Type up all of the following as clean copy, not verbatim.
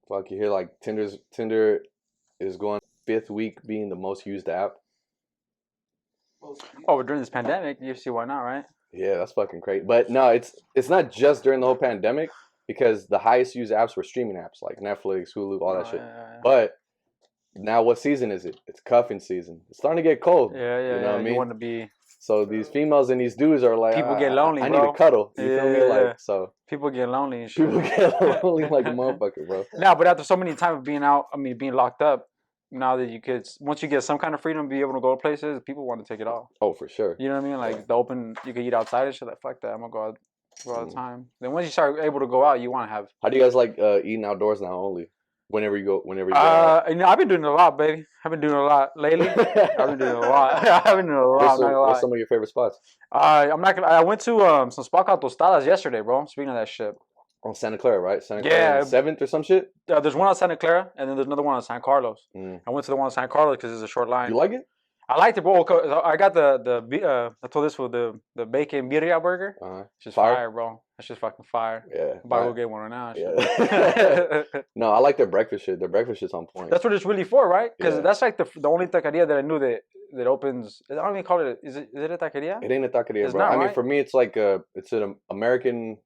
Fuck, you hear like Tinder is going 5th week being the most used app. Oh, but during this pandemic, you see why not, right? Yeah, that's fucking crazy. But no, it's not just during the whole pandemic because the highest used apps were streaming apps like Netflix, Hulu, all that Oh, shit. yeah. But now what season is it? It's cuffing season. It's starting to get cold. Yeah, You know what I You mean? want to be. So these females and these dudes are like, People get lonely, I need a bro. cuddle. You feel me? Yeah. Like, so People get lonely and shit. people get lonely like a motherfucker, bro. Now, but after so many times of being out, I mean, being locked up, now that you could, once you get some kind of freedom, be able to go places, people want to take it off. Oh, for sure. You know what I mean? Like the open, you can eat outside and shit. Like fuck that, I'm gonna go out all the time. Then once you start able to go out, you want to have. How do you guys like eating outdoors now only? Whenever you go out. You know, I've been doing it a lot, baby. I've been doing it a lot lately. I've been doing it a lot. I've been doing it a lot. I'm not gonna lie. What's some of your favorite spots? I'm not gonna. I went to some spot called Tostadas yesterday, bro. Speaking of that shit. On Santa Clara, right? Santa Clara, Yeah. 7th or some shit. There's one on Santa Clara, and then there's another one on San Carlos. I went to the one on San Carlos because it's a short line. You like it? I liked it, bro. I got I told this for the bacon birria burger. It's just fire, bro. It's just fucking fire. Yeah. I'm about to go get one right now. Yeah. No, I like their breakfast shit. Their breakfast shit's on point. That's what it's really for, right? Because Yeah. that's like the only taqueria that I knew that opens. I don't even call it. Is it a taqueria? It ain't a taqueria, It's bro. not, I mean, right? for me, it's like it's an American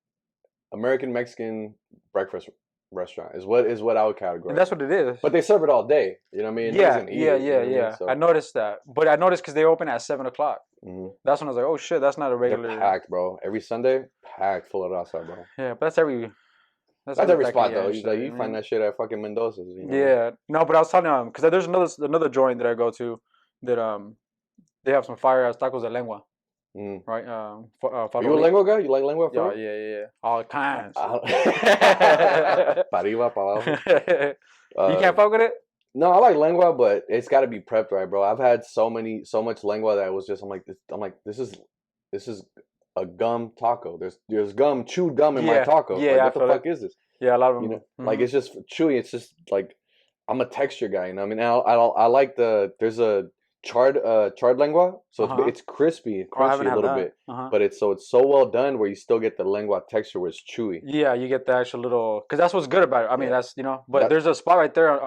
Mexican breakfast restaurant is what I would categorize. And that's what it is. But they serve it all day. You know what I mean? Yeah, Niggas eat it, you know what I mean? So, I noticed that, but I noticed because they open at 7:00. mhm. That's when I was like, oh shit, that's not a They're regular. packed, bro. Every Sunday, packed full of raza, bro. Yeah, but that's every. That's every spot taqueria though. and You shit, like you you know find what I that shit at fucking Mendoza's. You know? mean? Yeah, no, but I was telling them because there's another joint that I go to that they have some fire ass tacos de lengua, Mm. right? Are you a lengua guy? You like lengua? Yeah, yeah, all kinds. Pa arriba, pa abajo. You can't fuck with it. No, I like lengua, but it's got to be prepped right, bro. I've had so much lengua that it was just I'm like this is a gum taco. There's gum, chewed gum in my taco. Yeah, like, I what the feel fuck is this? Yeah, a lot of them. You know, like it's just chewy. It's just like I'm a texture guy. You know, what I mean, I like there's a charred lengua, so it's crispy, crunchy a little bit, but it's so well done where you still get the lengua texture where it's chewy. Yeah, you get the actual little because that's what's good about it. I mean, Yeah. that's but there's a spot right there.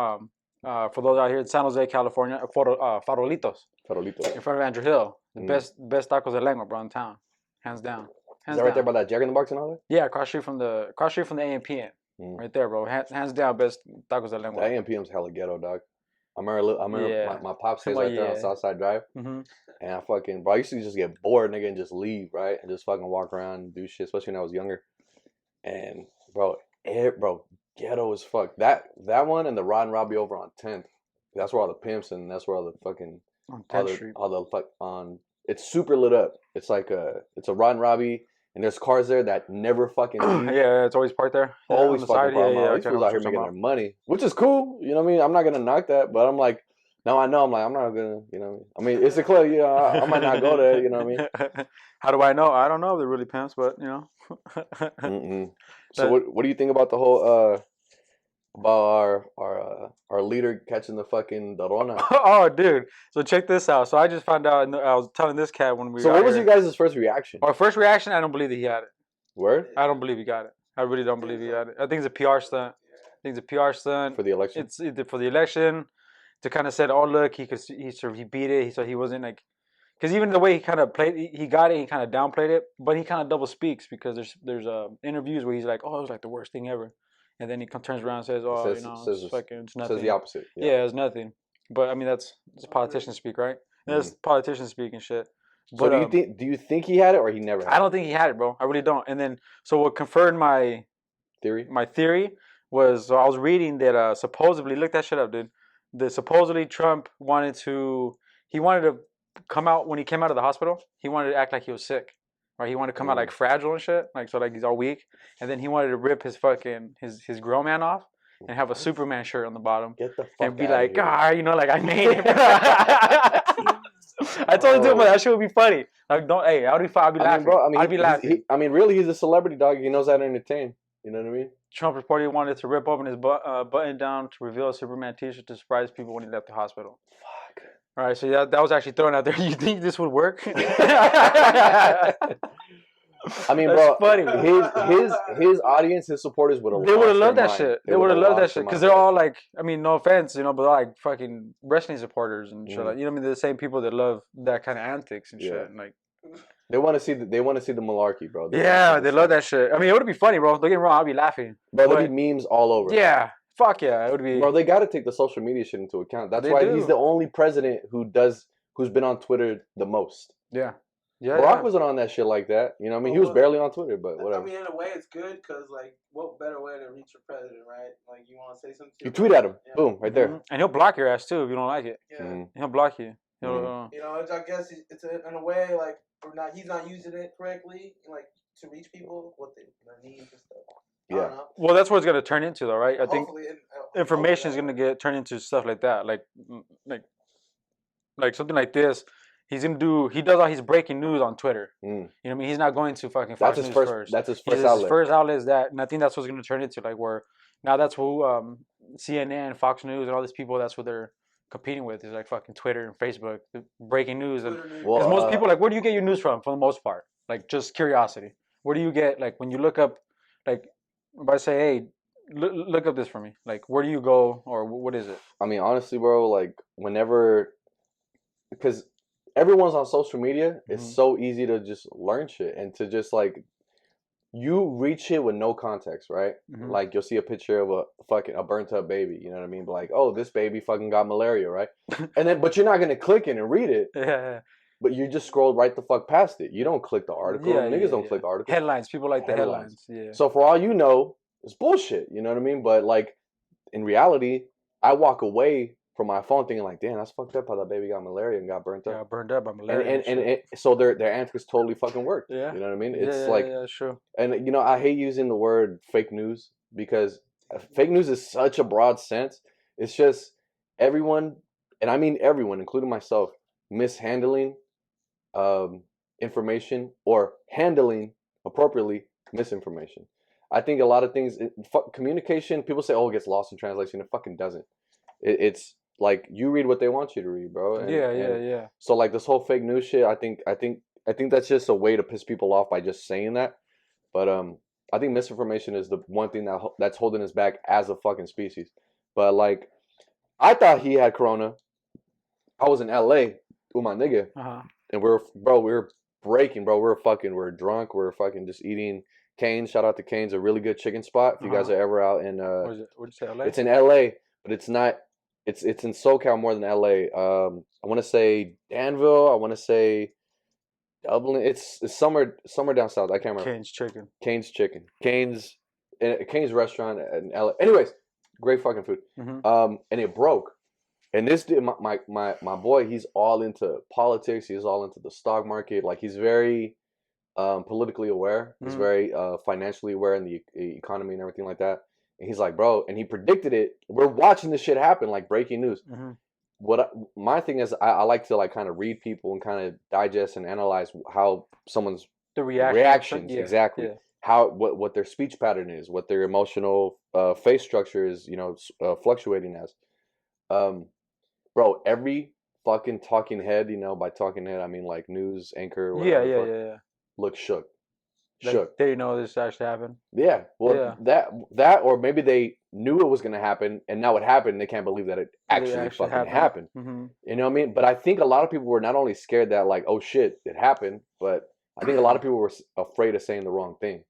For those out here in San Jose, California, Farolitos, Farolito. in front of Andrew Hill, the Mm. best tacos de lengua, bro, in town, hands down. Is that right there by that Jack in the Box and all that? Yeah, cross street from the AMPM, right there, bro. Hands down, best tacos de lengua. The AMPM's hella ghetto, dog. I remember my pop stays right there on Southside Drive, and I fucking bro, I used to just get bored, nigga, and just leave, right, and just fucking walk around and do shit, especially when I was younger. And bro, ghetto as fuck. That one and the Rod and Robbie over on 10th. That's where all the pimps and that's where all the fucking on 10th Street. all the fuck on. It's super lit up. It's like it's a Rod and Robbie. And there's cars there that never fucking leave. Yeah, it's always parked there. Always fucking parked. Yeah, These fools out here making their money, which is cool. You know what I mean? I'm not gonna knock that, but I'm like, now I know. I'm like, I'm not gonna. You know, I mean, it's a club. You know, I might not go there. You know what I mean? How do I know? I don't know if they're really pimps, but you know. So what do you think about the whole about our leader catching the fucking Dorona? Oh, dude. So check this out. So I just found out, and I was telling this cat when we. So what was you guys' first reaction? Our first reaction, I don't believe that he had it. Word? I don't believe he got it. I really don't believe he had it. I think it's a PR stunt. I think it's a PR stunt For the election? It's either for the election to kind of said, oh look, he beat it. So he wasn't like, because even the way he kind of played, he got it. He kind of downplayed it, but he kind of double speaks because there's interviews where he's like, oh, it was like the worst thing ever. And then he turns around and says, "Oh, it's nothing." Says the opposite. Yeah, it's nothing. But I mean, that's politician speak, right? That's politician speak and shit. But so do you think he had it or he never had it? I don't think he had it, bro. I really don't. And then so what confirmed my theory? My theory was I was reading that supposedly, look that shit up, dude. That supposedly Trump wanted to come out when he came out of the hospital. He wanted to act like he was sick. Right, he wanted to come out like fragile and shit, like so, like he's all weak, and then he wanted to rip his fucking his grown man off and have a Superman shirt on the bottom, Get the fuck and be out like, of here. ah, you know, like I made it. I told him that shit would be funny. Like, don't, hey, I'll be laughing. I mean, bro, I'd be laughing. Really, he's a celebrity, dog. He knows how to entertain. You know what I mean? Trump reportedly wanted to rip open his button down to reveal a Superman T-shirt to surprise people when he left the hospital. Fuck. All right, so that was actually thrown out there. You think this would work? I mean, That's bro, funny. His audience, his supporters would have. They would have loved that shit. They would have loved that shit because they're all like, I mean, no offense, but they're like fucking wrestling supporters and shit. Like, you know what I mean? They're the same people that love that kind of antics and shit. And like, they want to see the malarkey, bro. They love that shit. I mean, it would be funny, bro. Don't get me wrong, I'd be laughing. Bro, there'd be memes all over. Yeah, fuck yeah, it would be. Bro, they got to take the social media shit into account. That's why he's the only president who's been on Twitter the most. Yeah. Barack wasn't on that shit like that. You know what I mean? He was barely on Twitter, but whatever. I mean, in a way, it's good because, like, what better way to reach your president, right? Like, you want to say something to you tweet at him. Yeah. Boom, right there. And he'll block your ass, too, if you don't like it. Yeah. He'll block you. You know, I guess it's in a way, like, he's not using it correctly, like, to reach people, what their needs and stuff. Yeah. Well, that's what it's going to turn into, though, right? I think information is going to get turned into stuff like that. Like something like this. He does all his breaking news on Twitter. You know what I mean? He's not going to fucking Fox News first. That's his first outlet. His first outlet is that, and I think that's what's going to turn into, like, where now that's who CNN, Fox News, and all these people, that's what they're competing with, is like fucking Twitter and Facebook, breaking news. And because most people, like, where do you get your news from, for the most part? Like, just curiosity. Where do you get, like, when you look up, like, if I say, hey, look up this for me, like, where do you go, or what is it? I mean, honestly, bro, like, whenever, because everyone's on social media, it's so easy to just learn shit and to just, like, you read shit with no context, right? Like, you'll see a picture of a burnt up baby, you know what I mean? But like, oh, this baby fucking got malaria, right? But you're not gonna click in and read it. Yeah. But you just scroll right the fuck past it. You don't click the article. Niggas don't click the article. Headlines. People like the headlines. Yeah. So for all you know, it's bullshit. You know what I mean? But like, in reality, I walk away from my phone thinking like, damn, that's fucked up how that baby got malaria and got burnt up. Yeah, burned up by malaria. And so their antics totally fucking worked. Yeah. You know what I mean? It's true. And, you know, I hate using the word fake news because fake news is such a broad sense. It's just everyone, and I mean everyone, including myself, mishandling information or handling appropriately misinformation. I think a lot of things, communication, people say, oh, it gets lost in translation. It fucking doesn't. It's like you read what they want you to read, bro. And, yeah. So like this whole fake news shit, I think that's just a way to piss people off by just saying that. But I think misinformation is the one thing that's holding us back as a fucking species. But like, I thought he had corona. I was in LA with my nigga, and we were breaking, bro. We're drunk. We're fucking just eating Cane's. Shout out to Cane's, a really good chicken spot. If you guys are ever out in what'd you say, LA? It's in LA, but it's not. It's in SoCal more than LA. I want to say Danville. I want to say Dublin. It's somewhere down south. I can't remember. Cane's chicken. Cane's restaurant in LA. Anyways, great fucking food. And it broke. And this dude, my boy, he's all into politics. He's all into the stock market. Like, he's very politically aware. He's very financially aware in the economy and everything like that. And he's like, bro, and he predicted it. We're watching this shit happen, like breaking news. My thing is, I like to like kind of read people and kind of digest and analyze how someone's reactions exactly. Yeah. How what their speech pattern is, what their emotional face structure is, you know, fluctuating as. Bro, every fucking talking head, you know, by talking head I mean like news anchor. Yeah. Look shook. Shook. They know this actually happened. Yeah. Well, that or maybe they knew it was gonna happen and now it happened. And they can't believe that it actually fucking happened. You know what I mean? But I think a lot of people were not only scared that like, oh shit, it happened, but I think a lot of people were afraid of saying the wrong thing.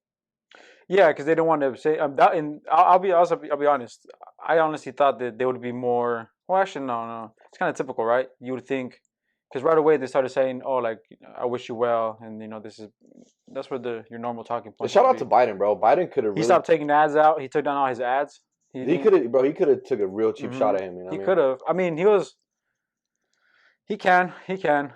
Yeah, because they don't want to say. And I'll be honest. I honestly thought that they would be more. Well, actually, no. It's kind of typical, right? You would think, because right away they started saying, "Oh, like I wish you well," and you know, that's where your normal talking point. Shout out to Biden, bro. Biden could have. He stopped taking ads out. He took down all his ads. He could have, bro. He could have took a real cheap shot at him. You know he could have. I mean, He can.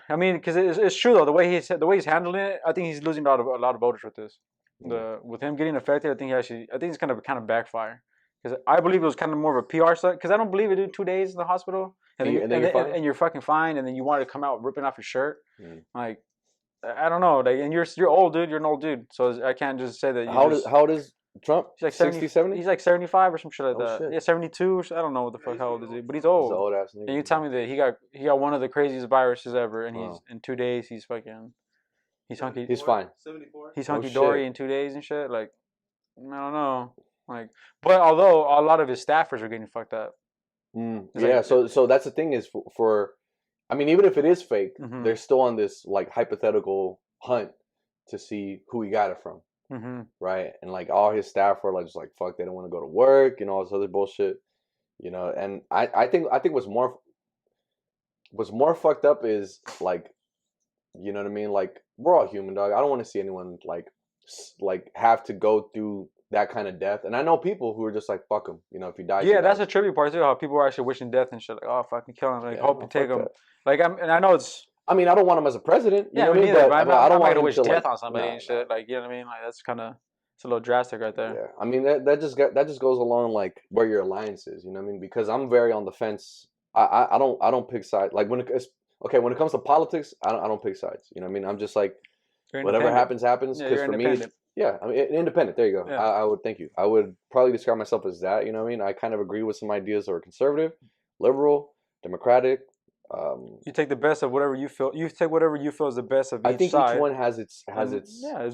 I mean, because it's true though. The way he's handling it, I think he's losing a lot of voters with this. With him getting affected, I think it's kind of backfire. Because I believe it was kind of more of a PR stunt. Because I don't believe it in 2 days in the hospital, and you're fucking fine, and then you want to come out ripping off your shirt. Like, I don't know. Like, and you're old, dude. You're an old dude, so I can't just say that. How old is Trump? He's like 60, 70? He's like 75 or some shit like that. Shit. Yeah, 72. I don't know what the fuck. How old is he? But he's old. He's an old ass nigga. And you tell me that he got one of the craziest viruses ever, and he's in 2 days he's fucking. He's hunky. He's fine. 74. He's hunky dory in 2 days and shit. Like, I don't know. Like, but although a lot of his staffers are getting fucked up. Yeah. Like, so that's the thing is for I mean, even if it is fake, they're still on this like hypothetical hunt to see who he got it from. Right. And like all his staff were like just like fuck, they don't want to go to work and all this other bullshit. You know, and I think what's more fucked up is like, you know what I mean? Like we're all human, dog. I don't want to see anyone like have to go through that kind of death. And I know people who are just like fuck him. You know, if he dies. Yeah, that's a trippy part too. How people are actually wishing death and shit. Like, oh, fucking kill him. Like, hope you take him. Like, and I know it's. I mean, I don't want him as a president. You know what I mean? But I don't want to wish death on somebody and shit. Like, you know what I mean? Like, that's kind of. It's a little drastic right there. Yeah, I mean that just goes along like where your alliance is, you know what I mean? Because I'm very on the fence. I don't pick sides. Like when it comes to politics, I don't pick sides. You know what I mean? I'm just like whatever happens. Because for me, I mean independent. There you go. Yeah. I would thank you. I would probably describe myself as that. You know what I mean? I kind of agree with some ideas that are conservative, liberal, democratic. You take the best of whatever you feel. You take whatever you feel is the best of each side. I think each one has its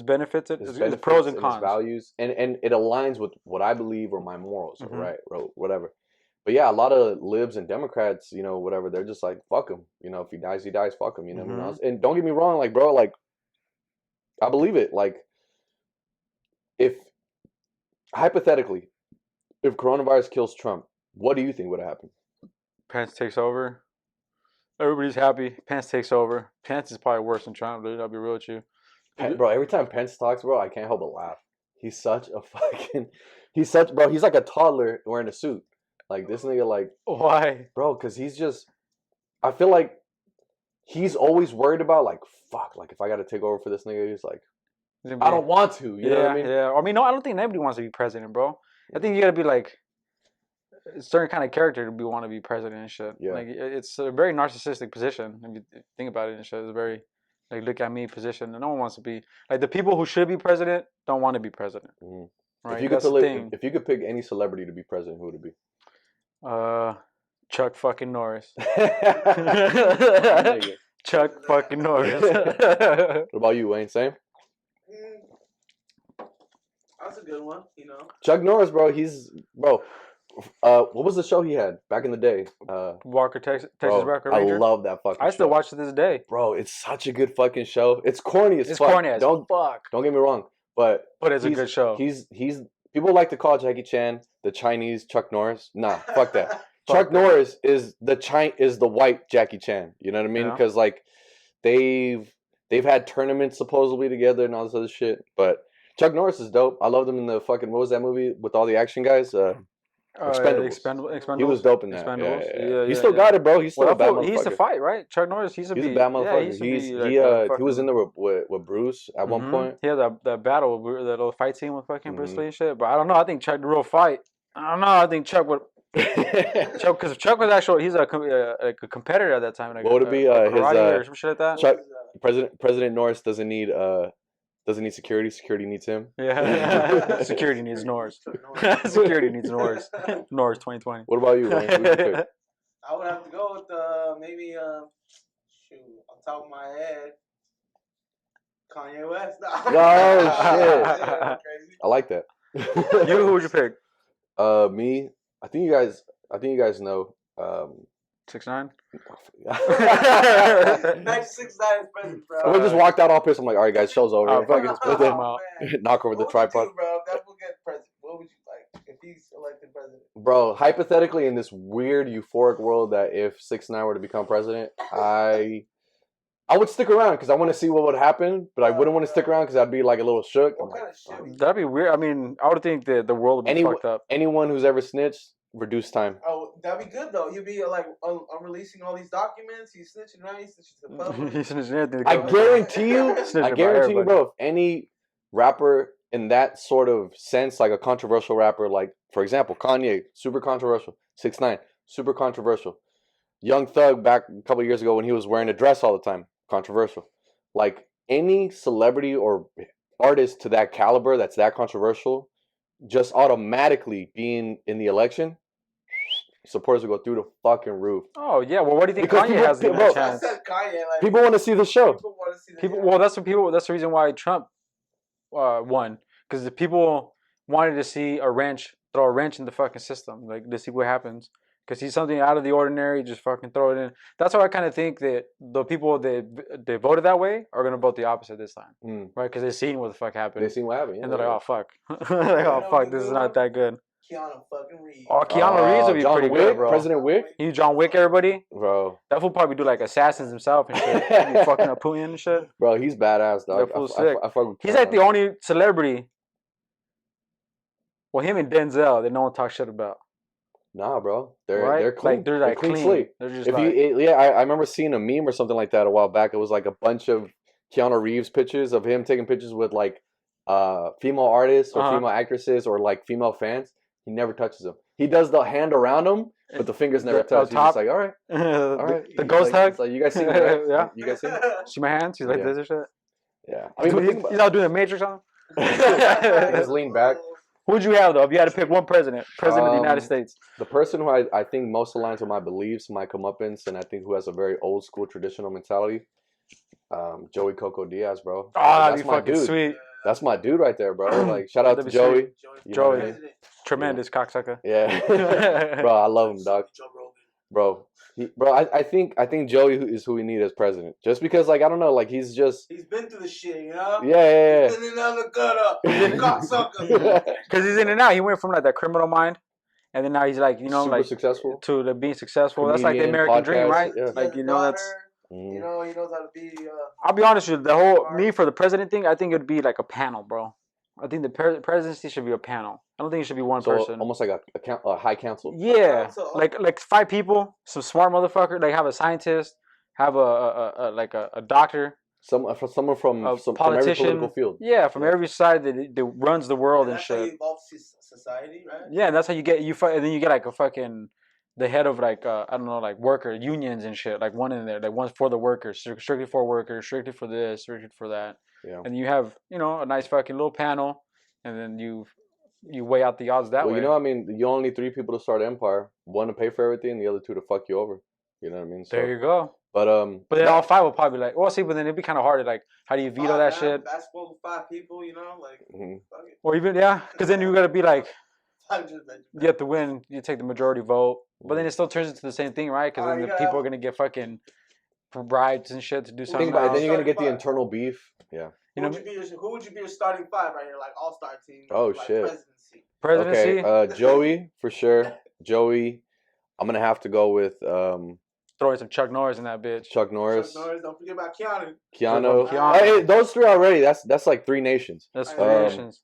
benefits, its pros and cons, its values, and it aligns with what I believe or my morals, or whatever. But yeah, a lot of libs and Democrats, you know, whatever, they're just like fuck him. You know, if he dies, he dies. Fuck him. You know, what I mean? And don't get me wrong, like bro, like I believe it. Like if hypothetically, if coronavirus kills Trump, what do you think would happen? Pence takes over. Everybody's happy. Pence takes over. Pence is probably worse than Trump, dude. I'll be real with you. Bro, every time Pence talks, bro, I can't help but laugh. He's such a fucking... He's like a toddler wearing a suit. Like, this nigga, like... Why? Bro, because he's just... I feel like he's always worried about, like, fuck, like, if I got to take over for this nigga, he's like, I don't want to. You know what I mean? Yeah. I mean, no, I don't think anybody wants to be president, bro. I think you got to be, like... a certain kind of character to want to be president and shit. Yeah. Like it's a very narcissistic position if you think about it and shit. It's a very like look at me position, and no one wants to be like the people who should be president don't want to be president. Right. If you could pick any celebrity to be president, who would it be? Chuck fucking Norris. Chuck fucking Norris. What about you, Wayne? Same. That's a good one. You know. Chuck Norris, bro. What was the show he had back in the day? Walker, Texas Walker Ranger. I love that fucking show. I still watch it to this day. Bro, it's such a good fucking show. It's corny as fuck. It's corny as fuck. Don't get me wrong, but it's a good show. He's people like to call Jackie Chan the Chinese Chuck Norris. Nah, fuck that. Chuck Norris is the white Jackie Chan. You know what I mean? Because like they've had tournaments supposedly together and all this other shit. But Chuck Norris is dope. I loved him in the fucking what was that movie with all the action guys? Expendables. He was dope in that. Yeah. He still got it, bro. He's still a bad motherfucker. He used to fight, right? Chuck Norris. He's a bad motherfucker. He was in there with Bruce at one point. He had that battle, that little fight scene with fucking Bruce Lee and shit. But I don't know. I think Chuck the real fight. I don't know. I think Chuck would. Because Chuck was actually he's a competitor at that time. Like, what would it be? Or some shit like that. Chuck President Norris doesn't need security. Security needs him. Yeah. Security needs Norris. Security needs Norris. Norris 2020. What about you, Wayne? Who you pick? I would have to go with maybe on top of my head, Kanye West. Oh shit! I like that. Who would you pick? Me. I think you guys know. 6ix9ine. Next 6ix9ine is president, bro. We just walked out all pissed. I'm like, all right, guys, show's over. Out. Knock over the tripod. Bro, if that will get president, what would you like if he's elected president? Bro, hypothetically, in this weird euphoric world, that if 6ix9ine were to become president, I would stick around because I want to see what would happen, but I wouldn't want to stick around because I'd be like a little shook. What kind of shit? That'd be weird. I mean, I would think that the world would be fucked up. Anyone who's ever snitched, reduce time. Oh, that'd be good though. You'd be like, I'm releasing all these documents. He's snitching, right? He's snitching to the public. He's snitching. I guarantee you, bro. If any rapper in that sort of sense, like a controversial rapper, like for example, Kanye, super controversial. 6ix9ine, super controversial. Young Thug, back a couple of years ago when he was wearing a dress all the time, controversial. Like any celebrity or artist to that caliber that's that controversial, just automatically being in the election, supporters will go through the fucking roof. Oh yeah, well, what do you think Kanye has in that chance? People want to see the show. People want to see the people. Well, that's what people. That's the reason why Trump won, because the people wanted to see throw a wrench in the fucking system, like to see what happens. Because he's something out of the ordinary, just fucking throw it in. That's why I kind of think that the people that voted that way are gonna vote the opposite this time, right? Because they've seen what the fuck happened. They've seen what happened, yeah, and they're like, oh fuck, like, oh fuck, this is not that good. Keanu fucking Reeves. Oh, Keanu Reeves would be John pretty Wick, good, bro. President Wick. You John Wick, everybody, bro. That fool probably do like assassins himself and shit. He be fucking up Putin and shit. Bro, he's badass, dog. That fool's sick. I fuck with he's like the only celebrity. Well, him and Denzel that no one talks shit about. Nah, bro, they're clean. Like, they're clean slate. They're just I remember seeing a meme or something like that a while back. It was like a bunch of Keanu Reeves pictures of him taking pictures with like female artists or female actresses or like female fans. He never touches them. He does the hand around them, but the fingers never touch. He's just like, all right, all right. The ghost hug. Like, you guys see that? Yeah. You guys see it? See my hands? He's like this and shit. Yeah. I mean, he's not doing a Matrix on him. He's leaned back. Who would you have though if you had to pick one president of the United States? The person who I think most aligns with my beliefs, my comeuppance, and I think who has a very old school traditional mentality, Joey Coco Diaz, bro. That'd be fucking sweet. That's my dude right there, bro. Like, shout out to Joey. Joey. Tremendous cocksucker. Yeah. Bro, I love him, dog. Bro. I think Joey is who we need as president. Just because, like, I don't know, like, he's been through the shit, you know? Yeah. He's been in the gutter. Cocksucker. Because he's in and out. He went from, like, that criminal mind. And then now he's, like, you know, super like, successful. To being successful. Comedian, that's like the American podcast, dream, right? Yeah. Like, you know, that's... You know, he knows how to be... I'll be honest with you. The whole... Me, for the president thing, I think it would be, like, a panel, bro. I think the presidency should be a panel. I don't think it should be one person. Almost like a high council. Yeah, like 5 people, some smart motherfucker. Like have a scientist, have a doctor, someone from politician, from every political field. Yeah, from every side that runs the world and shit. That's how you evolve society, right? Yeah, that's how you get and then you get like a fucking the head of like I don't know, like worker unions and shit. Like one in there, like one's for the workers, strictly for workers, strictly for this, strictly for that. Yeah. And you have, you know, a nice fucking little panel, and then you weigh out the odds that way. You know, I mean, you only need 3 people to start an empire. 1 to pay for everything, and the other 2 to fuck you over. You know what I mean? So, there you go. But then all 5 will probably be like, well, see, but then it'd be kind of hard to like, how do you veto that shit? Basketball with 5 people, you know, like. Or even because then you gotta be like, you have to win. You take the majority vote, but then it still turns into the same thing, right? Because then the people are gonna get fucking bribes and shit to do something. Think about it, then you're gonna get the internal beef. Yeah. Who would you be your starting 5 right here, like all-star team? Oh like shit. Presidency. Okay, Joey for sure. Joey, I'm gonna have to go with throwing some Chuck Norris in that bitch. Chuck Norris. Don't forget about Keanu. Keanu. Hey, those 3 already. That's like 3 nations. That's 3 nations.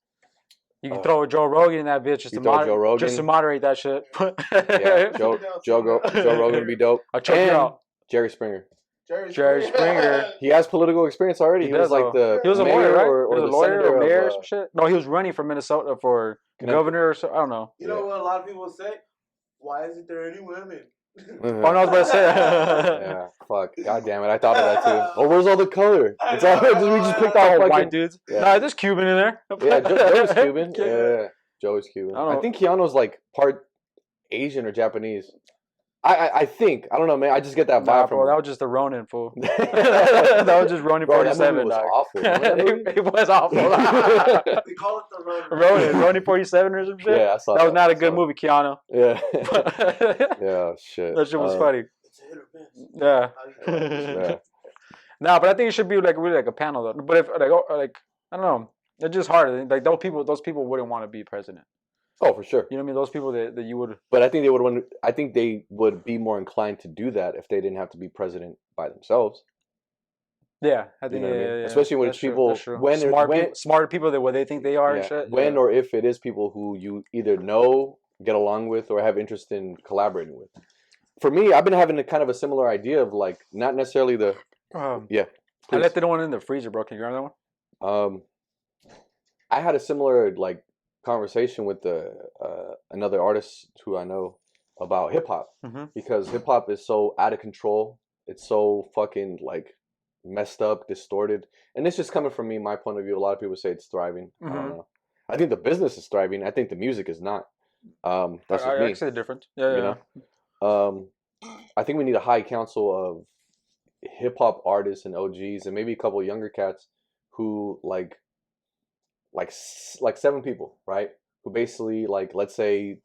You can throw Joe Rogan in that bitch just to moderate that shit. Yeah, Joe Rogan would be dope. I'll check you out. Jerry Springer. Jerry Springer. He has political experience already. He was like he was a lawyer, right? Or he was a lawyer or mayor or some shit. No, he was running for Minnesota for governor or so. I don't know. You know what a lot of people say? Why isn't there any women? Oh no, I was about to say. Yeah, fuck. God damn it, I thought of that too. Oh, where's all the color? It's all we just picked out white dudes. Yeah. Nah, there's Cuban in there. Yeah, Joe's Cuban. Yeah, Joe's Cuban. I think Keanu's like part Asian or Japanese. I think. I don't know, man. I just get that vibe from him. That was just a Ronin, fool. That was just Ronin 47. That was awful. It was awful. They call it the Ronin. Ronin 47 or some shit? Yeah, I saw that. That was not a good movie, Keanu. Yeah. Yeah, shit. That shit was funny. It's a hit or miss. Yeah. Nah, but I think it should be like really like a panel though. But if like I don't know, it's just hard. Like those people wouldn't want to be president. Oh, for sure. You know what I mean? Those people that you would. But I think they would want. I think they would be more inclined to do that if they didn't have to be president by themselves. Yeah, I think. You know what I mean? Especially when it's people smart people that what they think they are and shit. When or if it is people who you either know, get along with, or have interest in collaborating with. For me, I've been having a kind of a similar idea of like not necessarily the. Yeah. I left the one in the freezer, bro. Can you grab that one? I had a similar like conversation with another artist who I know about hip hop because hip hop is so out of control. It's so fucking like messed up, distorted, and it's just coming from me, my point of view. A lot of people say it's thriving. I don't know. I think the business is thriving. I think the music is not. That's just me. I see the difference. Yeah, you know. I think we need a high council of hip hop artists and OGs, and maybe a couple of younger cats who like 7 people, right? Who basically like, let's say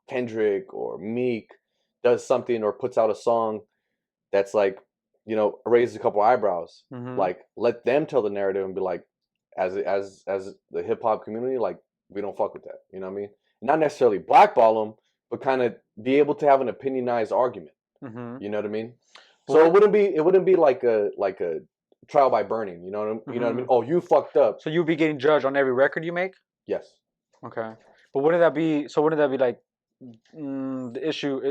Kendrick or Meek does something or puts out a song that's like, raises a couple eyebrows. Like, let them tell the narrative and be like, as the hip hop community, like, we don't fuck with that. You know what I mean? Not necessarily blackball them, but kind of be able to have an opinionized argument. You know what I mean? So it wouldn't be like a trial by burning. You know what I mean? Oh, you fucked up. So you'll be getting judged on every record you make? Yes. Okay. But wouldn't that be like the issue?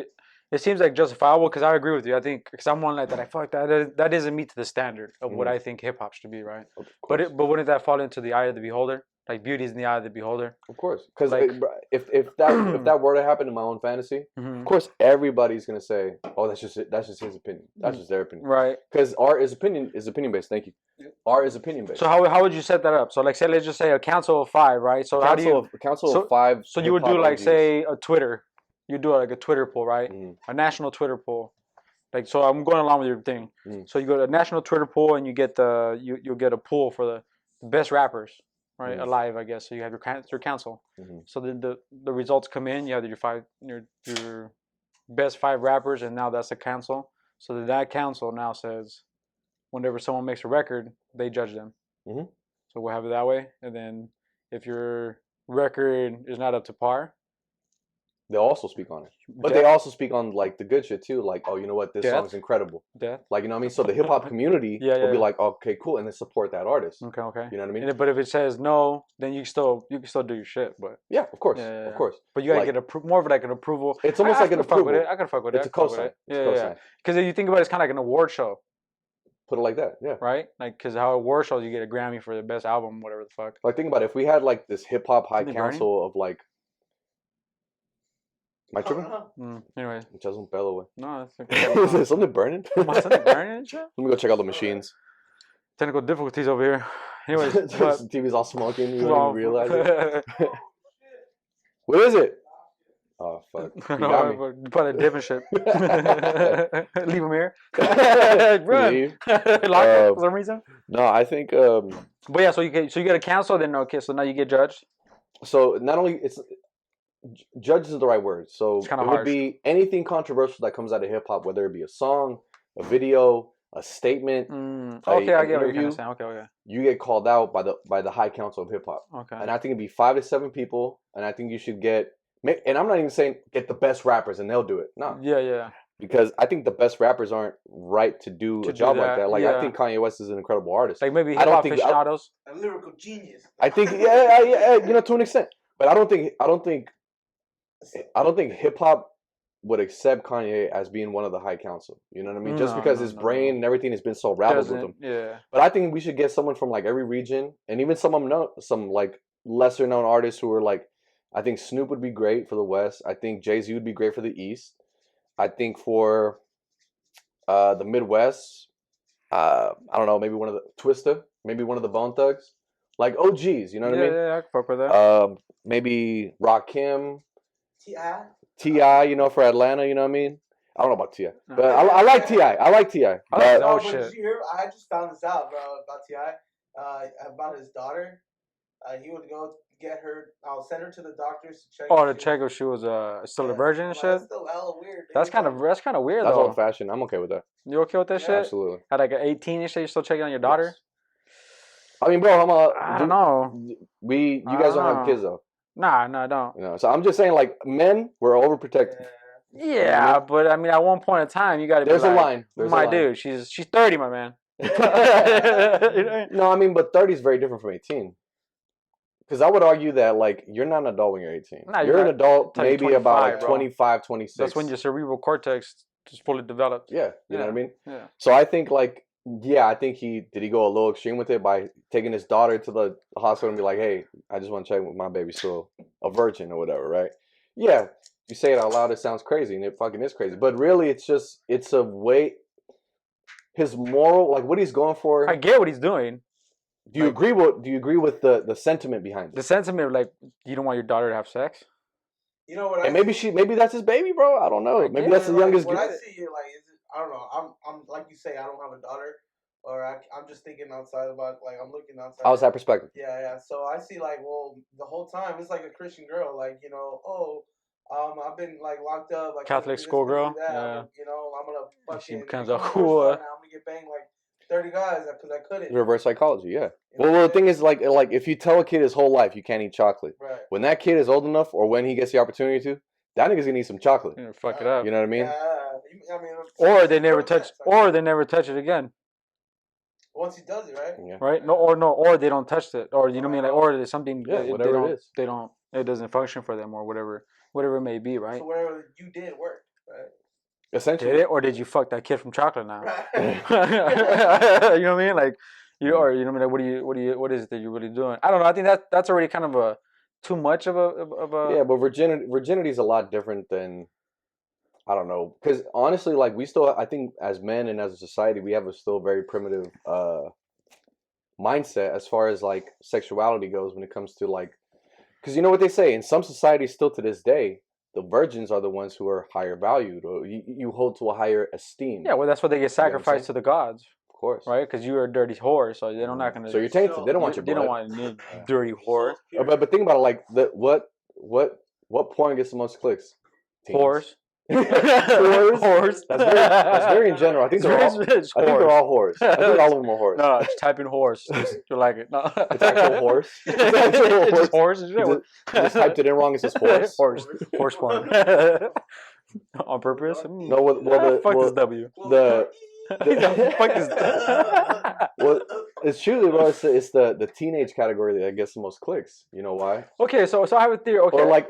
It seems like justifiable because I agree with you. I think because I'm one like that. I feel like that doesn't meet to the standard of what I think hip hop should be, right? But wouldn't that fall into the eye of the beholder? Like beauty is in the eye of the beholder. Of course, because like, if that were to happen in my own fantasy, of course everybody's gonna say, "Oh, that's just his opinion. That's just their opinion." Right. Because art is opinion based. Thank you. Art is opinion based. So how would you set that up? So like say let's just say a council of 5, right? So a council of 5. So you would do like say a Twitter. You do like a Twitter poll, right? A national Twitter poll. Like so, I'm going along with your thing. So you go to a national Twitter poll and you get you'll get a poll for the best rappers. Right, alive, I guess. So you have your council. So then the results come in. You have your best 5 rappers, and now that's the council. So then that council now says, whenever someone makes a record, they judge them. So we'll have it that way. And then if your record is not up to par, they'll also speak on it. But they also speak on like the good shit too. Like, oh, you know what? This song's incredible. Like, you know what I mean? So the hip hop community will be like, okay, cool, and then support that artist. Okay. You know what I mean? But if it says no, then you can still do your shit. But yeah, of course, of course. But you gotta get more of like an approval. It's almost like an approval. I can fuck with it. It's a cosign. Yeah. Because if you think about it, it's kind of like an award show. Put it like that, yeah. Right? Like, because how award shows, you get a Grammy for the best album, whatever the fuck. Like, think about it. If we had like this hip hop high council of like. Am I tripping? Anyway. Echas un pedo, güey. No, is there something burning? Something burning? Let me go check out the machines. Technical difficulties over here. Anyways. The TV's all smoking. You don't even realize it. What is it? Oh, fuck. You got me. Put a dip and shit. Leave him here. Run. Lock it for some reason? No, I think... But yeah, so you get a council, then okay, so now you get judged? So not only... Judge is the right word. So it would be anything controversial that comes out of hip hop, whether it be a song, a video, a statement. Okay, I get what you're saying. Okay. You get called out by the high council of hip hop. Okay. And I think it'd be 5 to 7 people, and I think you should get. And I'm not even saying get the best rappers and they'll do it. No. Yeah. Because I think the best rappers aren't right to do a job like that. Like I think Kanye West is an incredible artist. Like maybe hip hop aficionados. A lyrical genius. I think yeah, to an extent. But I don't think hip hop would accept Kanye as being one of the high council. You know what I mean? Just because his brain and everything has been so rattled with him. Yeah. But I think we should get someone from like every region, and even some like lesser known artists who are like. I think Snoop would be great for the West. I think Jay-Z would be great for the East. I think for the Midwest, I don't know, maybe one of the Twista, maybe one of the Bone Thugs, like OGs. You know what I mean? Yeah, I can fuck with that. Maybe Rakim. T.I. You know, for Atlanta, you know what I mean? I don't know about T.I. But I like T.I. I like T.I. Oh, shit. Did you hear? I just found this out, bro, about T.I. About his daughter. He would go get her, I'll send her to the doctors to check. To check if she was still a virgin and shit? That's still hella weird. Dude. That's kind of weird, though. That's old fashioned. I'm okay with that. You okay with that shit? Absolutely. At like 18 and shit, you're still checking on your daughter? Yes. I mean, bro, I don't know. You guys don't have kids, though. Nah, I don't. You know, so I'm just saying, like, men, we're overprotective. Yeah, but I mean, at one point in time, you got to be like, a line. My dude, she's 30, my man. No, I mean, but 30 is very different from 18. Because I would argue that, like, you're not an adult when you're 18. Nah, you're an adult maybe about like bro. 25, 26. That's when your cerebral cortex is fully developed. Yeah, you know what I mean? Yeah. So I think, like, I think he go a little extreme with it by taking his daughter to the hospital and be like, hey, I just want to check with my baby's still a virgin or whatever, right? Yeah, you say it out loud, it sounds crazy, and it fucking is crazy. But really, it's a way, his moral, like, what he's going for. I get what he's doing. Do you agree with the sentiment behind it? The sentiment, like, you don't want your daughter to have sex? You know what? And maybe that's his baby, bro. I don't know. Maybe that's the youngest. When I see you, like, I don't know. I'm like you say, I don't have a daughter, or I'm just thinking outside about, like, I'm looking outside. How's that perspective? Yeah. So I see, like, well, the whole time it's like a Christian girl, like, you know, I've been like locked up, like Catholic schoolgirl. Yeah. You know, I'm gonna fucking. She becomes all cool. Now I'm gonna get banged like 30 guys because I couldn't. Reverse psychology, yeah. Well, the thing is, like if you tell a kid his whole life you can't eat chocolate, right. When that kid is old enough, or when he gets the opportunity to, that nigga's gonna eat some chocolate. Fuck it up. You know what I mean? Yeah. I mean, or they never touch, or they never touch it again. Once he does it, right? Yeah. Right? Or they don't touch it, or you know what I mean, like, or there's something. Yeah, whatever it is. They don't. It doesn't function for them, or whatever it may be, right? So whatever you did worked, right? Essentially. Did it, or did you fuck that kid from chocolate now? You know what I mean? Like, or you know what I mean? Like, what is it that you're really doing? I don't know. I think that's already kind of a too much of a. Yeah, but virginity is a lot different than, I don't know, because honestly, like, we still, I think as men and as a society, we have a still very primitive mindset as far as like sexuality goes when it comes to, like, because you know what they say, in some societies still to this day, the virgins are the ones who are higher valued, or you hold to a higher esteem. Yeah, well, that's why they get sacrificed to the gods. Of course. Right? Because you're a dirty whore, so they're not going to... So you're tainted. They don't want your blood. They don't want a dirty whore. But think about it, like, what porn gets the most clicks? Whores. Whores. That's very in general. I think they're all whores. I think all of them are whores. No, just type in horse. You like it. No. It's actual horse. It's just horse. You just typed it in wrong. It says horse. Horse porn. On purpose? No, well, this W. Fuck this. Well, it's truly, bro. It's the teenage category that gets the most clicks. You know why? Okay, so I have a theory. Okay, or like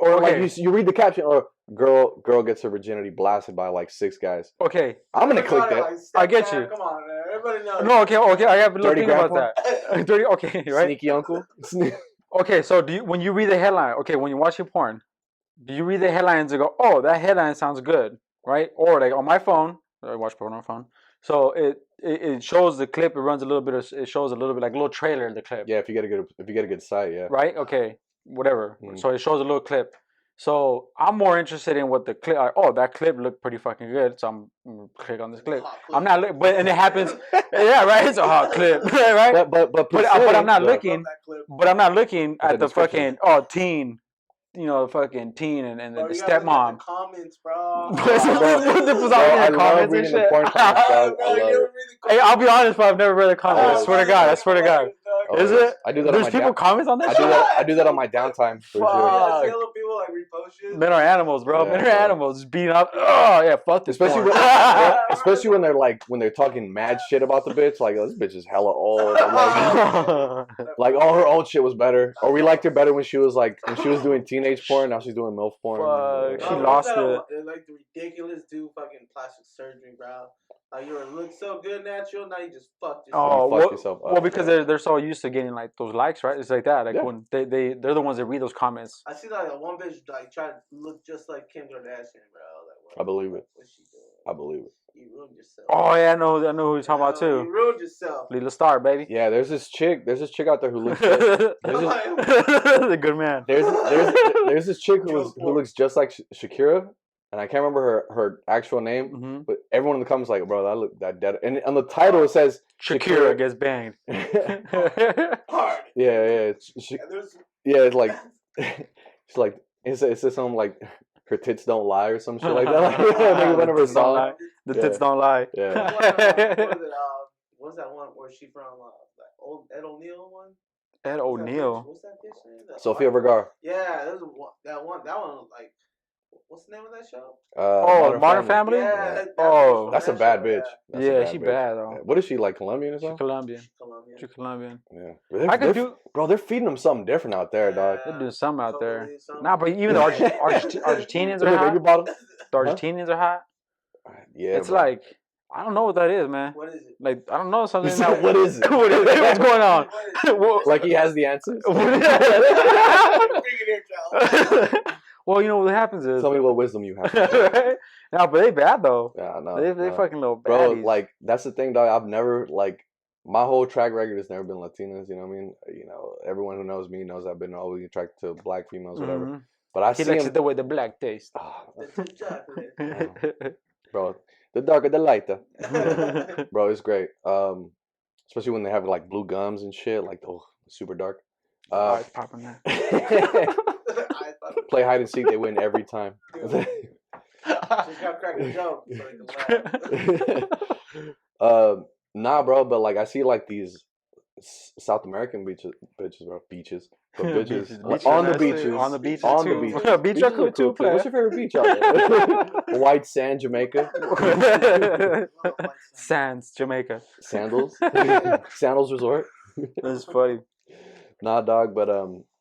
you read the caption, or girl gets her virginity blasted by like 6 guys. Okay, I'm gonna click that. Like, I get you. Come on, man. Everybody knows. No, okay. I have a little Dirty thing about that. Dirty. Okay, right. Sneaky uncle. Okay, so when you read the headline, when you watch your porn, do you read the headlines and go, "Oh, that headline sounds good," right? Or like on my phone, I watch porn on my phone. So it shows the clip. It runs a little bit. It shows a little bit like a little trailer of the clip. Yeah, if you get a good site, yeah. Right. Okay. Whatever. So it shows a little clip. So I'm more interested in what the clip. Like, oh, that clip looked pretty fucking good. So I'm gonna click on this clip. I'm not, and it happens. Yeah, right. It's a hot clip, right? But I'm not looking. But I'm not looking at the fucking teen. You know, fucking teen and the stepmom. The comments, bro. This was all in the comments and shit. Hey, I'll be honest, but I've never read the comments. I swear to God. Is it? I do that. There's people comments on that shit? I do that on my downtime. For sure. People like repost shit. Men are animals, bro. Men are animals. Just beating up. Oh yeah, fuck this. Especially when they're talking mad shit about the bitch. Like, oh, this bitch is hella old. Like, oh, her old shit was better, or we liked her better when she was doing teenage porn. Now she's doing MILF porn. She lost it. Like the ridiculous dude, fucking plastic surgery, bro. Like, you look so good natural, now you just fucked yourself. Oh, yourself up. Well, because they're so used to getting like those likes, right? It's like that. Like when they're the ones that read those comments. I see like one bitch like trying to look just like Kim Kardashian, bro. Like, I believe it. What's she doing? I believe it. You ruined yourself. Oh yeah, I know who you're talking about too. You ruined yourself. Lila Star, baby. Yeah, there's this chick out there who looks the good man. There's this chick who looks just like Shakira. And I can't remember her actual name, but everyone in the comments like, bro, that dead. And on the title it says Shakira gets banged. Hard. Yeah. It's like it's like it says something like her tits don't lie or some shit like that. Like one of her songs. The tits don't lie. Yeah. What's that one? Where's she from? That old Ed O'Neill one. Ed O'Neill. What's that bitch name? Sofia Vergara. Yeah, there's that one like. What's the name of that show? Modern Family? Yeah. That's a bad bitch. Yeah, she bad though. What is she, like, Colombian or something? She's Colombian. Yeah. Bro, they're feeding them something different out there, dog. They're doing something out there. Nah, but even the Argentinians are hot. The Argentinians are hot. Yeah. It's like, I don't know what that is, man. What is it? Like, I don't know something. What is it? What is it? What's going on? Like he has the answers. Well, you know what happens is. Tell me what wisdom you have. No, but they bad though. Yeah, no. They fucking little baddies. Bro, like that's the thing, dog. I've never my whole track record has never been Latinas. You know what I mean? You know, everyone who knows me knows I've been always attracted to black females, whatever. But I he see likes him. it the way the black taste. Bro, the darker the lighter. Bro, it's great. Especially when they have like blue gums and shit, like super dark. Popping that. Play hide and seek, they win every time. Just got cracked a joke so Nah, bro, but like I see like these South American bitches, bro, beaches. But bitches on the beaches. On the beaches. On too. the beaches. Beach are cool too. What's your favorite beach out there? White Sand, Jamaica. Sands, Jamaica. Sandals. Sandals Resort. That's funny. Nah, dog, but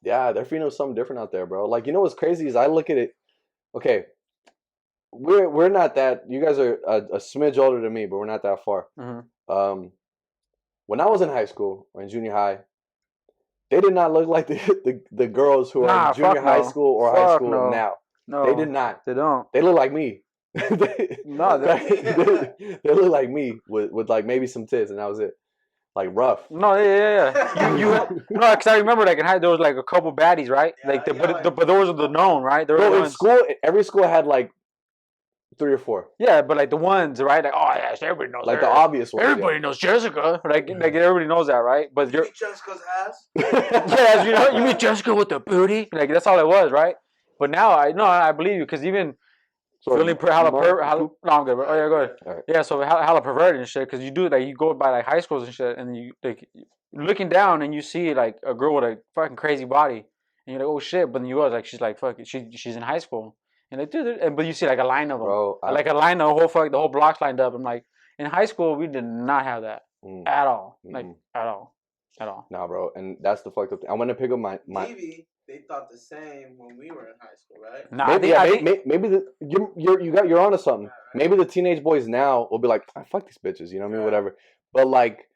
yeah, they're feeling something different out there, bro. Like, you know what's crazy is I look at it. Okay, we're not that. You guys are a smidge older than me, but we're not that far. Mm-hmm. When I was in high school or in junior high, they did not look like the girls who are in junior high school or high school now. No, they did not. They don't. They look like me. they look like me with like maybe some tits, and that was it. Like rough. No, yeah. you no, because I remember like in high there was like a couple baddies, right? Yeah, like but those are the known, right? Bro, in school, every school had like 3 or 4. Yeah, but like the ones, right? Like, oh yeah, everybody knows. Like the obvious ones. Everybody knows Jessica. Like everybody knows that, right? But you meet Jessica's ass. Yeah, you know, you meet Jessica with the booty. Like that's all it was, right? But now I believe you because even feeling no, I'm good. Bro. Oh yeah, go ahead. Right. Yeah, so hella perverted and shit because you do like you go by like high schools and shit, and you like looking down and you see like a girl with a fucking crazy body, and you're like, oh shit. But then you go like she's like fuck, she's in high school. And like, dude, but you see like a line of them, bro. Like a line of the whole block's lined up. I'm like, in high school we did not have that at all, like at all. Nah, bro, and that's the fucked up thing. I want to pick up my. Maybe they thought the same when we were in high school, right? Nah, maybe you're onto something. Right. Maybe the teenage boys now will be like, I fuck these bitches, you know what I mean, whatever. But like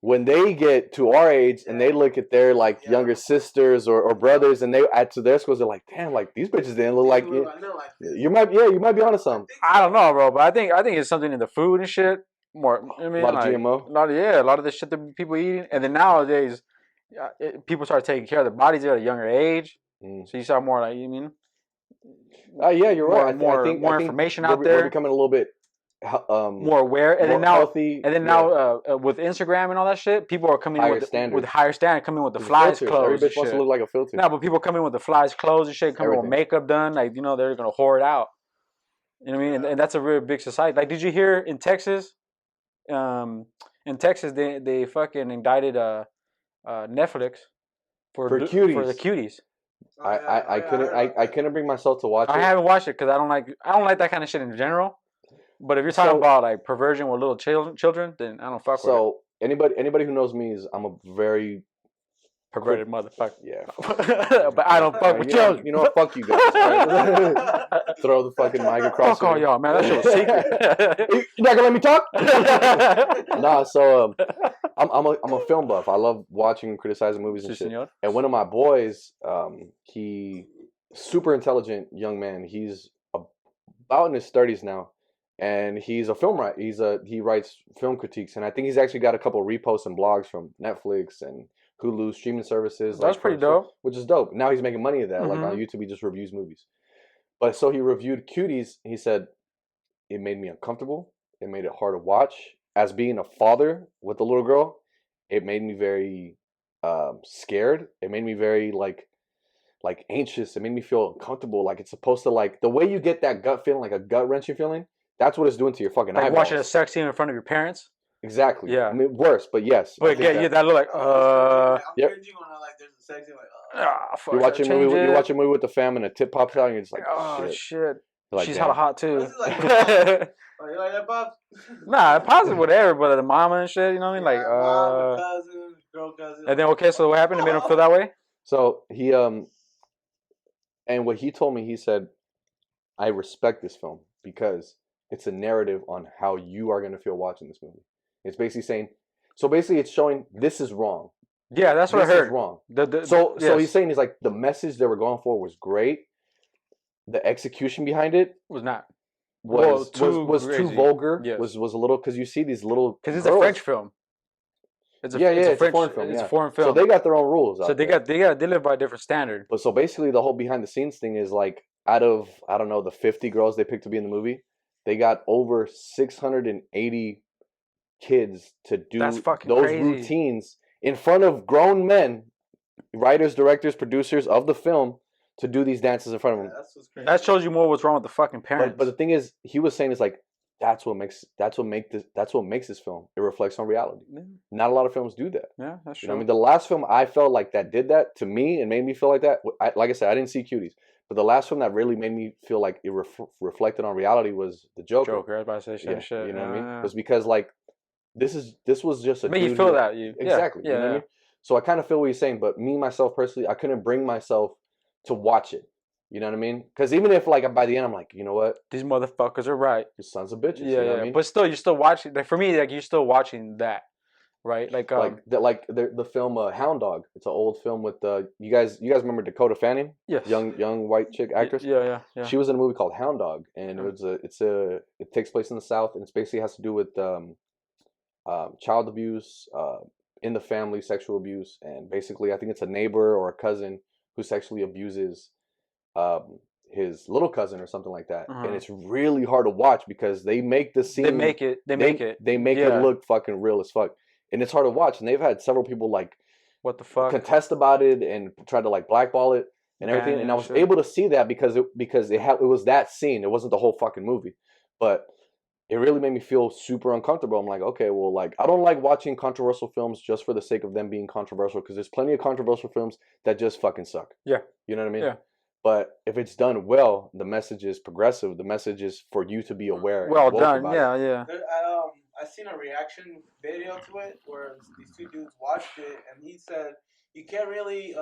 when they get to our age and they look at their like younger sisters or brothers and they add to their schools, they're like, damn, like these bitches didn't look like you. You might be onto something. I don't know, bro, but I think it's something in the food and shit. More, I mean, a lot of GMO. A lot of the shit that people eating, and then nowadays, people start taking care of their bodies at a younger age. So you start more like you mean. Yeah, you're right. I think information out there. We're becoming a little bit. More aware, and then now, healthy, now with Instagram and all that shit, people are coming with higher standard, coming with the flies clothes. Every bitch wants to look like a filter. No, but people come in with the flies clothes and shit, coming with makeup done, like they're gonna whore it out. You know what I mean? And that's a really big society. Like, did you hear in Texas? They fucking indicted Netflix for the cuties. I couldn't bring myself to watch it. I haven't watched it because I don't like that kind of shit in general. But if you're talking about like perversion with little children, then I don't fuck with it. So anybody who knows me is I'm a very perverted motherfucker. Yeah. But I don't fuck with children. You know what? Fuck you guys. Right? Throw the fucking mic across. Fuck all y'all, man. That shit was secret. You're not gonna let me talk? Nah. So I'm a film buff. I love watching and criticizing movies and shit. And one of my boys, he super intelligent young man. He's about in his 30s now. And he's a film writer. He writes film critiques, and I think he's actually got a couple of reposts and blogs from Netflix and Hulu streaming services. That's pretty dope. Which is dope. Now he's making money of that. Mm-hmm. Like on YouTube, he just reviews movies. But so he reviewed Cuties. He said it made me uncomfortable. It made it hard to watch. As being a father with a little girl, it made me very scared. It made me very like anxious. It made me feel uncomfortable. Like it's supposed to like the way you get that gut feeling, like a gut wrenching feeling. That's what it's doing to your fucking eyeballs. Watching a sex scene in front of your parents? Exactly. Yeah. I mean, worse, but yes. But yeah, that look like, I'm cringing when there's a sex scene fuck. You watch a movie with the fam and a tip pops out and you're just like, oh, shit. Like, she's hella hot, too. You like that, Pops? Nah, Pops is whatever, but the mama and shit, you know what I mean? Like, mom, cousin, girl cousin. And then, okay, so what happened? It made him feel that way? So, he, and what he told me, he said, I respect this film because it's a narrative on how you are going to feel watching this movie. It's basically saying, it's showing this is wrong. Yeah, that's what I heard. This is wrong. So he's saying, he's like, the message they were going for was great. The execution behind it was not. Was too vulgar. Yes. Was a little, because you see these little. Because it's a French film. It's a foreign film. It's a foreign film. So they got their own rules. So they live by a different standard. But so basically, the whole behind the scenes thing is like out of I don't know the 50 girls they picked to be in the movie, they got over 680 kids to do those crazy. routines in front of grown men, writers, directors, producers of the film, to do these dances in front of them. That shows you more what's wrong with the fucking parents. But the thing is, he was saying is like that's what makes this film. It reflects on reality. Yeah. Not a lot of films do that. Yeah, that's true. You know what I mean, the last film I felt like that did that to me and made me feel like that. Like I said, I didn't see Cuties, but the last film that really made me feel like it reflected on reality was The Joker. Joker, I was about to say shit. You know what I mean? It was because like this was just a. Made you feel that exactly. Yeah, you know what I mean? So I kind of feel what he's saying, but me myself personally, I couldn't bring myself to watch it. You know what I mean? Because even if like by the end I'm like, you know what, these motherfuckers are right. You sons of bitches. Yeah, you know what I mean? But still, you're still watching. Like for me, like you're still watching that, right? Like the film Hound Dog. It's an old film with you guys remember Dakota Fanning? Yes. Young white chick actress. Yeah. She was in a movie called Hound Dog, and it takes place in the South, and it basically has to do with child abuse in the family, sexual abuse, and basically I think it's a neighbor or a cousin who sexually abuses his little cousin or something like that. And it's really hard to watch because they make the scene. They make it look fucking real as fuck, and it's hard to watch. And they've had several people like, what the fuck, contest about it and try to like blackball it and everything. And I was able to see that because it was that scene. It wasn't the whole fucking movie, but it really made me feel super uncomfortable. I'm like, okay, well, like I don't like watching controversial films just for the sake of them being controversial, because there's plenty of controversial films that just fucking suck. Yeah, you know what I mean? Yeah. But if it's done well, the message is progressive. The message is for you to be aware. Well done. Yeah. I seen a reaction video to it where these two dudes watched it, and he said you can't really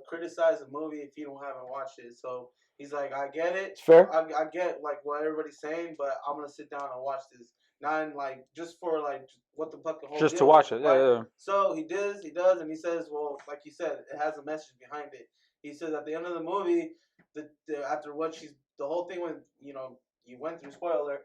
criticize a movie if you haven't watched it. So he's like, I get it. It's fair. I get like what everybody's saying, but I'm gonna sit down and watch this. Not in, like just for like what the fuck the whole. Just to watch it. Yeah. So he does, and he says, well, like you said, it has a message behind it. He says at the end of the movie, after the whole thing when you went through spoiler,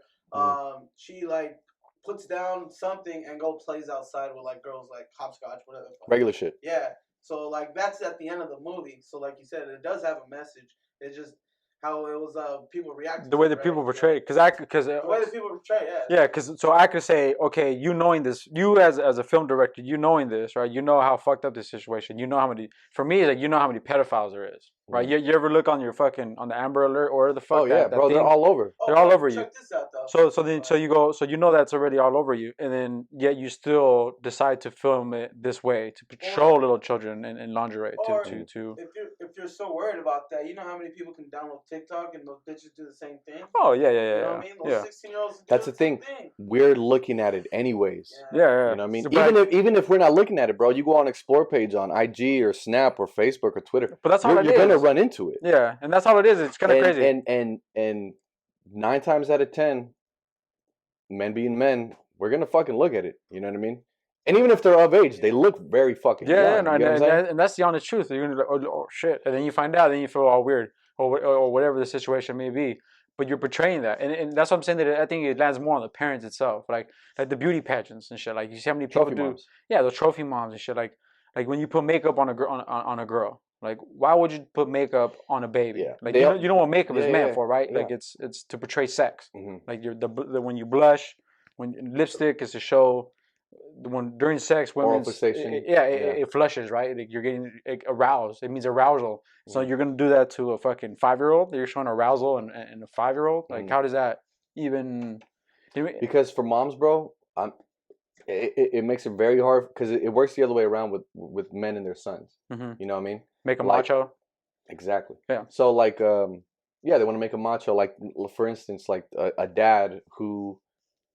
she like puts down something and plays outside with like girls like hopscotch, whatever. Regular shit. Yeah. So like that's at the end of the movie. So like you said, it does have a message. It's just how it was people reacted. The way that people portray it, because the way that people portray, yeah. Because so I could say, okay, you knowing this, you as a film director, you knowing this, right? You know how fucked up this situation. You know how many. For me, like you know how many pedophiles there is, right? You ever look on your fucking on the Amber Alert or the fuck? Oh yeah, bro, they're all over. They're all over you. Check this out, though. So you go, so you know that's already all over you, and then yet you still decide to film it this way to show little children in lingerie to. If you're so worried about that, you know how many people can download TikTok and those bitches do the same thing. Oh yeah. You know what I mean? Those 16-year-olds. That's the thing. We're looking at it anyways. Yeah. You know what I mean? Even if we're not looking at it, bro, you go on Explore page on IG or Snap or Facebook or Twitter. But that's all it is. You're gonna run into it. Yeah, and that's all it is. It's kind of crazy. And 9 times out of 10, men being men, we're gonna fucking look at it. You know what I mean? And even if they're of age, they look very fucking young. And that's the honest truth. You're gonna be like, oh shit, and then you find out, then you feel all weird or whatever the situation may be. But you're portraying that, and that's what I'm saying. That I think it lands more on the parents itself, like the beauty pageants and shit. Like you see how many people moms. Yeah, the trophy moms and shit. Like when you put makeup on a girl. Like, why would you put makeup on a baby? Yeah. Like, you know what makeup is meant for, right? Yeah. Like, it's to portray sex. Mm-hmm. Like, when you blush, when lipstick is to show during sex, women's it flushes, right? Like, you're getting aroused. It means arousal. Mm-hmm. So you're gonna do that to a fucking 5-year-old? You're showing arousal in a 5-year-old? Like, how does that even? Because for moms, bro, it makes it very hard because it works the other way around with men and their sons. Mm-hmm. You know what I mean? Make a macho. Exactly. Yeah. So like, they want to make a macho. Like for instance, like a dad who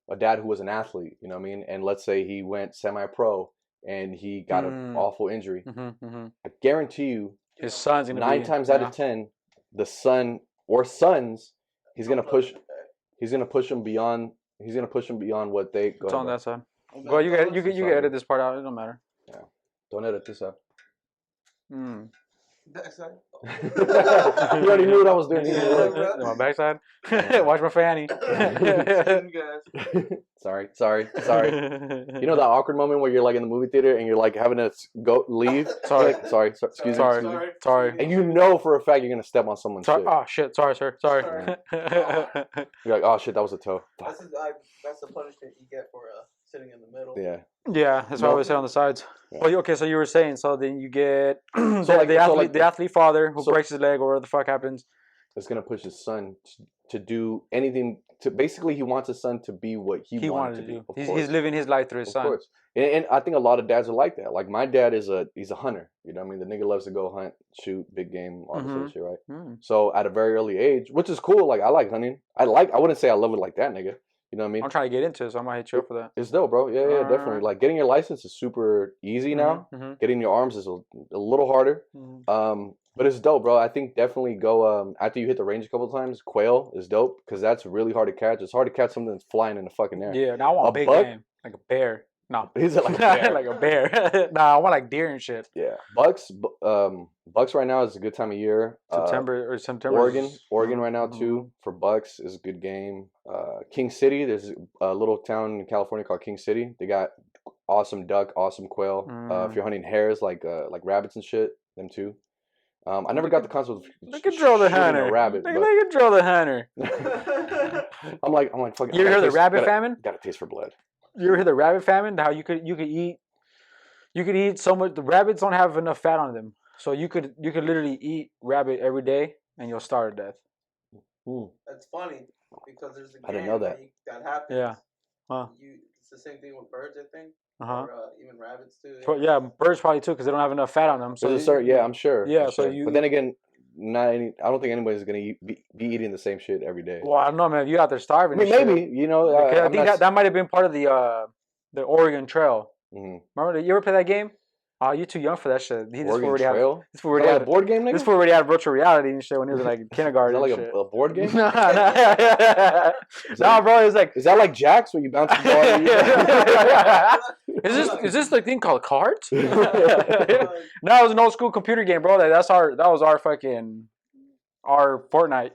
was an athlete. You know what I mean? And let's say he went semi-pro and he got an awful injury. Mm-hmm, mm-hmm. I guarantee you, his son's gonna 9 times out of 10, the son or sons, he's gonna push him beyond. He's gonna push him beyond what they. It's on that side. Well, you can edit this part out. It don't matter. Yeah. Don't edit this out. Backside. You already knew what I was doing. My backside. Watch my fanny. Sorry. You know that awkward moment where you're like in the movie theater and you're like having to leave. Sorry. Excuse me. Sorry. And you know for a fact you're gonna step on someone's shit. Oh shit. Sorry, sir. Sorry. You're like, oh shit, that was a toe. That's the punishment you get for sitting in the middle. Yeah. Yeah, that's why I always sit on the sides. Yeah. Well, okay, so you were saying, so then you get the athlete father who breaks his leg or whatever the fuck happens. Is gonna push his son to do anything. Basically, he wants his son to be what he wanted to do. He's living his life through his son. Of course. And I think a lot of dads are like that. Like my dad he's a hunter. You know what I mean? The nigga loves to go hunt, shoot, big game, all this other shit, right? Mm. So at a very early age, which is cool. Like I like hunting. I wouldn't say I love it like that, nigga. You know what I mean? I'm trying to get into it, so I might hit you up for that. It's dope, bro. Yeah, definitely. Like getting your license is super easy now. Mm-hmm. Getting your arms is a little harder. Mm-hmm. But it's dope, bro. I think definitely go after you hit the range a couple of times. Quail is dope because that's really hard to catch. It's hard to catch something that's flying in the fucking air. Yeah, now I want a big game, like a bear. No, is it like a bear? Like a bear? Nah, I want like deer and shit. Yeah, bucks right now is a good time of year. September. Oregon right now too for bucks is a good game. King City, there's a little town in California called King City. They got awesome duck, awesome quail. If you're hunting hares like rabbits and shit, them too. I never got the concept of they can draw the hunter. Rabbit, they can draw the hunter. I'm like, fuck. You ever hear the rabbit famine? Got a taste for blood. You ever hear the rabbit famine? How you could eat so much. The rabbits don't have enough fat on them, so you could literally eat rabbit every day and you'll starve to death. That's funny because there's a I didn't know that. That happens. Yeah. It's the same thing with birds, I think. Or even rabbits too. Yeah, birds probably too because they don't have enough fat on them. So I'm sure. Yeah, But then again, I don't think anybody's gonna be eating the same shit every day. Well, I don't know, man. If you out there starving, I mean, maybe you know. I think that might have been part of the Oregon Trail. Mm-hmm. Remember, you ever play that game? Oh, you're too young for that shit. Oregon Trail? This fool already had a board game, nigga? This fool already had virtual reality and shit when he was like in kindergarten. Is that like a board game? No, bro. It was like, is that like Jacks where you bounce the ball? Is this the thing called cards? No, it was an old school computer game, bro. That was our Fortnite.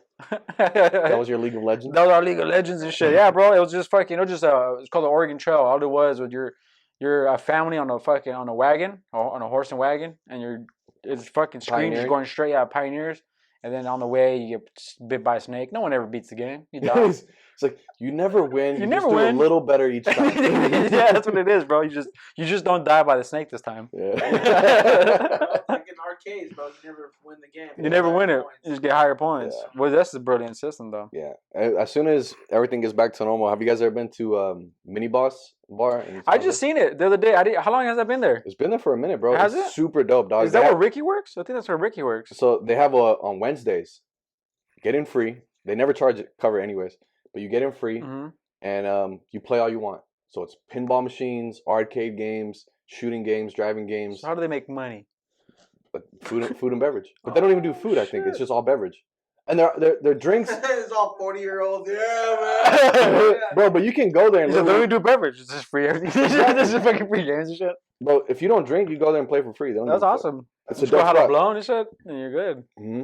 That was your League of Legends? That was our League of Legends and shit. Yeah, bro. It was just fucking. It's called the Oregon Trail. All it was you're a family on a wagon, or on a horse and wagon, and it's fucking screens just going straight out pioneers, and then on the way you get bit by a snake. No one ever beats the game. You die. It's like you never win. You never win. Do a little better each time. Yeah, that's what it is, bro. You just don't die by the snake this time. Yeah. Like in arcades, bro, you never win the game. You never win it. You just get higher points. Yeah. Well, that's a brilliant system, though. Yeah. As soon as everything gets back to normal, have you guys ever been to Mini Boss Bar? I just seen it the other day. How long has that been there? It's been there for a minute, bro. Has it's super dope, dog. Is that where Ricky works? I think that's where Ricky works. So they have on Wednesdays, get in free. They never charge cover anyways, but you get in free, and you play all you want. So it's pinball machines, arcade games, shooting games, driving games. So how do they make money? Food and beverage. But they don't even do food, I think. It's just all beverage. And their drinks. It's all 40-year-olds. Yeah, man. Bro, but you can go there and they don't even do beverage. It's just free. This is fucking free games and shit. Bro, if you don't drink, you go there and play for free. That's awesome. It's a dope spot. Blown and shit, and you're good. Mm-hmm.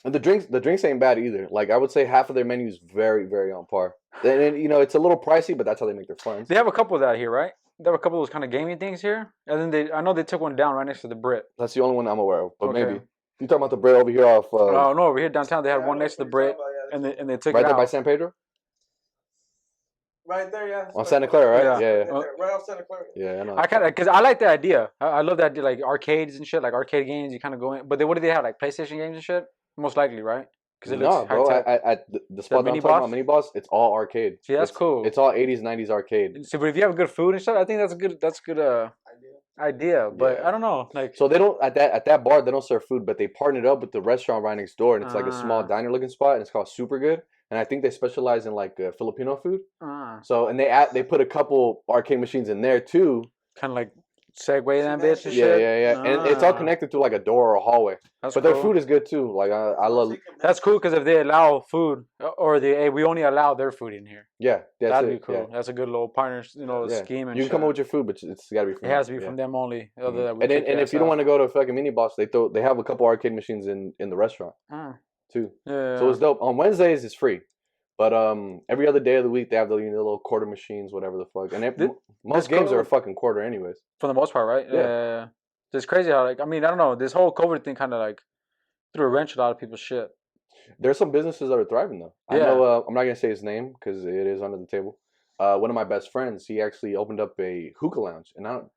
And the drinks ain't bad either. Like I would say half of their menu is very, very on par. And you know, it's a little pricey, but that's how they make their funds. They have a couple of that here, right? They have a couple of those kind of gaming things here. And then I know they took one down right next to the Brit. That's the only one I'm aware of. But maybe. You talking about the Brit over here off... no, over here downtown they had one next to the Brit. And they took it out. Right there by San Pedro? Right there, yeah. On Santa Clara, right? Yeah. Right off Santa Clara. Yeah, I know. Because I like the idea. I love that idea, like arcades and shit, like arcade games. You kind of go in. But what do they have, like PlayStation games and shit? Most likely, right? Because no, bro. At the spot that I'm talking about, Mini Boss, it's all arcade. See, that's cool. It's all 80s, 90s arcade. So, but if you have good food and stuff, I think that's a good idea. But I don't know, like. So they don't at that bar they don't serve food, but they partnered up with the restaurant right next door, and it's like a small diner looking spot, and it's called Super Good. And I think they specialize in like Filipino food. So and they put a couple arcade machines in there too. Kind of like segue that bitch and yeah, shit. Yeah. And it's all connected to like a door or a hallway. But their food is good too. Like I love. That's cool because if they allow food, or we only allow their food in here. Yeah, that'd be cool. Yeah. That's a good little partner, scheme. And you can come up with your food, but it's gotta be from. It has to be from them only. And if you don't want to go to fucking Mini Boss, they have a couple arcade machines in the restaurant too. Yeah. So it's dope. On Wednesdays it's free. But every other day of the week they have the little quarter machines, whatever the fuck. And most games are a fucking quarter anyways. For the most part, right? Yeah. It's crazy how I don't know. This whole COVID thing kind of like threw a wrench in a lot of people's shit. There's some businesses that are thriving though. Yeah. I know. I'm not gonna say his name because it is under the table. One of my best friends, he actually opened up a hookah lounge, and I'm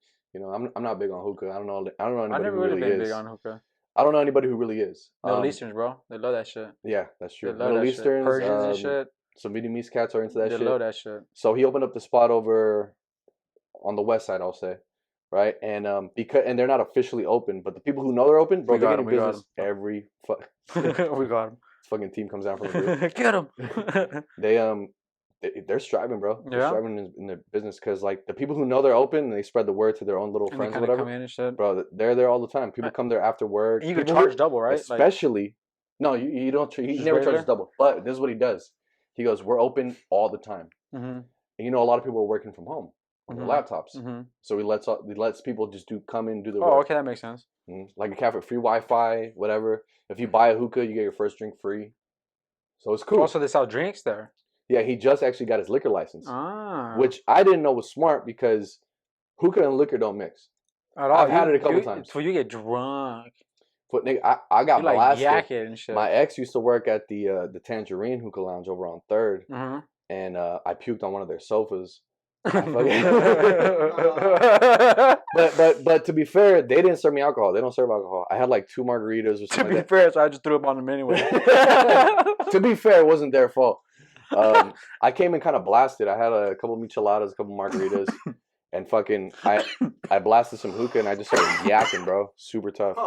not big on hookah. I don't know anybody I've never who really been big on hookah. I don't know anybody who really is. Middle Easterns, bro. They love that shit. Yeah, that's true. Middle Easterns, Persians and shit. Some Vietnamese cats are into that shit. They love that shit. So he opened up the spot over on the west side, I'll say, right? And and they're not officially open, but the people who know they're open, bro, they're getting business every we got them. Fucking team comes down from the roof. Get them. They're striving, bro. They're striving in their business because like the people who know they're open and they spread the word to their own little friends or whatever. Come in and shit. Bro, they're there all the time. People come there after work. You can charge double, right? Especially, no, you don't. He never charges double. But this is what he does. He goes, "We're open all the time." And a lot of people are working from home on their laptops, so he lets people just come in and do the work. Oh, okay, that makes sense. Like a cafe, free Wi-Fi, whatever. If you buy a hookah, you get your first drink free. So it's cool. Also, they sell drinks there. Yeah, he just actually got his liquor license, which I didn't know was smart because hookah and liquor don't mix. At all. I've had it a couple times. So you get drunk. But nigga, I got blasted. Like and shit. My ex used to work at the Tangerine Hookah Lounge over on 3rd, and I puked on one of their sofas. But to be fair, they didn't serve me alcohol. They don't serve alcohol. I had like 2 margaritas or something. To be fair, so I just threw up on them anyway. To be fair, it wasn't their fault. I came in kind of blasted. I had a couple micheladas, a couple margaritas. And fucking, I blasted some hookah and I just started yakking, bro. Super tough.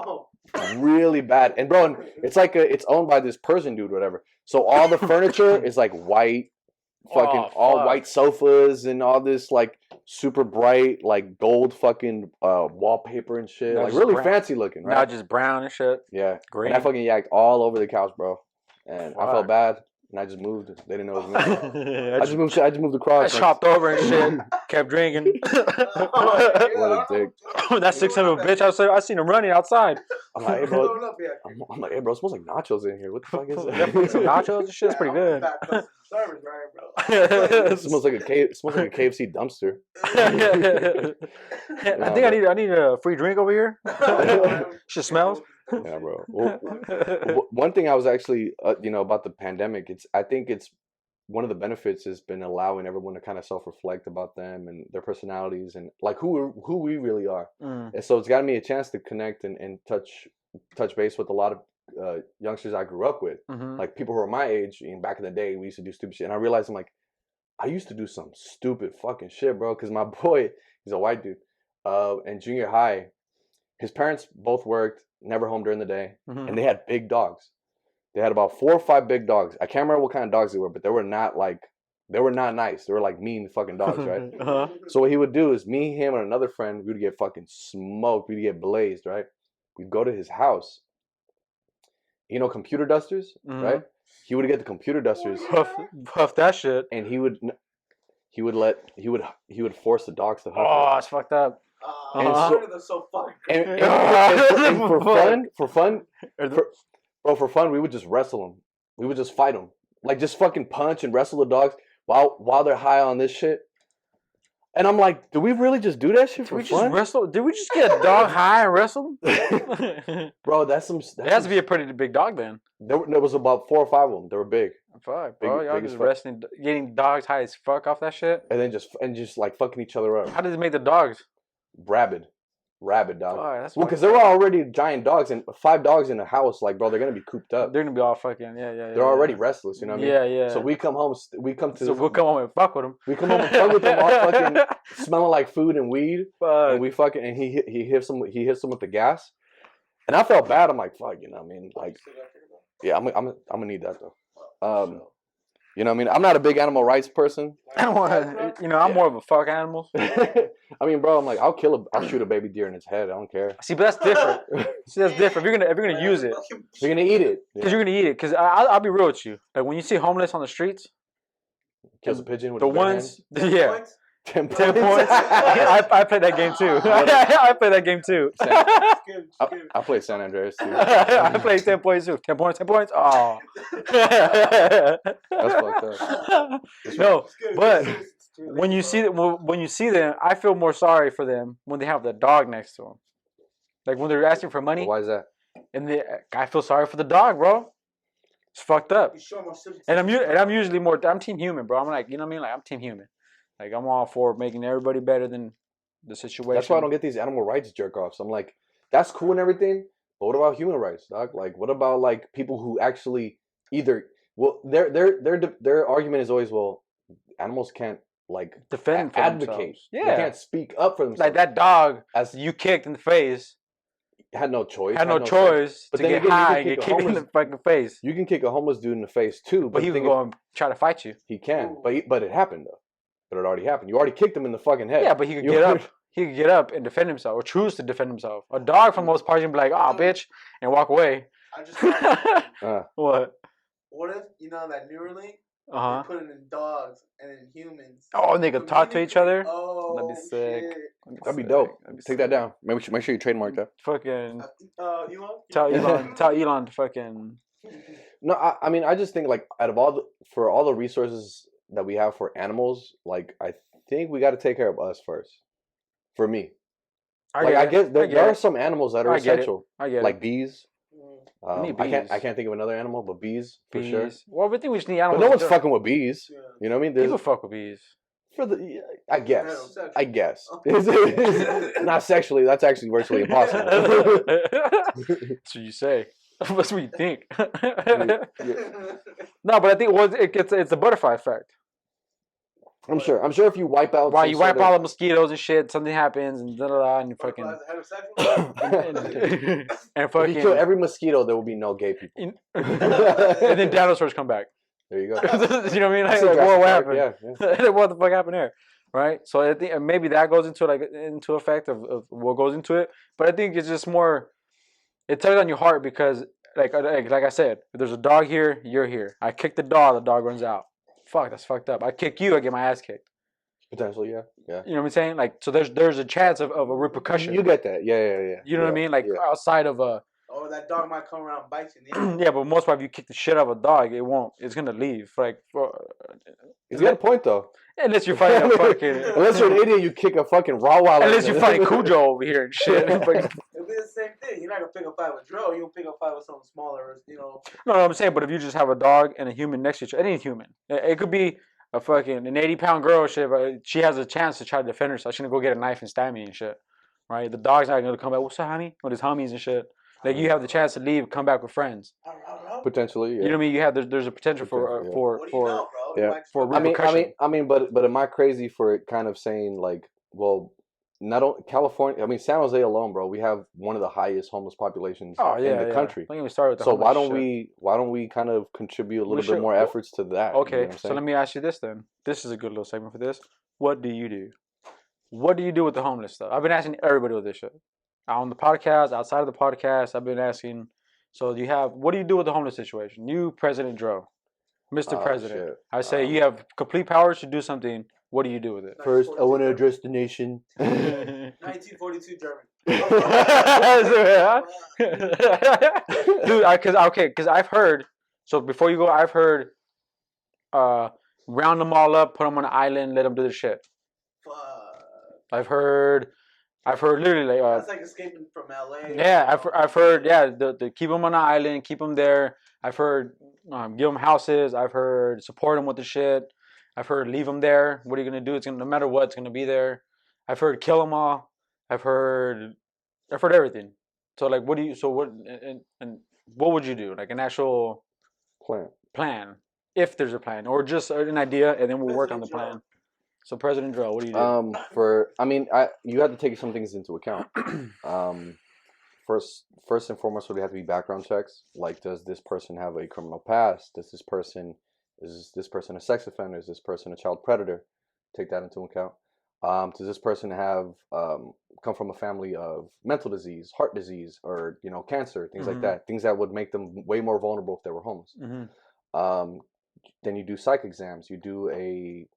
Really bad. And bro, it's like it's owned by this Persian dude, whatever. So all the furniture is like white, fucking all white sofas and all this like super bright, like gold fucking wallpaper and shit. Like really fancy looking, right? Not just brown and shit. Yeah. Green. And I fucking yacked all over the couch, bro. And I felt bad. And I just moved. They didn't know it was me. I just moved across. I chopped over and shit. Kept drinking. What a dick. That 600 bitch. I seen him running outside. I'm like, hey, bro. I'm like, hey, bro. It smells like nachos in here. What the fuck is it? Some nachos and shit. It's pretty good. It smells like a KFC dumpster. I think I need a free drink over here. Shit smells. Yeah, bro. Well, one thing I was actually, about the pandemic, I think it's one of the benefits has been allowing everyone to kind of self-reflect about them and their personalities and like who we really are. And so it's gotten me a chance to connect and touch base with a lot of youngsters I grew up with, like people who are my age. And back in the day, we used to do stupid shit, and I realized I used to do some stupid fucking shit, bro. Because my boy, he's a white dude, in junior high, his parents both worked. Never home during the day, and they had big dogs. They had about 4 or 5 big dogs. I can't remember what kind of dogs they were, but they were not nice. They were like mean fucking dogs, right? So what he would do is me, him, and another friend, we would get fucking smoked. We'd get blazed, right? We'd go to his house. Computer dusters, right? He would get the computer dusters, puff that shit, and he would force the dogs to huff. Oh, it's fucked up. That's so fucking and for fun, we would just wrestle them. We would just fight them, like just fucking punch and wrestle the dogs while they're high on this shit. And I'm like, do we really just do that shit for fun? Did we just get a dog high and wrestle them? Bro, it has to be a pretty big dog then. There was about 4 or 5 of them. They were big. Fuck, bro, y'all just wrestling, getting dogs high as fuck off that shit, and then just like fucking each other up. How does it make the dogs? Rabid dog. Oh, because they're already giant dogs, and 5 dogs in a house, like, bro, they're gonna be cooped up. They're gonna be all fucking They're already restless, you know what I mean? Yeah. So we'll come home and fuck with them. We come home and fuck with them, all fucking smelling like food and weed. Fuck. And we fucking he hits them with the gas, and I felt bad. I'm like, fuck, you know what I mean? Like, yeah, I'm gonna need that though. You know what I mean? I'm not a big animal rights person. I'm more of a fuck animals. I mean, bro, I'm like, I'll shoot a baby deer in its head. I don't care. See, but that's different. If you're gonna use it, you're gonna eat it. Because you're gonna eat it. Because I'll be real with you. Like when you see homeless on the streets, kills a pigeon with the ones, 10 points. I played that game too. I played that game too. I played San Andreas too. I played 10 points too. 10 points. 10 points. Oh, that's fucked up. No, but when you see them, I feel more sorry for them when they have the dog next to them. Like when they're asking for money. Why is that? And I feel sorry for the dog, bro. It's fucked up. And I'm usually I'm team human, bro. I'm like, you know what I mean? Like I'm team human. Like I'm all for making everybody better than the situation. That's why I don't get these animal rights jerk offs. I'm like, that's cool and everything, but what about human rights, dog? Like, what about like people who actually their argument is always, well, animals can't like defend advocate. Themselves. Yeah, they can't speak up for themselves. Like that dog, as you kicked in the face. Had no choice. Had no choice but to get high and get kicked in the fucking face. You can kick a homeless dude in the face too, but he can go and try to fight you. He can, but it happened though. But it already happened. You already kicked him in the fucking head. Yeah, but he could get up. He could get up and defend himself, or choose to defend himself. A dog, for the most part, can be like, "Oh, bitch," and walk away. I just what? What if that Neuralink? They put it in dogs and in humans. Oh, and they could talk to each other. Oh, that'd be sick. That'd be dope. Take that down. Make sure you trademark that. Fucking. Elon. Tell Elon to fucking. No, I mean, I just think like out of all the resources that we have for animals, like I think we got to take care of us first. For me, I guess there are some animals that are essential. I get it. Like bees. Bees. I can't think of another animal, but bees for sure. Well, I think we just need animals. But no one's fucking with bees. Yeah. You know what I mean? People fuck with bees. I guess. Not sexually. That's actually virtually impossible. That's what you say. That's what you think. No, but I think it's the butterfly effect. I'm sure if you wipe out, you wipe all the mosquitoes and shit, something happens and and you fucking and fucking. If you kill every mosquito, there will be no gay people. And then dinosaurs come back. There you go. You know what I mean? Like what happened? Yeah. What the fuck happened there? Right. So I think maybe that goes into effect of what goes into it. But I think it's just more. It tugs on your heart because like I said, if there's a dog here, you're here. I kick the dog runs out. Fuck, that's fucked up. I kick you, I get my ass kicked. Potentially, yeah. You know what I'm saying? Like, so there's a chance of a repercussion. You get that, yeah. You know what I mean? Like outside of a. Oh, that dog might come around and bite you. Yeah, but most part, if you kick the shit out of a dog, it won't. It's gonna leave. Like, he's got a point though. Unless you're fighting a fucking. Unless you're an idiot, you kick a fucking Rottweiler. Unless you're fighting Cujo over here and shit. It'll be the same thing. You're not gonna pick a fight with Dro. You'll pick a fight with something smaller, No, I'm saying, but if you just have a dog and a human next to each other, any human, it could be an 80-pound girl. Shit, but she has a chance to try to defend herself. She's gonna go get a knife and stab me and shit. Right? The dog's not gonna come back. What's up, honey? With his homies and shit. Like you have the chance to leave, come back with friends. Potentially, yeah. You know what I mean? You have there's a potential for repercussion. I mean, but am I crazy for it kind of saying like, well, not only California? I mean, San Jose alone, bro, we have one of the highest homeless populations in the country. Let me start with the so why don't we kind of contribute a little bit more efforts to that? Okay, you know so let me ask you this then. This is a good little segment for this. What do you do? What do you do with the homeless stuff? I've been asking everybody with this shit. On the podcast, outside of the podcast, I've been asking. So what do you do with the homeless situation? You, President Dro, Mr. President. Shit. I say you have complete powers to do something. What do you do with it? First, I want to address the nation. 1942 German. Dude, because I've heard. So before you go, I've heard. Round them all up, put them on an island, let them do their shit. Fuck. I've heard literally like. That's like escaping from LA. Yeah, I've heard. Yeah, the keep them on an island, keep them there. I've heard give them houses. I've heard support them with the shit. I've heard leave them there. What are you gonna do? No matter what, it's gonna be there. I've heard kill them all. I've heard everything. So like, what would you do? Like an actual plan, if there's a plan, or just an idea, and then we'll work on the plan. So President Dro, what do you do? You have to take some things into account. First and foremost, would have to be background checks. Like, does this person have a criminal past? Does this person Is this person a sex offender? Is this person a child predator? Take that into account. Does this person have come from a family of mental disease, heart disease, or cancer, things like that? Things that would make them way more vulnerable if they were homeless. Then you do psych exams. You do a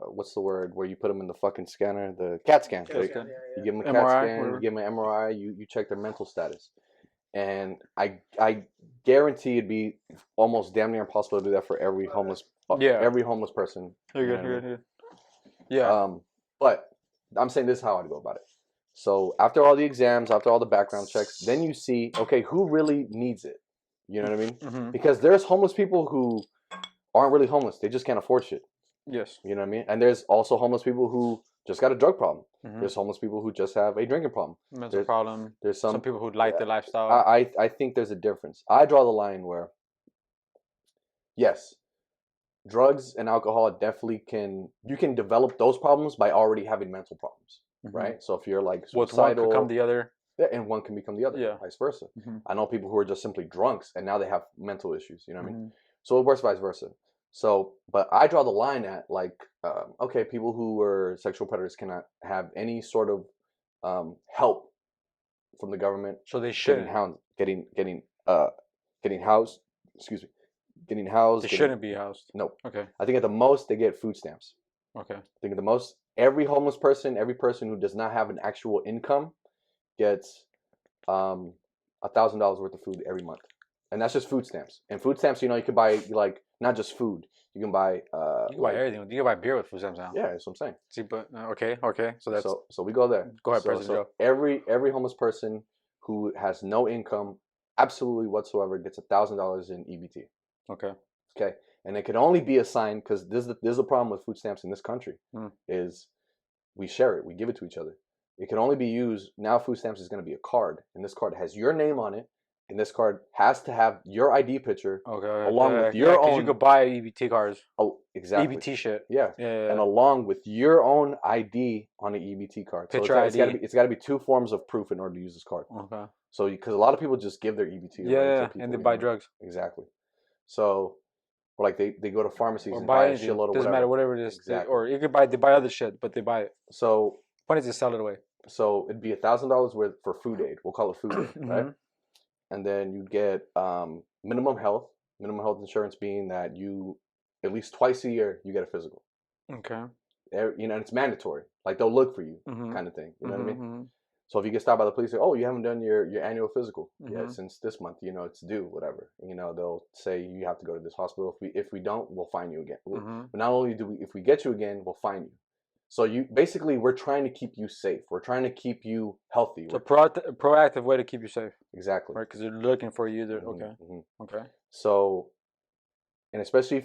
what's the word where you put them in the fucking scanner, the CAT scan. You give them a CAT scan. You give them an MRI. You check their mental status. And I guarantee it'd be almost damn near impossible to do that for every homeless person. You're good. Yeah. But I'm saying this is how I'd go about it. So after all the exams, after all the background checks, then you see, okay, who really needs it? You know what I mean? Because there's homeless people who aren't really homeless. They just can't afford shit. Yes. You know what I mean? And there's also homeless people who just got a drug problem. There's homeless people who just have a drinking problem. Mental problem. There's some people who like the lifestyle. I think there's a difference. I draw the line where, yes, drugs and alcohol definitely you can develop those problems by already having mental problems, right? So if you're like suicidal, one could become the other. Yeah, and one can become the other, vice versa. I know people who are just simply drunks and now they have mental issues, you know what I mean? So it works vice versa. So, but I draw the line at like, okay, people who are sexual predators cannot have any sort of help from the government. So they should getting housed. Excuse me, getting housed. They shouldn't be housed. No. Okay. I think at the most they get food stamps. Okay. I think at the most every homeless person, every person who does not have an actual income, gets $1,000 worth of food every month. And that's just food stamps. And food stamps, you could buy like not just food. You can buy you can buy everything. You can buy beer with food stamps now. Yeah, that's what I'm saying. See, but okay. So we go there. Go ahead, President Joe. Every homeless person who has no income, absolutely whatsoever, gets $1,000 in EBT. Okay. And it can only be assigned because there's a problem with food stamps in this country. Is we share it, we give it to each other. It can only be used now. Food stamps is going to be a card, and this card has your name on it. And this card has to have your ID picture along with your own. You could buy EBT cards. Oh, exactly. EBT shit. Yeah. And along with your own ID on the EBT card. Picture ID. It's got to be two forms of proof in order to use this card. Okay. So, because a lot of people just give their EBT. Yeah, and they buy drugs. Exactly. So, or like they go to pharmacies and buy a shitload of doesn't matter, whatever it is. Exactly. Or you could they buy other shit, but they buy it. So. Why don't you sell it away? So it'd be $1,000 worth for food aid. We'll call it food aid, right? And then you get minimum health insurance, being that you at least twice a year you get a physical. Okay. And it's mandatory. Like they'll look for you, kind of thing. You know what I mean? So if you get stopped by the police, oh, you haven't done your annual physical yet since this month. It's due, whatever. They'll say you have to go to this hospital. If we don't, we'll fine you again. But not only if we get you again, we'll fine you. So we're trying to keep you safe. We're trying to keep you healthy. It's a proactive way to keep you safe. Exactly. Right, because they're looking for you. Okay. So, and especially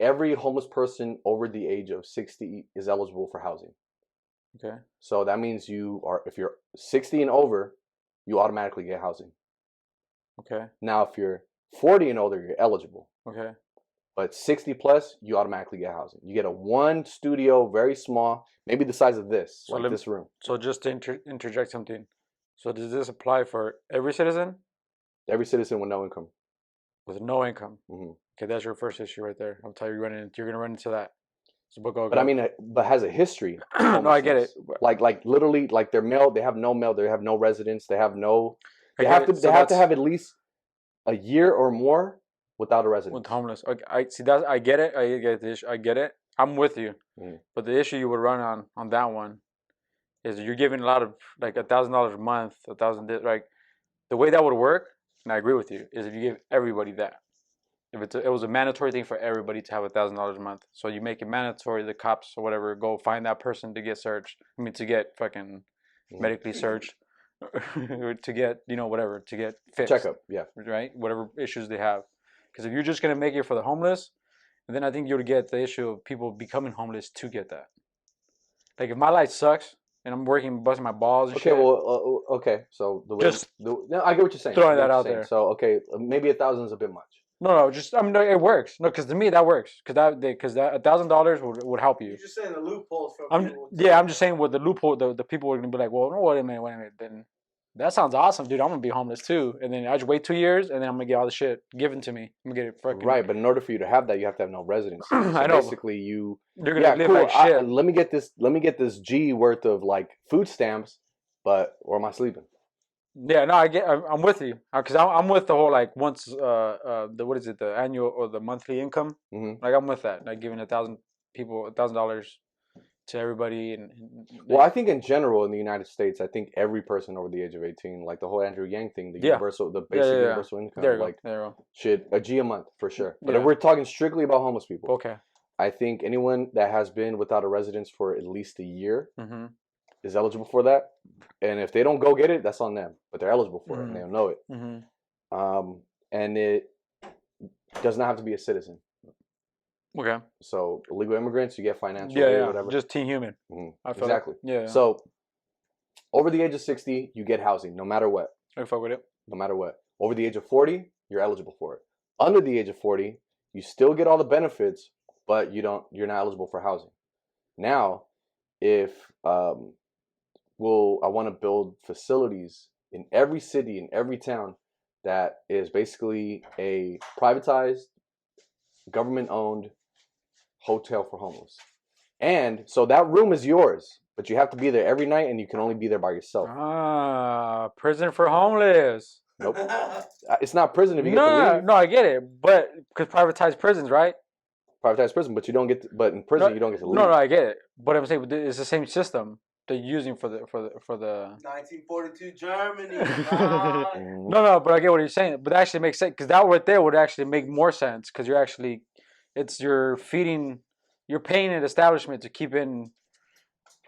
every homeless person over the age of 60 is eligible for housing. Okay. So that means if you're 60 and over, you automatically get housing. Okay. Now, if you're 40 and older, you're eligible. Okay. But 60 plus, you automatically get housing. You get a one studio, very small, maybe the size of this, so like this room. So just to interject something. So does this apply for every citizen? Every citizen with no income. With no income. Okay, that's your first issue right there. I'll tell you, you're going to run into that. So, but I mean, but has a history. No, I get it. Like literally, like they're mail. They have no mail. They have no residence. They have no. They have to have at least a year or more without a residence. With homeless. Okay, I see that. I get it. I get the issue. I get it. I'm with you. But the issue you would run on that one is you're giving a lot of like $1,000 a month, like the way that would work. And I agree with you. Is if you give everybody that. If it was a mandatory thing for everybody to have $1,000 a month, so you make it mandatory, the cops or whatever go find that person to get searched. I mean, to get fucking medically searched, to get whatever, to get fixed. Checkup, yeah, right. Whatever issues they have, because if you're just gonna make it for the homeless, then I think you would get the issue of people becoming homeless to get that. Like if my life sucks and I'm working, busting my balls and shit. Well, okay. So I get what you're saying. Throwing that out there. So maybe 1,000 is a bit much. No, it works. No, because to me that works. Because that $1,000 would help you. You're just saying the loopholes for people. I'm just saying with the loophole, the people are gonna be like, well, no, wait a minute. That sounds awesome, dude. I'm gonna be homeless too, and then I just wait 2 years, and then I'm gonna get all the shit given to me. I'm gonna get it fucking right. But in order for you to have that, you have to have no residency. So I know. Basically, you're gonna live like shit. Let me get this G worth of like food stamps, but where am I sleeping? Yeah, no, I'm with you because I'm with the whole like once the what is it, the annual or the monthly income? Mm-hmm. Like I'm with that, like giving $1,000 people $1,000 to everybody and well, I think in general in the United States, I think every person over the age of 18, like the whole Andrew Yang thing, the basic universal income, like should a G a month for sure. But if we're talking strictly about homeless people, okay, I think anyone that has been without a residence for at least a year mm-hmm. is eligible for that. And if they don't go get it, that's on them. But they're eligible for it and they don't know it. Mm-hmm. And it does not have to be a citizen. Okay. So illegal immigrants, you get financial aid, whatever. Just Team Human. Mm-hmm. Exactly. Yeah. So over the age of 60, you get housing, no matter what. I fuck with it. No matter what. Over the age of 40, you're eligible for it. Under the age of 40, you still get all the benefits, but you're not eligible for housing. Now, if I want to build facilities in every city, in every town that is basically a privatized, government-owned hotel for homeless. And so that room is yours, but you have to be there every night and you can only be there by yourself. Prison for homeless. Nope. It's not prison if you get to leave. No, I get it. But because privatized prisons, right? Privatized prison, but you don't get but in prison you don't get to leave. No, I get it. But I'm saying it's the same system they're using for the 1942 Germany. No, but I get what you're saying. But that actually makes sense because that right there would actually make more sense because you're paying an establishment to keep in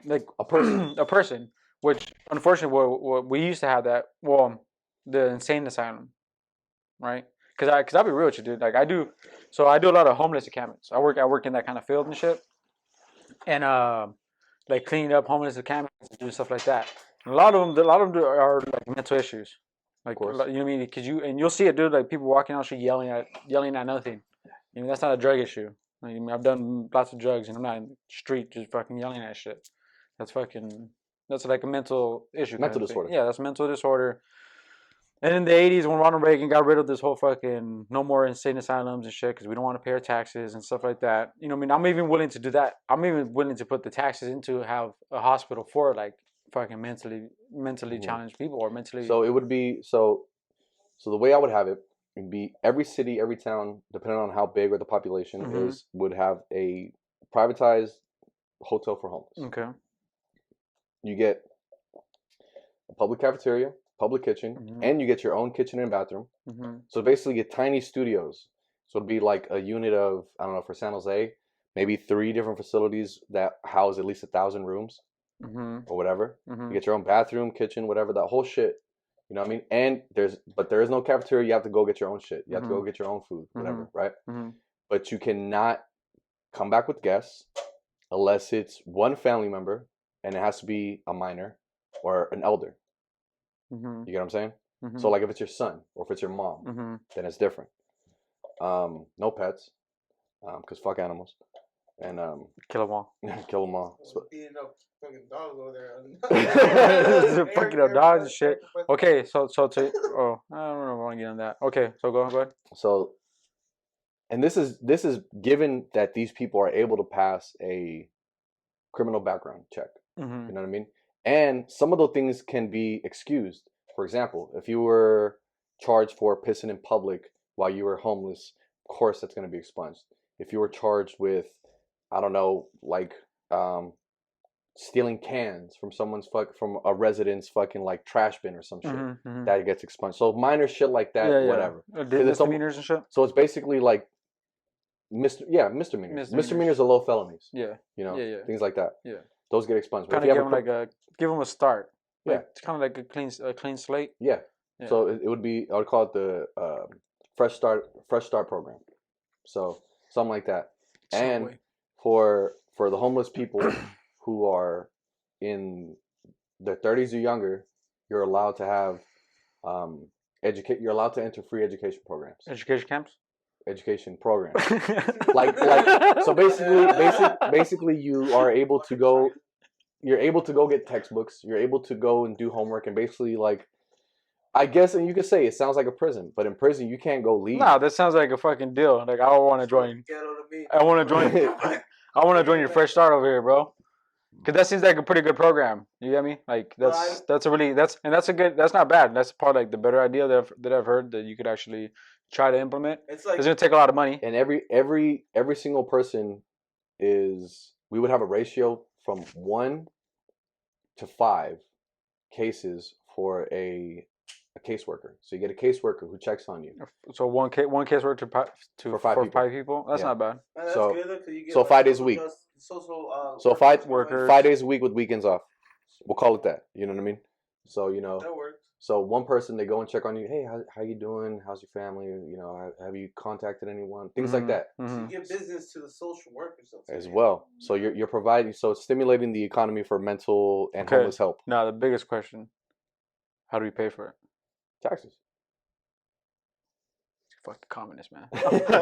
like a person, which unfortunately what we used to have that. Well, the insane asylum, right? Because I'll be real with you, dude. Like I do a lot of homeless encampments. I work in that kind of field and shit, and like cleaning up homeless encampments and doing stuff like that. And a lot of them are like mental issues, like you know what I mean? Because you'll see it, dude. Like people walking on the street yelling at nothing. You know, that's not a drug issue. I mean, I've done lots of drugs, and I'm not in the street just fucking yelling at shit. That's like a mental issue. Mental disorder. Yeah, that's a mental disorder. And in the 80s, when Ronald Reagan got rid of this whole fucking no more insane asylums and shit because we don't want to pay our taxes and stuff like that. You know what I mean? I'm even willing to do that. I'm even willing to put the taxes into have a hospital for like fucking mentally challenged people or mentally. So it would be so the way I would have it would be every city, every town, depending on how big or the population is, would have a privatized hotel for homeless. Okay. You get a public cafeteria, public kitchen, and you get your own kitchen and bathroom. So basically get tiny studios. So it'd be like a unit of, I don't know, for San Jose, maybe 3 different facilities that house at least 1,000 rooms or whatever. You get your own bathroom, kitchen, whatever, that whole shit. You know what I mean? And there is no cafeteria. You have to go get your own shit. You have to go get your own food, whatever, right? But you cannot come back with guests unless it's one family member and it has to be a minor or an elder. You get what I'm saying? So like if it's your son or if it's your mom, then it's different. No pets, because fuck animals. And kill them all. Kill them all. Beating up fucking dogs over there. Fucking up dogs and shit. Okay, so I don't know if I want to get on that. Okay, so go ahead. So, and this is given that these people are able to pass a criminal background check. You know what I mean? And some of those things can be excused. For example, if you were charged for pissing in public while you were homeless, of course that's going to be expunged. If you were charged with, I don't know, like stealing cans from from a resident's fucking like trash bin or some shit, that gets expunged. So minor shit like that, whatever. Misdemeanors and shit. So it's basically like misdemeanors. Misdemeanors are low felonies. Yeah. You know, things like that. Yeah. Those get expunged. Kind of give them a start. Yeah. Like, it's kind of like a clean slate. Yeah. So it would be, I would call it the fresh start program. So something like that. And for the homeless people who are in their 30s or younger, you're allowed to have you're allowed to enter free education programs. Education camps? Education programs. like so basically you are able to go, you're able to go get textbooks, you're able to go and do homework, and basically like I guess, and you could say it sounds like a prison, but in prison you can't go leave. No, that sounds like a fucking deal. Like I want to join. I want to join. I want to join your fresh start over here, bro. Cause that seems like a pretty good program. You get me? Like that's a really that's a good. That's not bad. That's part like the better idea that I've heard that you could actually try to implement. It's gonna take a lot of money. And every single person is. We would have a ratio from 1 to 5 cases for a caseworker. So you get a caseworker who checks on you. So one caseworker for five people. That's not bad. So so 5 days a week. So 5 days a week with weekends off. We'll call it that. You know what I mean? So that works. So one person, they go and check on you. Hey, how you doing? How's your family? Have you contacted anyone? Things like that. So you give business to the social workers as well. So you're providing, so it's stimulating the economy for mental and homeless help. Now the biggest question: how do we pay for it? Taxes. Fucking communist, man.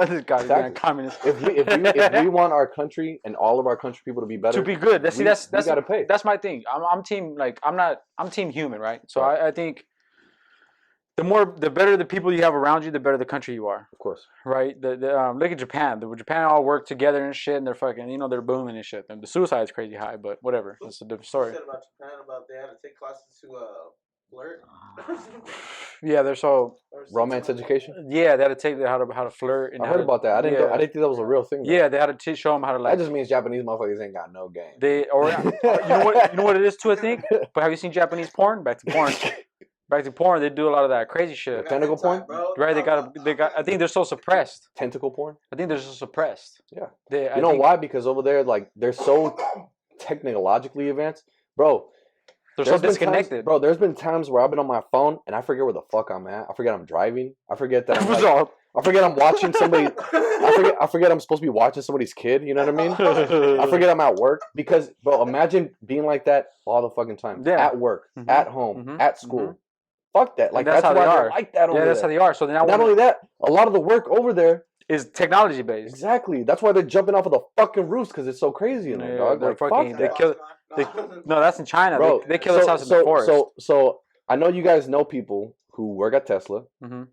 This guy's communist. If we want our country and all of our country people to be better, to be good, that's gotta pay. That's my thing. I'm team I'm team human, right? So right. I think the better the people you have around you, the better the country you are. Of course. Right? Look at Japan. Japan all work together and shit, and they're fucking, they're booming and shit. And the suicide's crazy high, but whatever. That's a different story. You said about Japan about they had to take classes to flirt. Yeah, they're so romance education. Yeah, they had to take how to flirt. And I heard about that. I didn't think that was a real thing. Though. Yeah, they had to show them how to like. That just means Japanese motherfuckers ain't got no game. You know what it is too, I think. But have you seen Japanese porn? Back to porn. Back to porn. They do a lot of that crazy shit. Tentacle porn, right? They got. I think they're so suppressed. Tentacle porn. I think they're so suppressed. Yeah. You know why? Because over there, like, they're so technologically advanced, bro. They're so disconnected. There's been times where I've been on my phone and I forget where the fuck I'm at. I forget I'm driving. I forget that I forget I'm watching somebody. I forget I'm supposed to be watching somebody's kid. You know what I mean? I forget I'm at work because, bro, imagine being like that all the fucking time. Yeah. At work, at home, at school. Fuck that. Like that's how why they are. They're like that over there. Yeah, that's how they are. So now not only that, a lot of the work over there is technology based. Exactly. That's why they're jumping off of the fucking roofs because it's so crazy in there, dog. They're fucking. They kill. No, that's in China. Bro, they kill themselves in the forest. So I know you guys know people who work at Tesla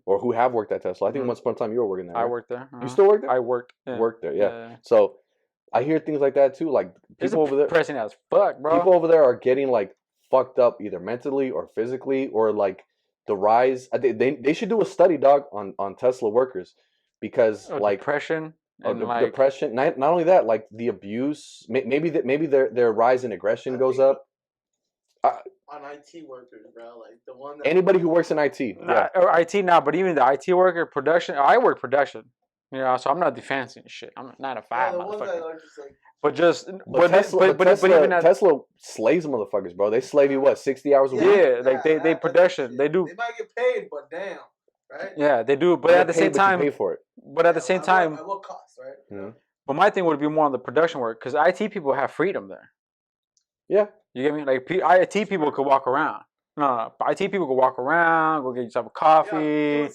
or who have worked at Tesla. I think once upon a time you were working there. Right? I worked there. You still work there? I worked. Worked there, yeah. So I hear things like that too. Like people over there, depressing as fuck, bro. People over there are getting like fucked up either mentally or physically, or like the rise. They should do a study, dog, on Tesla workers because like depression. And depression. Not only that, like the abuse. Maybe their rise in aggression goes up. On IT workers, bro, like the one. Anybody who works in IT, or IT now, but even the IT worker, production. I work production, so I'm not defensive shit. I'm not a five motherfucker. But Tesla slays motherfuckers, bro. They slave you 60 hours a week. Yeah, like they production. They do. They might get paid, but damn. Right? Yeah, they do, but at the same time, pay for it. But at the same time, at what cost, right? Mm-hmm. But my thing would be more on the production work because IT people have freedom there. Yeah, you get me? Like IT people could walk around. No, IT people could walk around, go get yourself a coffee,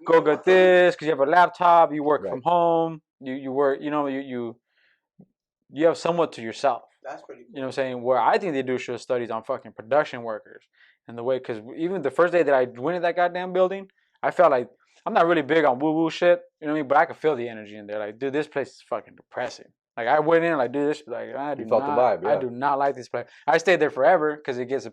go get this because you have a laptop. You work from home. You work. You have somewhat to yourself. That's pretty cool. You know what I'm saying? Where I think they do show studies on fucking production workers and the way, because even the first day that I went in that goddamn building, I felt like I'm not really big on woo-woo shit, you know what I mean? But I could feel the energy in there. Like, dude, this place is fucking depressing. Like, I went in, like, dude, this, like, you felt the vibe, yeah. I do not like this place. I stayed there forever because it gets the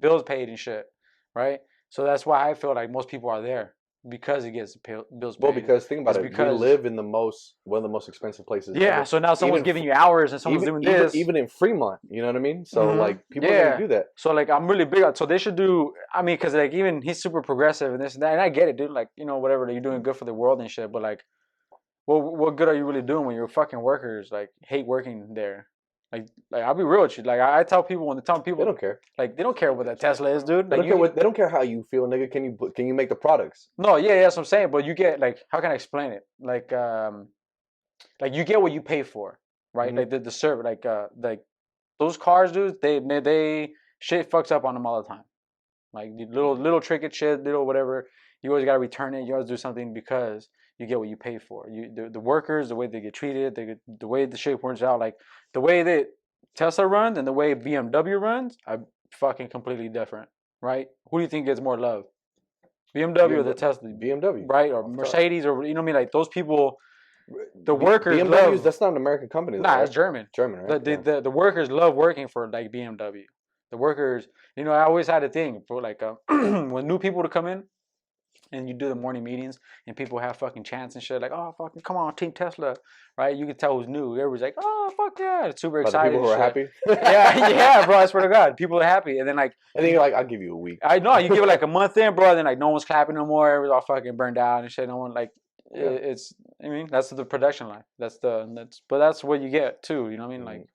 bills paid and shit, right? So that's why I feel like most people are there because it gets bills paid. Well, because think about it, we live in one of the most expensive places. Yeah, ever. So now someone's giving you hours and someone's doing this. Even in Fremont, you know what I mean? So like people are gonna do that. So like I'm really big on. So they should do. I mean, because like even he's super progressive and this and that, and I get it, dude. Like whatever, you're doing good for the world and shit. But like, what good are you really doing when your fucking workers like hate working there? Like I'll be real with you. Like I tell people they don't care. Like they don't care what that Tesla is, dude. Like, they don't care how you feel, nigga. Can you make the products? No, yeah, that's what I'm saying. But you get like, how can I explain it? Like you get what you pay for, right? Like the server, like those cars, dude. They shit fucks up on them all the time. Like the little trinket shit, little whatever. You always gotta return it. You always do something because you get what you pay for. The workers, the way they get treated, the way the shit works out, like the way that Tesla runs and the way BMW runs are fucking completely different, right? Who do you think gets more love? BMW or the Tesla. BMW. Right? Or Mercedes or, you know what I mean? Like those people, the workers BMWs, love. that's not an American company. Nah, right? it's German. German, right? The workers love working for like BMW. The workers, you know, I always had a thing for like when new people to come in, and you do the morning meetings, and people have fucking chants and shit like, oh fucking come on, Team Tesla, right? You can tell who's new. Everybody's like, oh fuck yeah, it's super excited. The people who are happy. yeah, bro. I swear to God, people are happy, and then like, and then you're like, I'll give you a week. I know you give it like a month in, bro. Then like no one's clapping no more. Everyone's all fucking burned out and shit. No one like. Yeah. It's, I mean, that's the production line. But that's what you get too. You know what I mean? Like,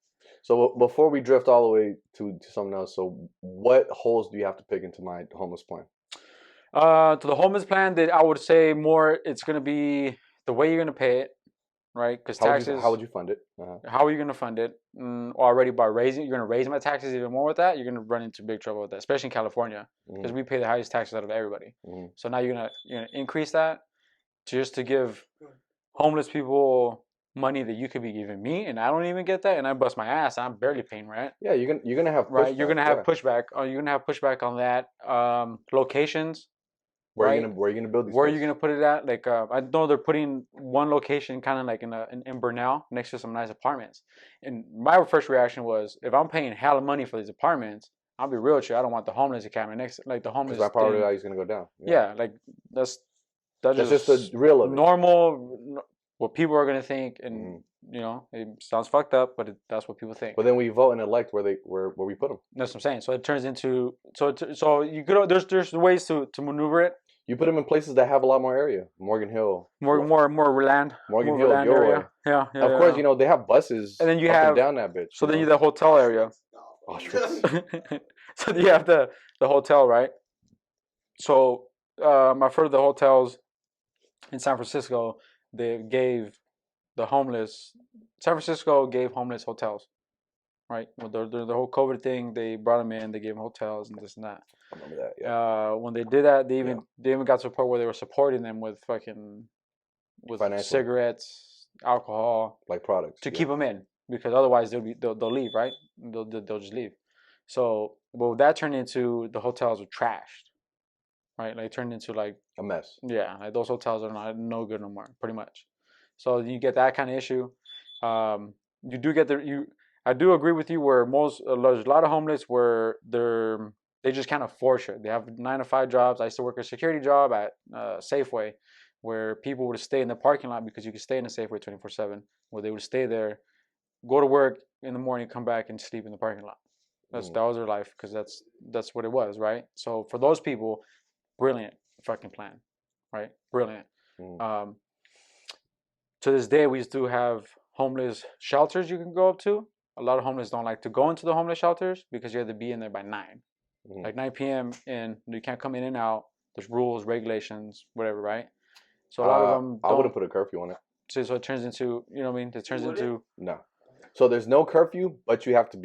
so before we drift all the way to something else, so what holes do you have to pick into my homeless plan? To the homeless plan, that I would say more. It's gonna be the way you're gonna pay it, right? Because taxes. How would you fund it? How are you gonna fund it? Already by raising, you're gonna raise my taxes even more with that. You're gonna run into big trouble with that, especially in California, because we pay the highest taxes out of everybody. So now you're gonna increase that. Just to give homeless people money that you could be giving me, and I don't even get that, and I bust my ass. I'm barely paying rent. Yeah, you're gonna have pushback, right. You're gonna have pushback. You're gonna have pushback on that. Locations. Where are you gonna build these? Where are you gonna put it at? Like I know they're putting one location kind of like in Burnell next to some nice apartments. And my first reaction was, if I'm paying hella money for these apartments, I'll be real with you. I don't want the homeless encampment next, like the homeless. Because my property value is gonna go down. Yeah, like that's just the real of it. Normal, what people are gonna think, and you know, it sounds fucked up, but that's what people think. But then we vote and elect where we put them. That's what I'm saying. So it turns into so you could there's ways to maneuver it. You put them in places that have a lot more area. Morgan Hill, more land. Morgan Hill, land area. Yeah. Of course, you know they have buses. And then you have down that bitch. So then you the hotel area. Oh, so you have the hotel, right? So I've heard of the hotels in San Francisco. They gave the homeless. San Francisco gave homeless hotels, right? With the whole COVID thing, they brought them in. They gave them hotels and this and that. I remember that. Yeah. When they did that, they even got to a point where they were supporting them with cigarettes, alcohol, like products to keep them in, because otherwise they'll leave, right? They'll just leave. So that turned into the hotels were trashed, right? Like turned into like a mess. Yeah, like those hotels are no good no more, pretty much. So you get that kind of issue. You do get I do agree with you where there's a lot of homeless where they just can't afford shit. They have 9 to 5 jobs. I used to work a security job at Safeway, where people would stay in the parking lot because you could stay in the Safeway 24/7. Where they would stay there, go to work in the morning, come back and sleep in the parking lot. That was their life, because that's what it was, right? So for those people, brilliant fucking plan, right? Brilliant. To this day, we still have homeless shelters you can go up to. A lot of homeless don't like to go into the homeless shelters because you have to be in there by 9. Like 9 p.m. and you can't come in and out. There's rules, regulations, whatever, right? So a lot of them I wouldn't put a curfew on it. So it turns into, you know what I mean? It turns into no. So there's no curfew, but you have to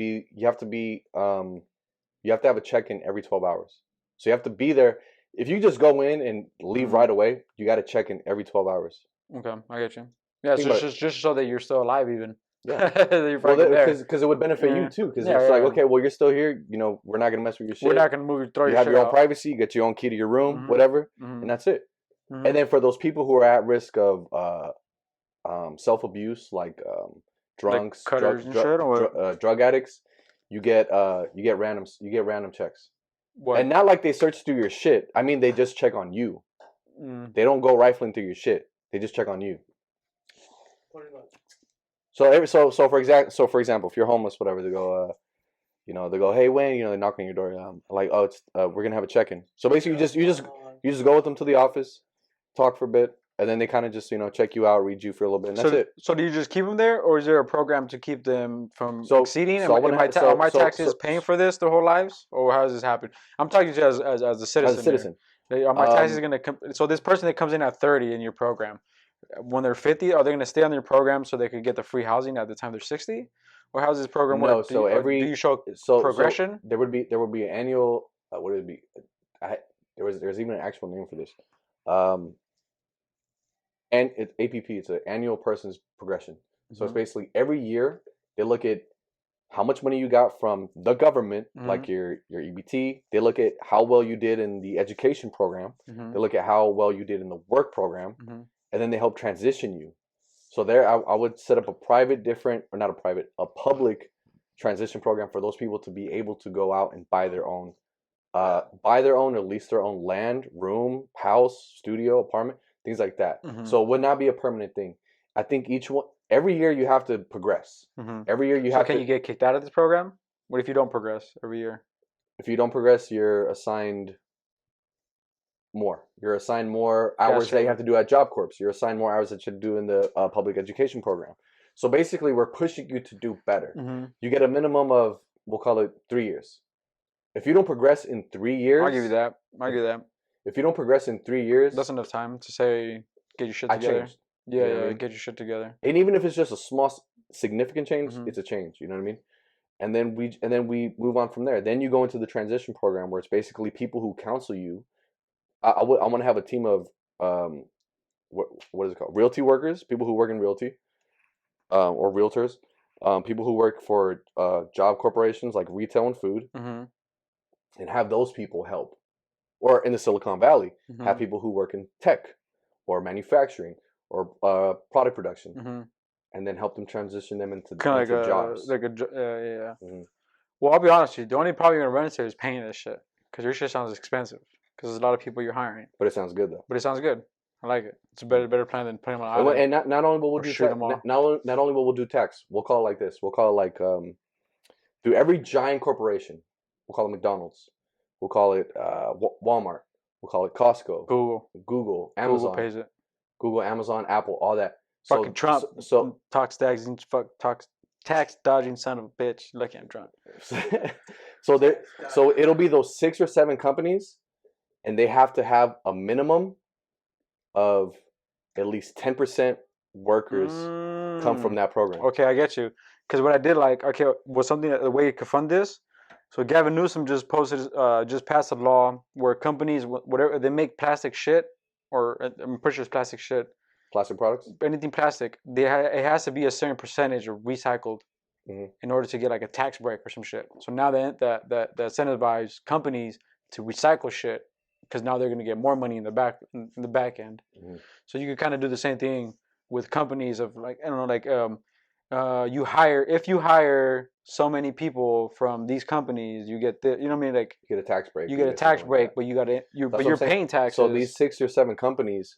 have a check-in every 12 hours. So you have to be there. If you just go in and leave right away, you got to check in every 12 hours. Okay, I get you. Yeah, so just so that you're still alive, even. Yeah, because it would benefit you too. Because it's like, okay, well, you're still here. You know, we're not gonna mess with your shit. We're not gonna move your throw. You have your own privacy. You get your own key to your room, whatever, and that's it. And then for those people who are at risk of self-abuse, like drunks, like drug addicts, you get random checks. What? And not like they search through your shit. I mean, they just check on you. They don't go rifling through your shit. They just check on you. So for example, if you're homeless, whatever, they go, hey Wayne, they knock on your door, like, oh, it's we're gonna have a check-in. So basically, you just go with them to the office, talk for a bit, and then they kind of just check you out, read you for a little bit, and that's it. So do you just keep them there, or is there a program to keep them from exceeding? Are my taxes paying for this their whole lives, or how does this happen? I'm talking to you as a citizen. As a citizen, are my taxes gonna so this person that comes in at 30 in your program, when they're 50, are they going to stay on your program so they could get the free housing at the time they're 60? Or how's this program work? No, do you show progression? So there would be an annual. What would it be? There's even an actual name for this. And it's APP. It's an annual person's progression. So it's basically every year they look at how much money you got from the government, like your EBT. They look at how well you did in the education program. They look at how well you did in the work program, and then they help transition you. So there, I would set up a public transition program for those people to be able to go out and buy their own or lease their own land, room, house, studio, apartment, things like that. So it would not be a permanent thing. I think every year you have to progress. Every year you have to. So can you get kicked out of this program? What if you don't progress every year? If you don't progress, you're assigned more. You're assigned more hours that you have to do at Job Corps. You're assigned more hours that you do in the public education program. So basically, we're pushing you to do better. You get a minimum of, we'll call it 3 years. If you don't progress in 3 years, I'll give you that. If you don't progress in 3 years, that's enough time to say get your shit together. Yeah, get your shit together. And even if it's just a small, significant change, it's a change. You know what I mean? And then we move on from there. Then you go into the transition program, where it's basically people who counsel you. I want to have a team of what is it called? Realty workers, people who work in realty, or realtors, people who work for job corporations like retail and food, and have those people help. Or in the Silicon Valley, have people who work in tech or manufacturing or product production, and then help them transition them into jobs. Well, I'll be honest with you. The only problem you're gonna run into is paying this shit, because your shit sounds expensive. Because there's a lot of people you're hiring. But it sounds good though. But it sounds good. I like it. It's a better plan than putting them on an island. And not only will we'll do tax, not only will we'll do tax. We'll call it like this. We'll call it like through every giant corporation. We'll call it McDonald's. We'll call it Walmart. We'll call it Costco. Google. Amazon. Google pays it. Google, Amazon, Apple, all that. Fucking Trump. So tax dodging son of a bitch. Lucky I'm Trump. So it'll be those 6 or 7 companies, and they have to have a minimum of at least 10% workers come from that program. Okay, I get you. Because what I did was something the way you could fund this. So Gavin Newsom just passed a law where companies, whatever they make plastic shit, or I'm pretty sure it's plastic shit. Plastic products? Anything plastic. It has to be a certain percentage of recycled in order to get like a tax break or some shit. So now that incentivize companies to recycle shit, because now they're going to get more money in the back end. So you could kind of do the same thing with companies of like, I don't know, like if you hire so many people from these companies, you get you know what I mean, like you get a tax break. You get a tax break, but you're paying taxes. So these 6 or 7 companies,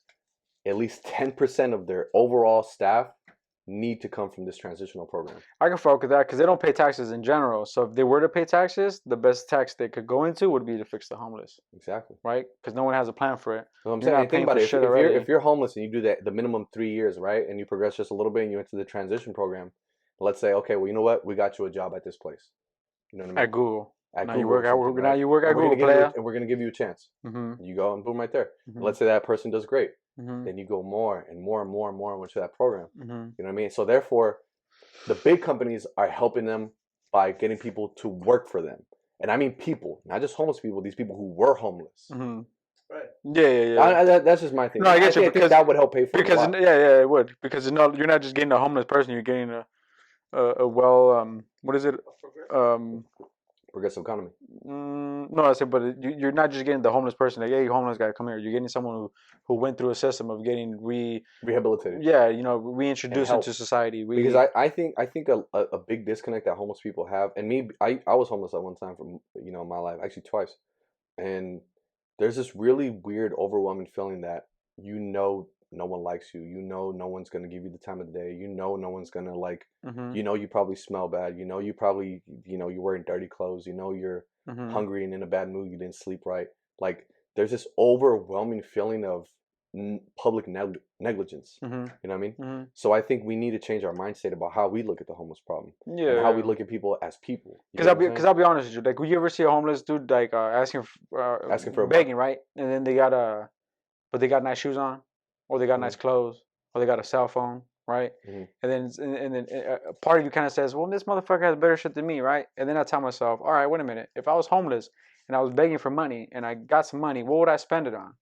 at least 10% of their overall staff need to come from this transitional program. I can fuck with that because they don't pay taxes in general. So if they were to pay taxes, the best tax they could go into would be to fix the homeless. Exactly. Right? Because no one has a plan for it. So I'm saying, think about it. If you're homeless and you do that the minimum 3 years, right, and you progress just a little bit and you enter the transition program, let's say, okay, well, you know what? We got you a job at this place. You know what I mean? At Google. Now you work at Google, player. And we're going to give you a chance. You go and boom, right there. Let's say that person does great. Then you go more and more and more and more into that program. You know what I mean? So therefore, the big companies are helping them by getting people to work for them. And I mean people, not just homeless people, these people who were homeless. Right. Yeah. That's just my thing. No, I get you, because that would help pay for it. It would. Because you're not just getting a homeless person, you're getting what is it? Progressive economy. No, I said, but you're not just getting the homeless person. Like, hey, homeless guy, come here. You're getting someone who went through a system of getting rehabilitated. Yeah, reintroduced into society. Because I think a big disconnect that homeless people have, and me, I was homeless at one time from my life, actually twice, and there's this really weird, overwhelming feeling that no one likes you. No one's gonna give you the time of the day. No one's gonna like. You probably smell bad. You probably you're wearing dirty clothes. You're hungry and in a bad mood. You didn't sleep right. Like there's this overwhelming feeling of public negligence. You know what I mean? So I think we need to change our mindset about how we look at the homeless problem. Yeah. And how we look at people as people. Because I'll be honest with you. Like, would you ever see a homeless dude like asking for begging, right? And then they got nice shoes on. Or they got nice clothes, or they got a cell phone, right? And then part of you kind of says, well, this motherfucker has better shit than me, right? And then I tell myself, all right, wait a minute. If I was homeless and I was begging for money and I got some money, what would I spend it on?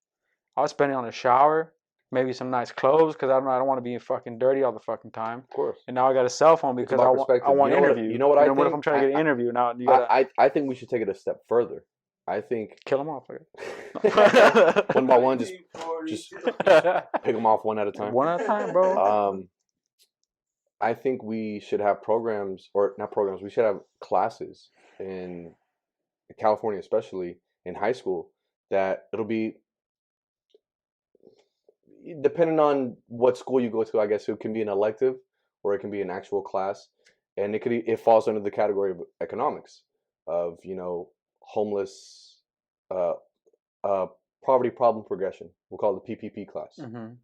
I would spend it on a shower, maybe some nice clothes because I don't want to be fucking dirty all the fucking time. Of course. And now I got a cell phone because I want interview. You know what I think? What if I'm trying to get an interview now? You gotta. I think we should take it a step further. I think kill them off. One by one, just pick them off one at a time. One at a time, bro. I think we should have programs, or not programs. We should have classes in California, especially in high school, that it'll be depending on what school you go to. I guess it can be an elective or it can be an actual class, and it falls under the category of economics, of homeless, poverty problem progression. We'll call it the PPP class. Mm-hmm.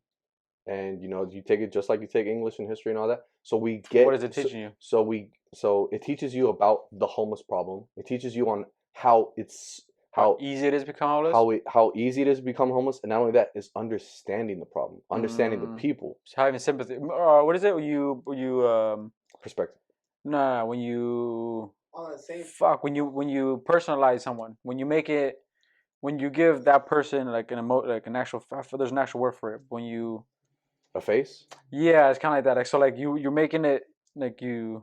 And you take it just like you take English and history and all that. So we get. What is it teaching you? So it teaches you about the homeless problem. It teaches you on how easy it is to become homeless. How easy it is to become homeless, and not only that, is understanding the problem, understanding the people, so having sympathy. What is it? Perspective. No, when you when you personalize someone, when you give that person like an actual, there's an actual word for it. When you a face. Yeah, it's kind of like that. Like, so like you're making it like you're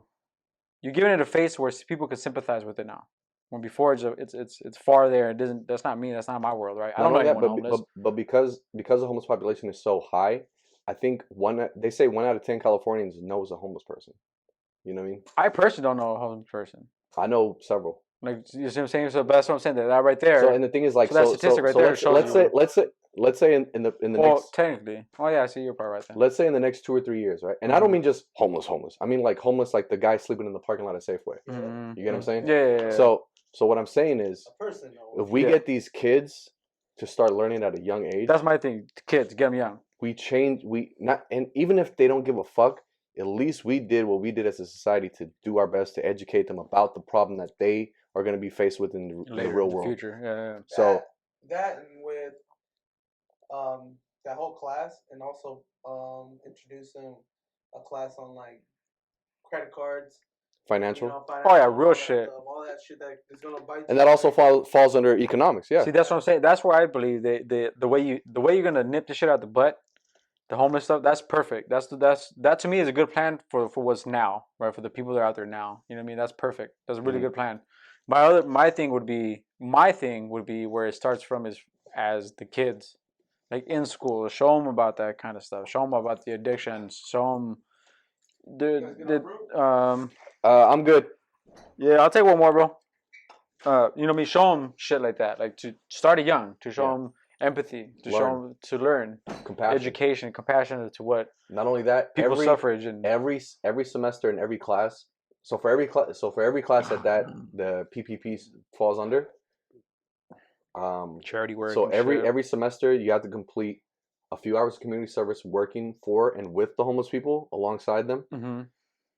giving it a face where people can sympathize with it now. When before it's far there. It doesn't. That's not me. That's not my world, right? I don't know anyone homeless. But because the homeless population is so high, I think they say 1 out of 10 Californians knows a homeless person. You know what I mean? I personally don't know a homeless person. I know several. Like, you see what I'm saying? So that's what I'm saying. That right there. So, and the thing is, like, so that statistic right there. Let's say in the next. Technically. Oh yeah, I see your part right there. Let's say in the next 2 or 3 years, right? And I don't mean just homeless. I mean like homeless, like the guy sleeping in the parking lot at Safeway. Mm-hmm. You get what I'm saying? Yeah. So what I'm saying is, if we get these kids to start learning at a young age, that's my thing. Kids, get them young. And even if they don't give a fuck, at least we did what we did as a society to do our best to educate them about the problem that they are going to be faced with in the real world. Future, yeah. So that and with that whole class, and also introducing a class on like credit cards. Financial. Oh yeah, real shit. All that shit that is gonna bite. And that also falls under economics. Yeah. See, that's what I'm saying. That's where I believe the way you're gonna nip the shit out the butt, the homeless stuff. That's perfect. That to me is a good plan for what's now, right? For the people that are out there now. You know what I mean? That's perfect. That's a really good plan. My thing would be where it starts from is as the kids, like in school, show them about that kind of stuff. Show them about the addictions. Show them I'm good. Yeah, I'll take one more, bro. You know what I mean? Show them shit like that. Like, to start it young, to show them empathy, to show them to learn compassion, education, compassion to what. Not only that, people's suffrage and every semester in every class. So for every class that the PPP falls under, charity work. So every semester you have to complete a few hours of community service working for and with the homeless people alongside them. Mm-hmm.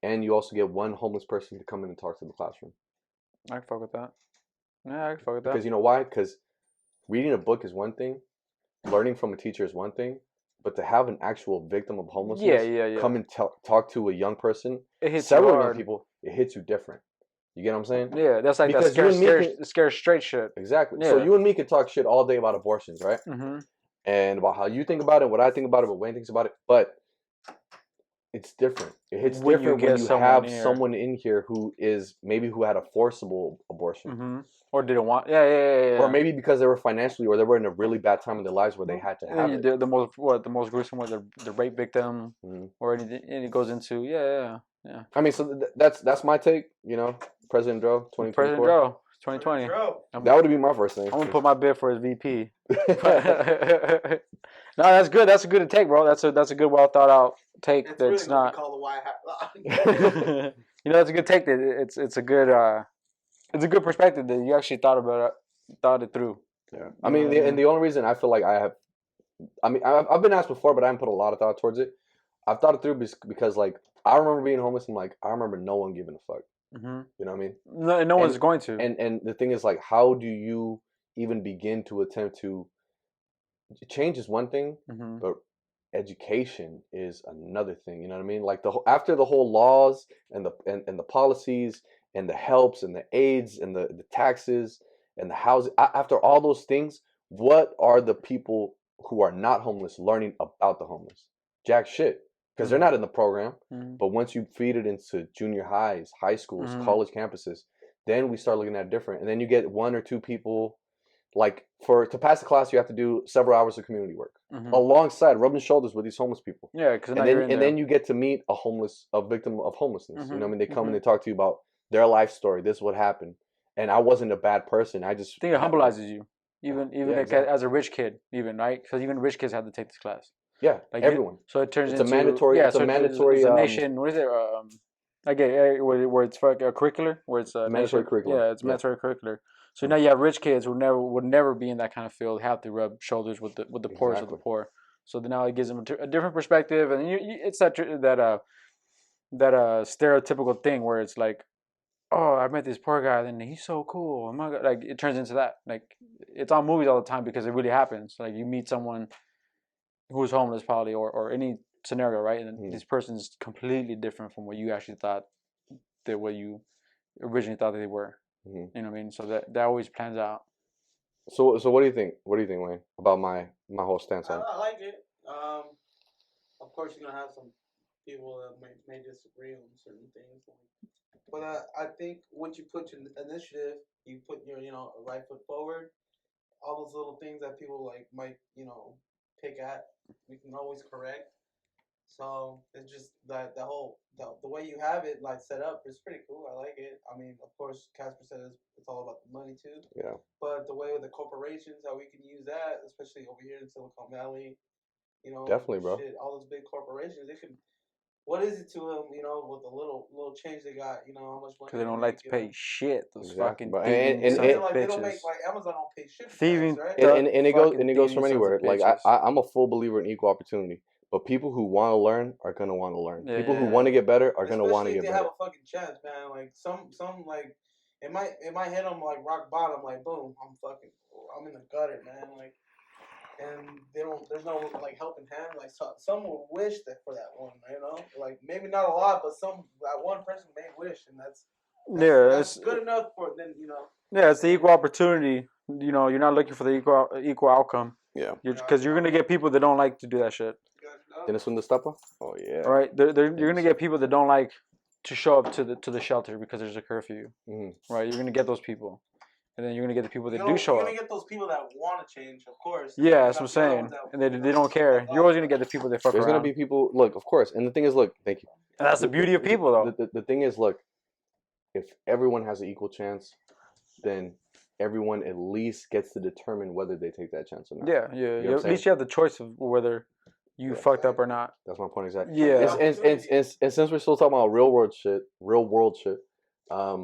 And you also get one homeless person to come in and talk to the classroom. I can fuck with that. Yeah, I can fuck with that. Because you know why? Because reading a book is one thing, learning from a teacher is one thing, but to have an actual victim of homelessness come and talk to a young person, several young people, it hits you different. You get what I'm saying? Yeah, that's like that scare straight shit. Exactly. Yeah. So you and me can talk shit all day about abortions, right? Mm-hmm. And about how you think about it, what I think about it, what Wayne thinks about it, but it's different. It hits different when you have someone in here who had a forcible abortion. Mm-hmm. Or didn't want, yeah. Or maybe because they were financially, or they were in a really bad time in their lives where they had to have it. The most gruesome was the rape victim, or anything, and it goes into, yeah. I mean, so that's my take, President Dro, 2024. President Dro, 2020. That would be my first thing. I'm going to put my bid for his VP. No, that's good. That's a good take, bro. That's a good, well thought out take. It's that's really not. Call the White House. That's a good take. That it's a good perspective that you actually thought it through. Yeah, I mean, and the only reason I feel like I've been asked before, but I haven't put a lot of thought towards it. I've thought it through because like I remember being homeless and like I remember no one giving a fuck. Mm-hmm. You know what I mean? No one's going to. And the thing is, like, how do you even begin to attempt to change is one thing, but education is another thing. You know what I mean? Like after the whole laws and the policies and the helps and the aids and the taxes and the housing, after all those things, what are the people who are not homeless learning about the homeless. Jack shit. Because they're not in the program. But once you feed it into junior highs, high schools, college campuses, then we start looking at it different. And then you get 1 or 2 people, like to pass the class, you have to do several hours of community work alongside rubbing shoulders with these homeless people. Yeah, because then you get to meet a victim of homelessness. You know what I mean? They come and they talk to you about their life story. This is what happened. And I wasn't a bad person. I just think it humblizes you. Even exactly. As a rich kid, even, right? Because even rich kids have to take this class. Yeah, like everyone. So it turns into a mandatory. Yeah, it's a mandatory. It's a nation. What is it? Where it's like a curricular, where it's a mandatory curricular. Yeah, it's mandatory curricular. So now you have rich kids who would never be in that kind of field, have to rub shoulders with the poorest of the poor. So now it gives them a different perspective, and it's that stereotypical thing where it's like, oh, I met this poor guy, and he's so cool. Oh my God. Like it turns into that. Like it's on movies all the time because it really happens. Like you meet someone who's homeless probably or any scenario, right? And this person's completely different from what you actually thought what you originally thought they were. You know what I mean? So that always plans out. So what do you think? What do you think, Wayne, about my whole stance on it? I like it. Of course, you're gonna have some people that may disagree on certain things, but I think once you put your initiative, you put your right foot forward. All those little things that people might pick at, we can always correct. So it's just that the way you have it set up is pretty cool. I like it. I mean, of course, Casper said it's all about the money too. Yeah. But the way with the corporations, how we can use that, especially over here in Silicon Valley, definitely, bro. Shit, all those big corporations, they can. What is it to them, with the little change they got, how much money? Because they don't like to pay shit. Those fucking thieving they don't make Amazon don't pay shit. Thieving, right? And it goes from anywhere. Like I'm a full believer in equal opportunity. But people who want to learn are gonna want to learn. People who want to get better are gonna want to get better. They have a fucking chance, man. Like some it might hit them like rock bottom, like boom, I'm in the gutter, man. Like, and there's no helping hand. Like some will wish for that one, like maybe not a lot, but that one person may wish, and that's good enough for then. Yeah, it's the equal opportunity. You're not looking for the equal outcome. Yeah, because you're gonna get people that don't like to do that shit. ¿Tienes un destapa? Oh yeah. Right, you're gonna get people that don't like to show up to the shelter because there's a curfew. Right, you're gonna get those people, and then you're gonna get the people that do show up. You're gonna get those people that want to change, of course. Yeah, that's what I'm saying. And they don't care. You're always gonna get the people that fuck around. There's gonna be people. Look, of course, and the thing is, look, thank you. And that's the beauty of people, though. The thing is, look, if everyone has an equal chance, then everyone at least gets to determine whether they take that chance or not. Yeah. You know at least you have the choice of whether you fucked up or not. That's my point exactly. Yeah. And since we're still talking about real world shit, I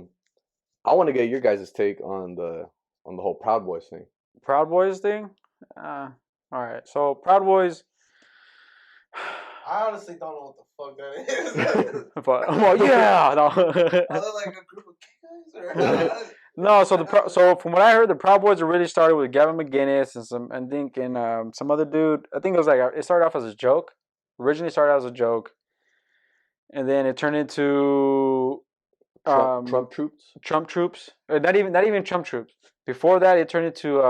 want to get your guys' take on the whole Proud Boys thing. Proud Boys thing? All right. So Proud Boys. I honestly don't know what the fuck that is. But yeah, no. Are they like a group of guys or? No, so from what I heard, the Proud Boys really started with Gavin McInnes and some other dude. I think it started off as a joke. Originally started out as a joke, and then it turned into Trump troops. Trump troops. Not even Trump troops. Before that, it turned into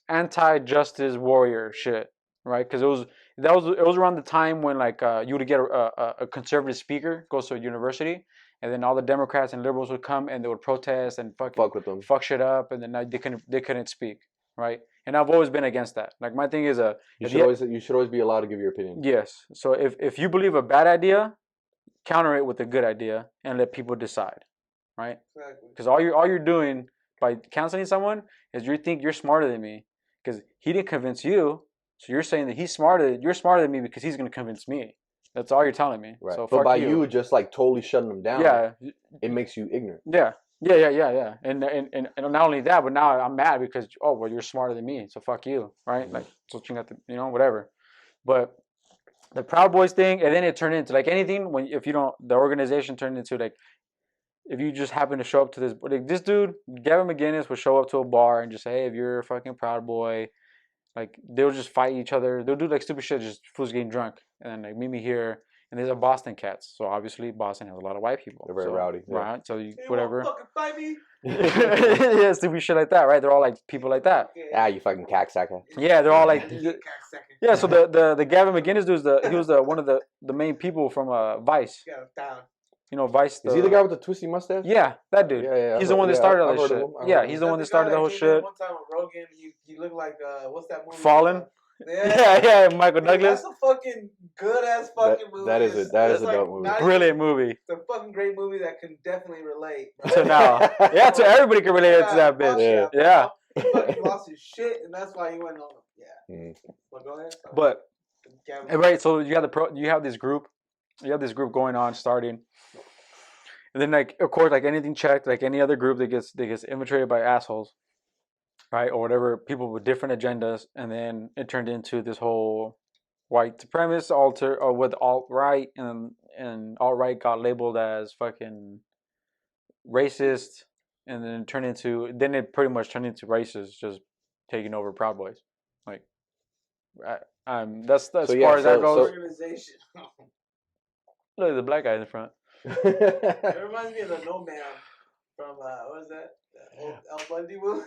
anti-justice warrior shit, right? Because it was around the time when you would get a conservative speaker goes to a university. And then all the Democrats and liberals would come and they would protest and fuck with them, fuck shit up, and then they couldn't speak, right? And I've always been against that. Like my thing is you should always be allowed to give your opinion. Yes. So if you believe a bad idea, counter it with a good idea and let people decide, right? Exactly. Because all you're doing by counseling someone is you think you're smarter than me because he didn't convince you, so you're saying that you're smarter than me because he's going to convince me. That's all you're telling me. Right. So but by you just totally shutting them down, it makes you ignorant. Yeah. And not only that, but now I'm mad because you're smarter than me, so fuck you, right? Like switching at the whatever. But the Proud Boys thing, and then it turned into anything the organization turned into if you just happen to show up to this dude, Gavin McInnes would show up to a bar and just say, hey, if you're a fucking Proud Boy. They'll just fight each other. They'll do stupid shit, just fools getting drunk, and then meet me here. and there's a Boston Cats. So obviously Boston has a lot of white people. They're very rowdy, right? So whatever. Fucking fight me. Yeah, stupid shit like that, right? They're all like people like that. Yeah, you fucking cacksucker. Yeah, they're all like. Yeah, so the Gavin McInnes dude he was one of the main people from Vice. You know, Vice. Is he the guy with the twisty mustache? Yeah, that dude. Yeah. He's the one that started all this shit. Yeah, he's the one that started the whole shit. One time with Rogan, he looked like what's that movie? Fallen. Yeah, Michael Douglas. That's a fucking good ass fucking movie. That is a dope movie. Brilliant movie. It's a fucking great movie that can definitely relate. So now, yeah, so everybody can relate to that bitch. Yeah. He fucking lost his shit, and that's why he went on. Yeah. But go ahead. But right, so you have this group going on, starting, and then like of course like anything checked, like any other group that gets infiltrated by assholes, right, or whatever, people with different agendas, and then it turned into this whole white supremacist with alt-right, and alt-right got labeled as fucking racist, and then it pretty much turned into racists just taking over Proud Boys, like. That's as far as that goes. Organization. Look at the black guy in the front. It reminds me of the No Ma'am from what is that? El Bundy movie.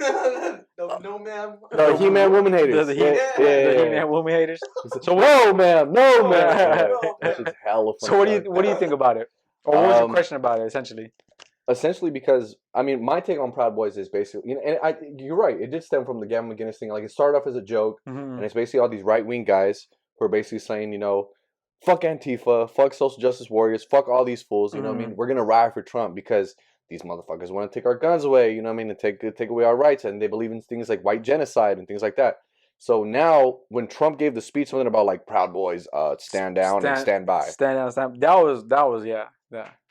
No Ma'am. No, He-Man Woman Haters. The He-Man Woman Haters. So whoa, ma'am, no, ma'am. That's just hella funny. So what do you think about it? Or what was your question about it, essentially? Essentially, because I mean, my take on Proud Boys is basically, and you're right. It did stem from the Gavin McInnes thing. Like, it started off as a joke, and it's basically all these right-wing guys who are basically saying, fuck Antifa, fuck social justice warriors, fuck all these fools. You know what I mean? We're gonna ride for Trump because these motherfuckers want to take our guns away. You know what I mean? And take away our rights, and they believe in things like white genocide and things like that. So now, when Trump gave the speech, something about like Proud Boys, stand down and stand by. Stand down, stand. That was yeah.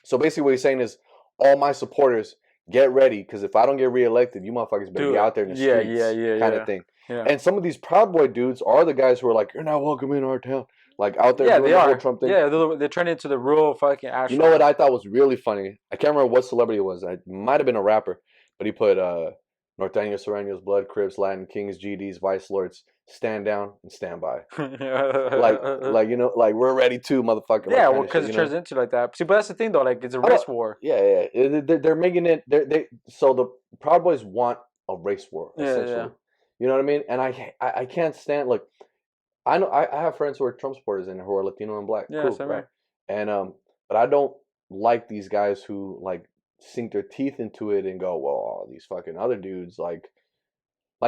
So basically, what he's saying is, all my supporters, get ready, because if I don't get reelected, you motherfuckers better be out there in the streets, kind of thing. Yeah. And some of these Proud Boy dudes are the guys who are like, you're not welcome in our town, like out there doing the whole Trump thing. Yeah, they're turning into the real fucking astronauts. You know what I thought was really funny? I can't remember what celebrity it was. It might have been a rapper, but he put Norteños, Serranos, Blood, Crips, Latin Kings, GDs, Vice Lords, stand down and stand by. like we're ready too, motherfucker. Yeah, well, because it turns into like that. See, but that's the thing though. Like, it's a race war. Yeah. They're making it. So the Proud Boys want a race war, essentially. Yeah. You know what I mean? And I can't stand. Look, I know I have friends who are Trump supporters and who are Latino and black. Yeah, cool, right? And but I don't like these guys who like sink their teeth into it and go, well, all these fucking other dudes like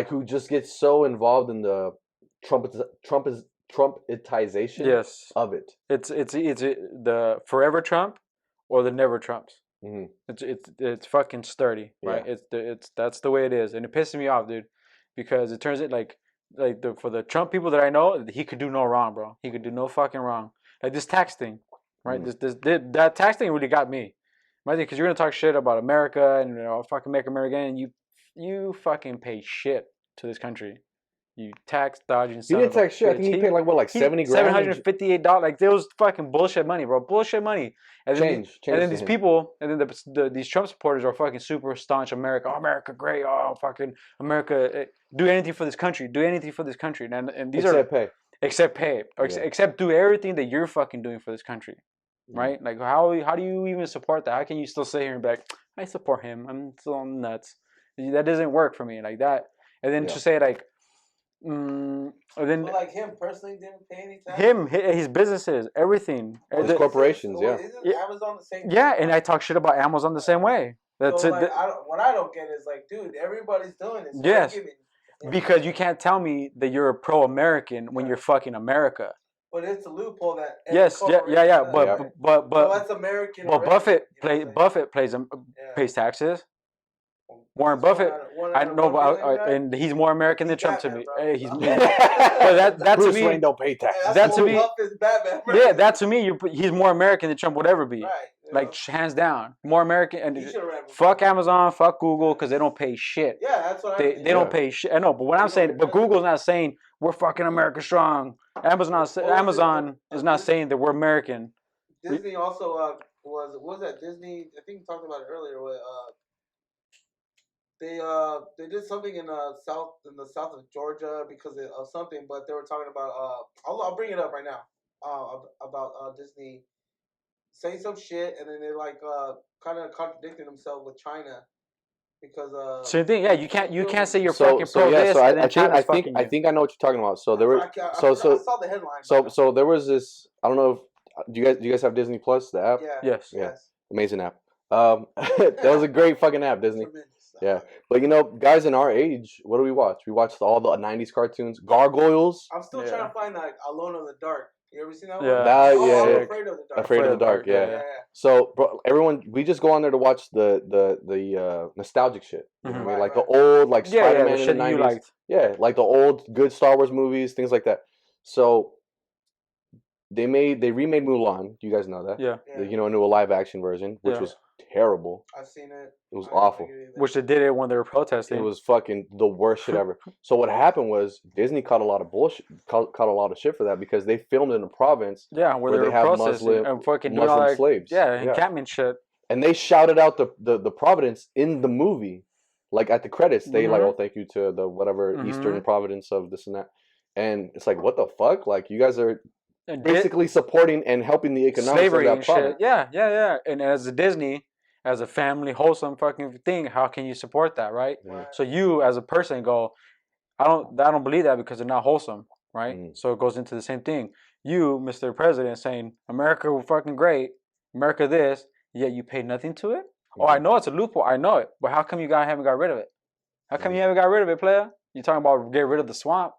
who just get so involved in the Trumpitization of it. It's the forever Trump or the never Trumps. It's fucking sturdy, right? Yeah. That's the way it is, and it pisses me off, dude, because it turns it for the Trump people that I know, he could do no wrong, bro. He could do no fucking wrong. Like this tax thing, right? That tax thing really got me. Because you're gonna talk shit about America and fucking make America again, and you fucking pay shit to this country. You tax dodging. He didn't tax shit. I think he paid like 70 grand. $758. Like, there was fucking bullshit money, bro. Bullshit money. And then these people, and then these Trump supporters are fucking super staunch America. Oh, America, great. Oh, fucking America, do anything for this country. Do anything for this country. And these except pay. Except do everything that you're fucking doing for this country. Right? Like, how do you even support that? How can you still sit here and be like, I support him, I'm still nuts? That doesn't work for me like that. And then to say like, then like him personally didn't pay any taxes. His businesses, everything, his corporations, Isn't Amazon the same? Yeah, and I talk shit about Amazon the same way. That's so, it. What I don't get is like, dude, everybody's doing this. Yes, because you can't tell me that you're a pro-American when you're fucking America. But it's a loophole that. Yes, yeah. But so that's American. But Buffett pays taxes. Warren Buffett, I know, and he's more American than Trump to me. He's that to Bruce me. Wayne don't pay taxes. That to me, yeah, that to me, he's more American than Trump would ever be. Right, like hands down, more American. And fuck Amazon, fuck Google, because they don't pay shit. Yeah, that's what they don't pay shit. I know, but what I'm saying, but Google's not saying we're fucking America strong. Amazon is not saying that we're American. Disney also was that Disney? I think we talked about it earlier. With they did something in the south of Georgia because of something, but they were talking about I'll bring it up right now about Disney saying some shit, and then they like kind of contradicting themselves with China because same thing. Yeah, you can't say you're fucking pro this, so and then China's fucking you. I think I know what you're talking about. So there were I saw the headline. So there was this. I don't know if do you guys have Disney Plus, the app? Yeah. Yes. Amazing app. That was a great fucking app, Disney. Yeah, but you know, guys in our age, what do we watch? We watched all the '90s cartoons, Gargoyles. I'm still trying to find like Alone in the Dark. You ever seen that one? I'm Afraid of the Dark. Afraid of the Dark. Yeah. So, bro, everyone, we just go on there to watch the nostalgic shit. You know what I mean? Like the old, like Spider-Man in the '90s. Yeah, like the old good Star Wars movies, things like that. So they remade Mulan. You guys know that? Yeah. You know, into a live action version, which was terrible. I've seen it. It was awful. Which they did it when they were protesting. It was fucking the worst shit ever. So what happened was Disney caught a lot of bullshit, caught a lot of shit for that because they filmed in a province where they have Muslim slaves. Yeah, encampment shit. And they shouted out the providence in the movie, like at the credits. They like, oh, thank you to the whatever Eastern Providence of this and that. And it's like, what the fuck? Like, you guys are basically supporting and helping the economics slavery of that province. Yeah. And as a Disney, as a family, wholesome fucking thing, how can you support that, right? So you, as a person, go, I don't believe that because they're not wholesome, right? So it goes into the same thing. You, Mr. President, saying America was fucking great, America this, yet you pay nothing to it. Oh, I know it's a loophole, I know it, but how come you guys haven't got rid of it? How come you haven't got rid of it, player? You talking about get rid of the swamp?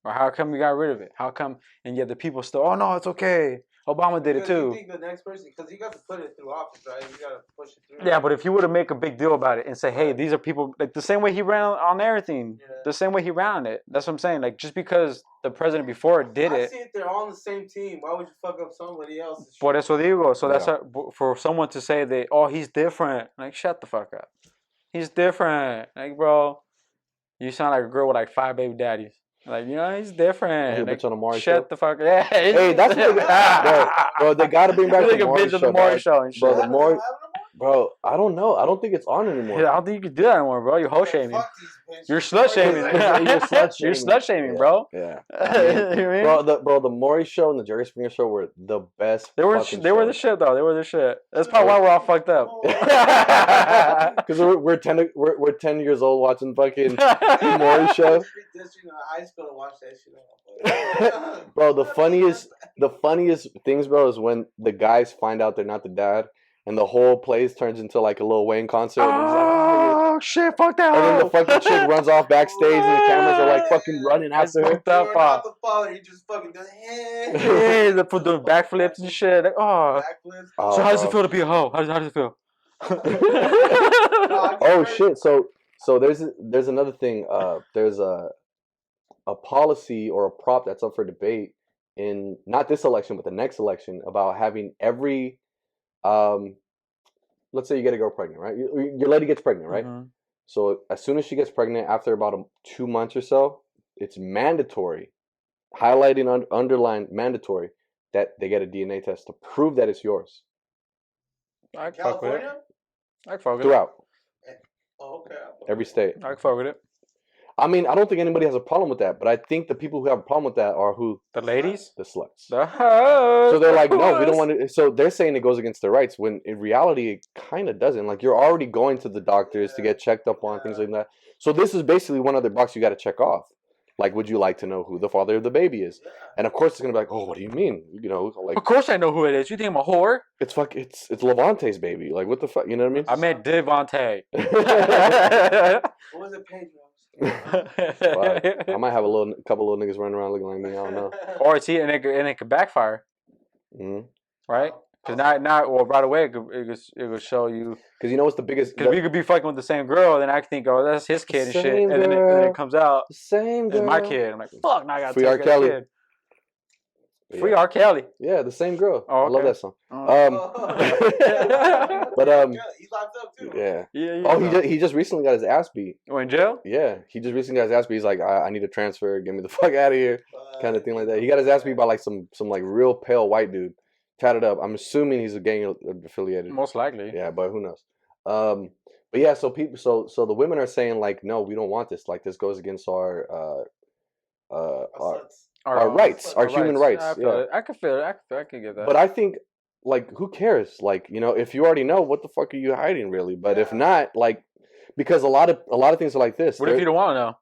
Or how come you got rid of it? How come? And yet the people still, oh no, it's okay. Obama did it too. You think the next person, because you got to put it through office, right? You got to push it through. Yeah, but if you were to make a big deal about it and say, hey, these are people, like the same way he ran on everything, the same way he ran on it. That's what I'm saying. Like, just because the president before did it. I see it, they're all on the same team. Why would you fuck up somebody else's shit? Por eso digo. So that's for someone to say that, oh, he's different. Like, shut the fuck up. He's different. Like, bro, you sound like a girl with like 5 baby daddies. Like, you know, he's different. Hey, like, bitch on the Maury show. Shut the fuck up. Yeah. Hey, that's what bro, they gotta bring back the Maury bitch on the Maury Show and shit. Bro, the Maury, bro, I don't know. I don't think it's on anymore. Yeah, I don't think you can do that anymore, bro. You're hoe shaming. You're slut shaming. You're slut shaming, bro. Yeah. You know bro, the Maury Show and the Jerry Springer Show were the best. They were the shit, though. They were the shit. That's probably why we're all fucked up. Because we're 10 years old watching fucking the Maury Show. I used to watch that shit. Bro, the funniest things, bro, is when the guys find out they're not the dad, and the whole place turns into like a Lil Wayne concert. Oh shit! Fuck that! And then the fucking chick runs off backstage, and the cameras are like fucking running after her. You're not the father. You just fucking do it. Hey, they're doing backflips and shit. Like, backflips. So how does it feel to be a hoe? How does it feel? Oh shit! So there's another thing. There's a policy or a prop that's up for debate in not this election but the next election about having every let's say you get a girl pregnant, right? Your lady gets pregnant, right? So as soon as she gets pregnant, after about 2 months or so, it's mandatory, highlighting underlined mandatory, that they get a DNA test to prove that it's yours. I can fuck with it. I can fuck with it. Throughout. Oh, okay. Every state. I can fuck with it. I mean, I don't think anybody has a problem with that, but I think the people who have a problem with that are who? The ladies? The sluts. The hoes. So they're like, no, we don't want to. So they're saying it goes against their rights, when in reality, it kind of doesn't. Like, you're already going to the doctors to get checked up on, things like that. So this is basically one other box you got to check off. Like, would you like to know who the father of the baby is? And of course, it's going to be like, oh, what do you mean? You know, like. Of course I know who it is. You think I'm a whore? It's Levante's baby. Like, what the fuck? You know what I mean? I meant Devontae. What was it, Pedro? I might have a couple little niggas running around looking like me. I don't know. Or it's and it could backfire, right? Because right away it could show you. Because you know what's the biggest? Because we could be fucking with the same girl, then I could think, oh, that's his kid and shit, and then it comes out, the same girl. It's my kid. I'm like, fuck, now I got Free R. Kelly. Kid. Free R. Kelly. Yeah, the same girl. Oh, okay. I love that song. But he's locked up too. Yeah. Oh, he just recently got his ass beat. Oh, in jail? Yeah, he just recently got his ass beat. He's like, I need a transfer. Get me the fuck out of here, kind of thing like that. He got his ass beat by like some like real pale white dude, tatted up. I'm assuming he's a gang affiliated. Most likely. Yeah, but who knows? But yeah, so the women are saying like, no, we don't want this. Like, this goes against our rights, our human rights. I can feel it. I can get that. But I think like, who cares? Like, you know, if you already know, what the fuck are you hiding, really? But if not, like, because a lot of things are like this. What if you don't want to know?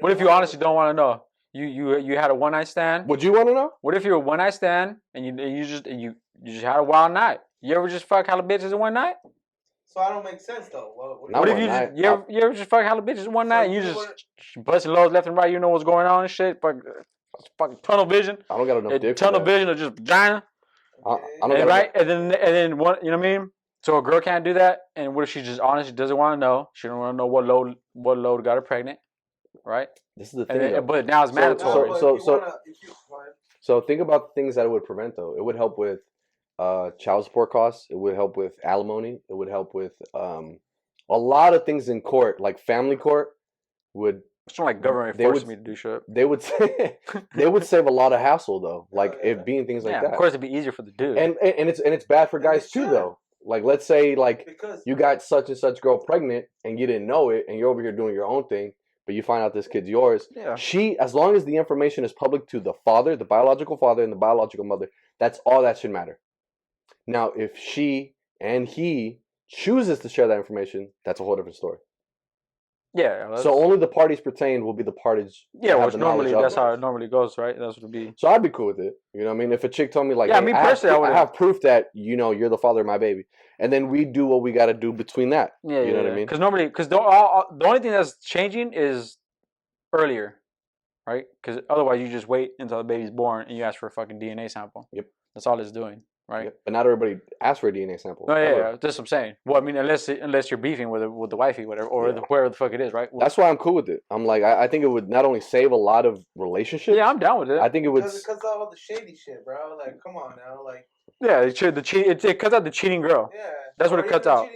What if you honestly don't want to know? You had a one night stand. Would you want to know? What if you're a one night stand and you just had a wild night? You ever just fuck hella bitches in one night? So I don't make sense though. What if you ever just fuck hella bitches in one night and you just busting loads left and right? You know what's going on and shit. Fucking tunnel vision. I don't got enough dick. Tunnel vision of just vagina. I don't got right, and then what? You know what I mean? So a girl can't do that. And what if she's just honest? She doesn't want to know. She don't want to know what load got her pregnant. Right. This is the thing. But now it's mandatory. So think about the things that it would prevent, though. It would help with child support costs. It would help with alimony. It would help with a lot of things in court, like family court. It's not like government forcing me to do shit. They would save a lot of hassle, though. Like it being things like that. Of course, it'd be easier for the dude. And it's bad for guys too, though. Like, let's say because you got such and such girl pregnant and you didn't know it, and you're over here doing your own thing. But you find out this kid's yours. Yeah. As long as the information is public to the father, the biological father, and the biological mother, that's all that should matter. Now, if she and he chooses to share that information, that's a whole different story. Yeah. So only the parties pertained will be the parties. Yeah, which normally that's how it normally goes, right? That's what it'd be. So I'd be cool with it. You know what I mean? If a chick told me like, yeah, me personally, I have proof that you're the father of my baby, and then we do what we got to do between that. Yeah, you know what I mean? Because the only thing that's changing is earlier, right? Because otherwise you just wait until the baby's born and you ask for a fucking DNA sample. Yep. That's all it's doing. Right, yeah, but not everybody asks for a DNA sample. No, yeah, that's what I'm saying. Well, I mean, unless you're beefing with the wifey, whatever, or whoever the fuck it is, right? Well, that's why I'm cool with it. I'm like, I think it would not only save a lot of relationships. Yeah, I'm down with it. I think it would because of all the shady shit, bro. Like, come on now, like. Yeah, it cuts out the cheating girl. Yeah, that's what it cuts out.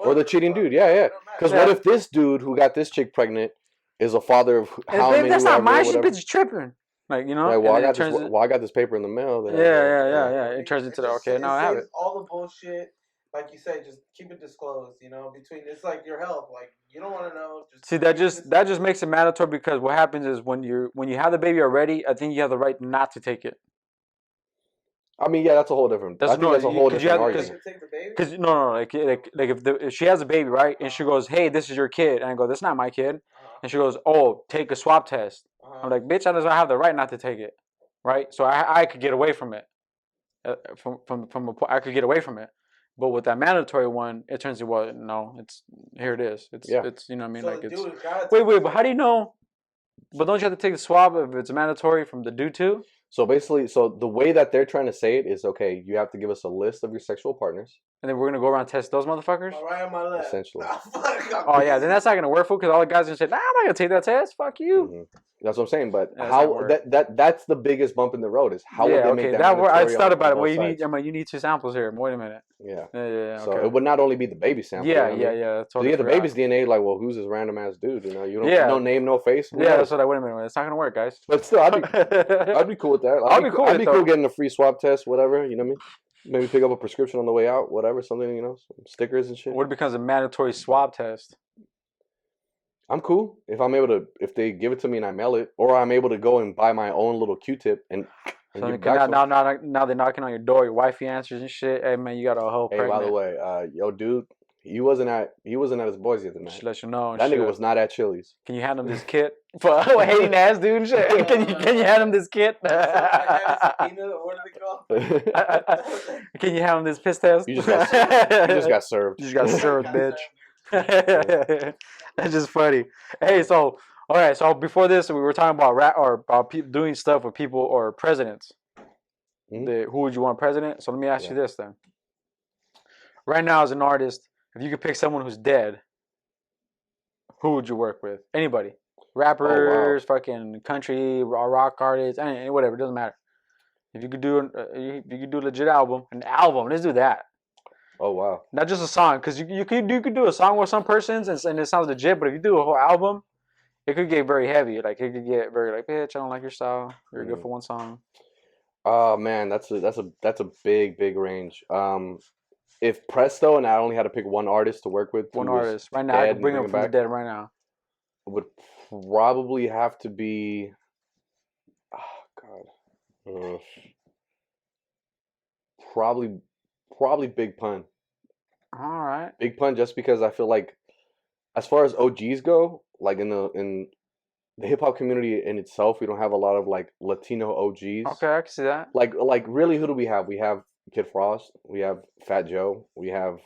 Or the cheating dude. Yeah. Because what if this dude who got this chick pregnant is a father of how many? That's not my shit. Bitch is tripping. Like, you know, like, well, I got this paper in the mail. Yeah. It turns into now I have it. All the bullshit, like you said, just keep it disclosed. You know, it's like your health. Like you don't want to know. See, that just makes it mandatory because what happens is when you have the baby already, I think you have the right not to take it. I mean, yeah, that's a whole different. That's a whole different argument. Because like if she has a baby, right, and she goes, "Hey, this is your kid," and I go, "That's not my kid," and she goes, "Oh, take a swab test." I'm like, bitch, I don't have the right not to take it, right? So I could get away from it, I could get away from it, but with that mandatory one, it turns into here it is. It's you know what I mean, so like it's. Wait, but how do you know? But don't you have to take the swab if it's mandatory from the dude too? So basically, the way that they're trying to say it is, okay, you have to give us a list of your sexual partners. And then we're going to go around and test those motherfuckers? Right on my list. Essentially. Oh, yeah, then that's not going to work, fool, because all the guys are going to say, nah, I'm not going to take that test. Fuck you. Mm-hmm. That's what I'm saying, but that's the biggest bump in the road is how would they make that mandatory? I thought about it. Well, you need 2 samples here. Wait a minute. Yeah. So it would not only be the baby sample. Yeah. Totally. You get the baby's DNA, like, well, who's this random ass dude? You know, you don't no name, no face. Yeah, that's what wait a minute. It's not gonna work, guys. But still, I'd be cool with that. I'd be cool getting a free swab test, whatever. You know what I mean? Maybe pick up a prescription on the way out, whatever, something, some stickers and shit. What becomes a mandatory swab test? I'm cool if they give it to me and I mail it, or I'm able to go and buy my own little Q-tip and so now they're knocking on your door. Your wifey answers and shit. Hey man, you got a whole. Hey, by the way, yo, dude, he wasn't at his boys the other night. Just let you know. That nigga was not at Chili's. Can you hand him this kit? For hating ass dude and shit. Can you hand him this kit? Can you hand him this piss test? You just got served. You just got served, bitch. That's just funny. Hey, so all right. So before this, we were talking about doing stuff with people or presidents. Mm-hmm. Who would you want president? So let me ask you this then. Right now, as an artist, if you could pick someone who's dead, who would you work with? Anybody. Rappers, fucking country, rock artists, whatever. It doesn't matter. If you could do a legit album, let's do that. Oh wow! Not just a song, because you could do a song with some persons and it sounds legit. But if you do a whole album, it could get very heavy. Like it could get very like, bitch, I don't like your style. You're good for one song. Oh man, that's a big range. If Presto and I only had to pick one artist to work with, one artist right now, I could bring him from the dead right now. It would probably have to be. Oh God. probably Big Pun. All right. Big Pun, just because I feel like, as far as OGs go, like in the hip hop community in itself, we don't have a lot of like Latino OGs. Okay, I can see that. Like really, who do we have? We have Kid Frost. We have Fat Joe. We have.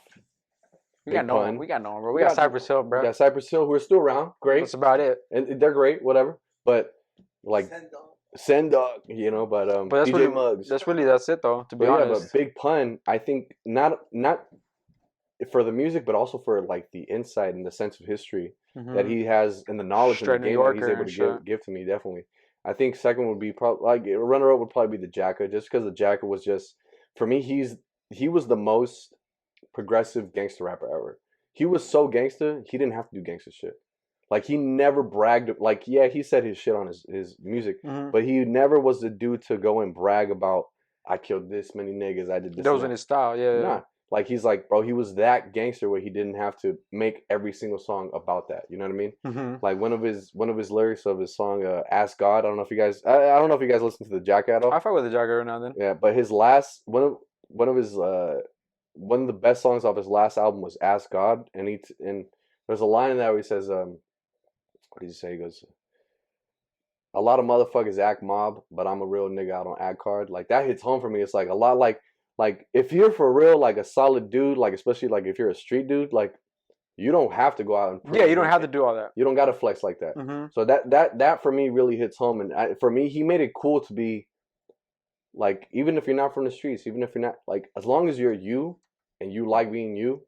We got no one, bro. We got Cypress Hill, bro. We got Cypress Hill, who are still around. Great. That's about it. And they're great, whatever. But like Send Dog, you know. But that's DJ really, Muggs. That's it though. To be honest. But Big Pun, I think not for the music, but also for like the insight and the sense of history that he has and the knowledge in the game that he's able to give to me. Definitely, I think second would be probably like runner up would probably be the Jacka, just because the Jacka was just, for me, he was the most progressive gangster rapper ever. He was so gangster, he didn't have to do gangster shit. Like, he never bragged. Like, yeah, he said his shit on his music, but he never was the dude to go and brag about, I killed this many niggas, I did this. That was in his style, yeah. Nah. Like, he's like, bro, he was that gangster where he didn't have to make every single song about that. You know what I mean? Like, one of his lyrics of his song, Ask God, I don't know if you guys listen to the Jacka at all. I fuck with the Jacka right now then. Yeah, but his last, one of the best songs off his last album was Ask God, and there's a line in that where he says, what did he say? He goes, a lot of motherfuckers act mob, but I'm a real nigga, I don't act card. Like, that hits home for me. It's like a lot like if you're for real, like a solid dude, like especially like if you're a street dude, like you don't have to go out and you don't have to do all that. You don't got to flex like that. So that for me really hits home, and for me, he made it cool to be like, even if you're not from the streets, even if you're not, like, as long as you're you and you like being you,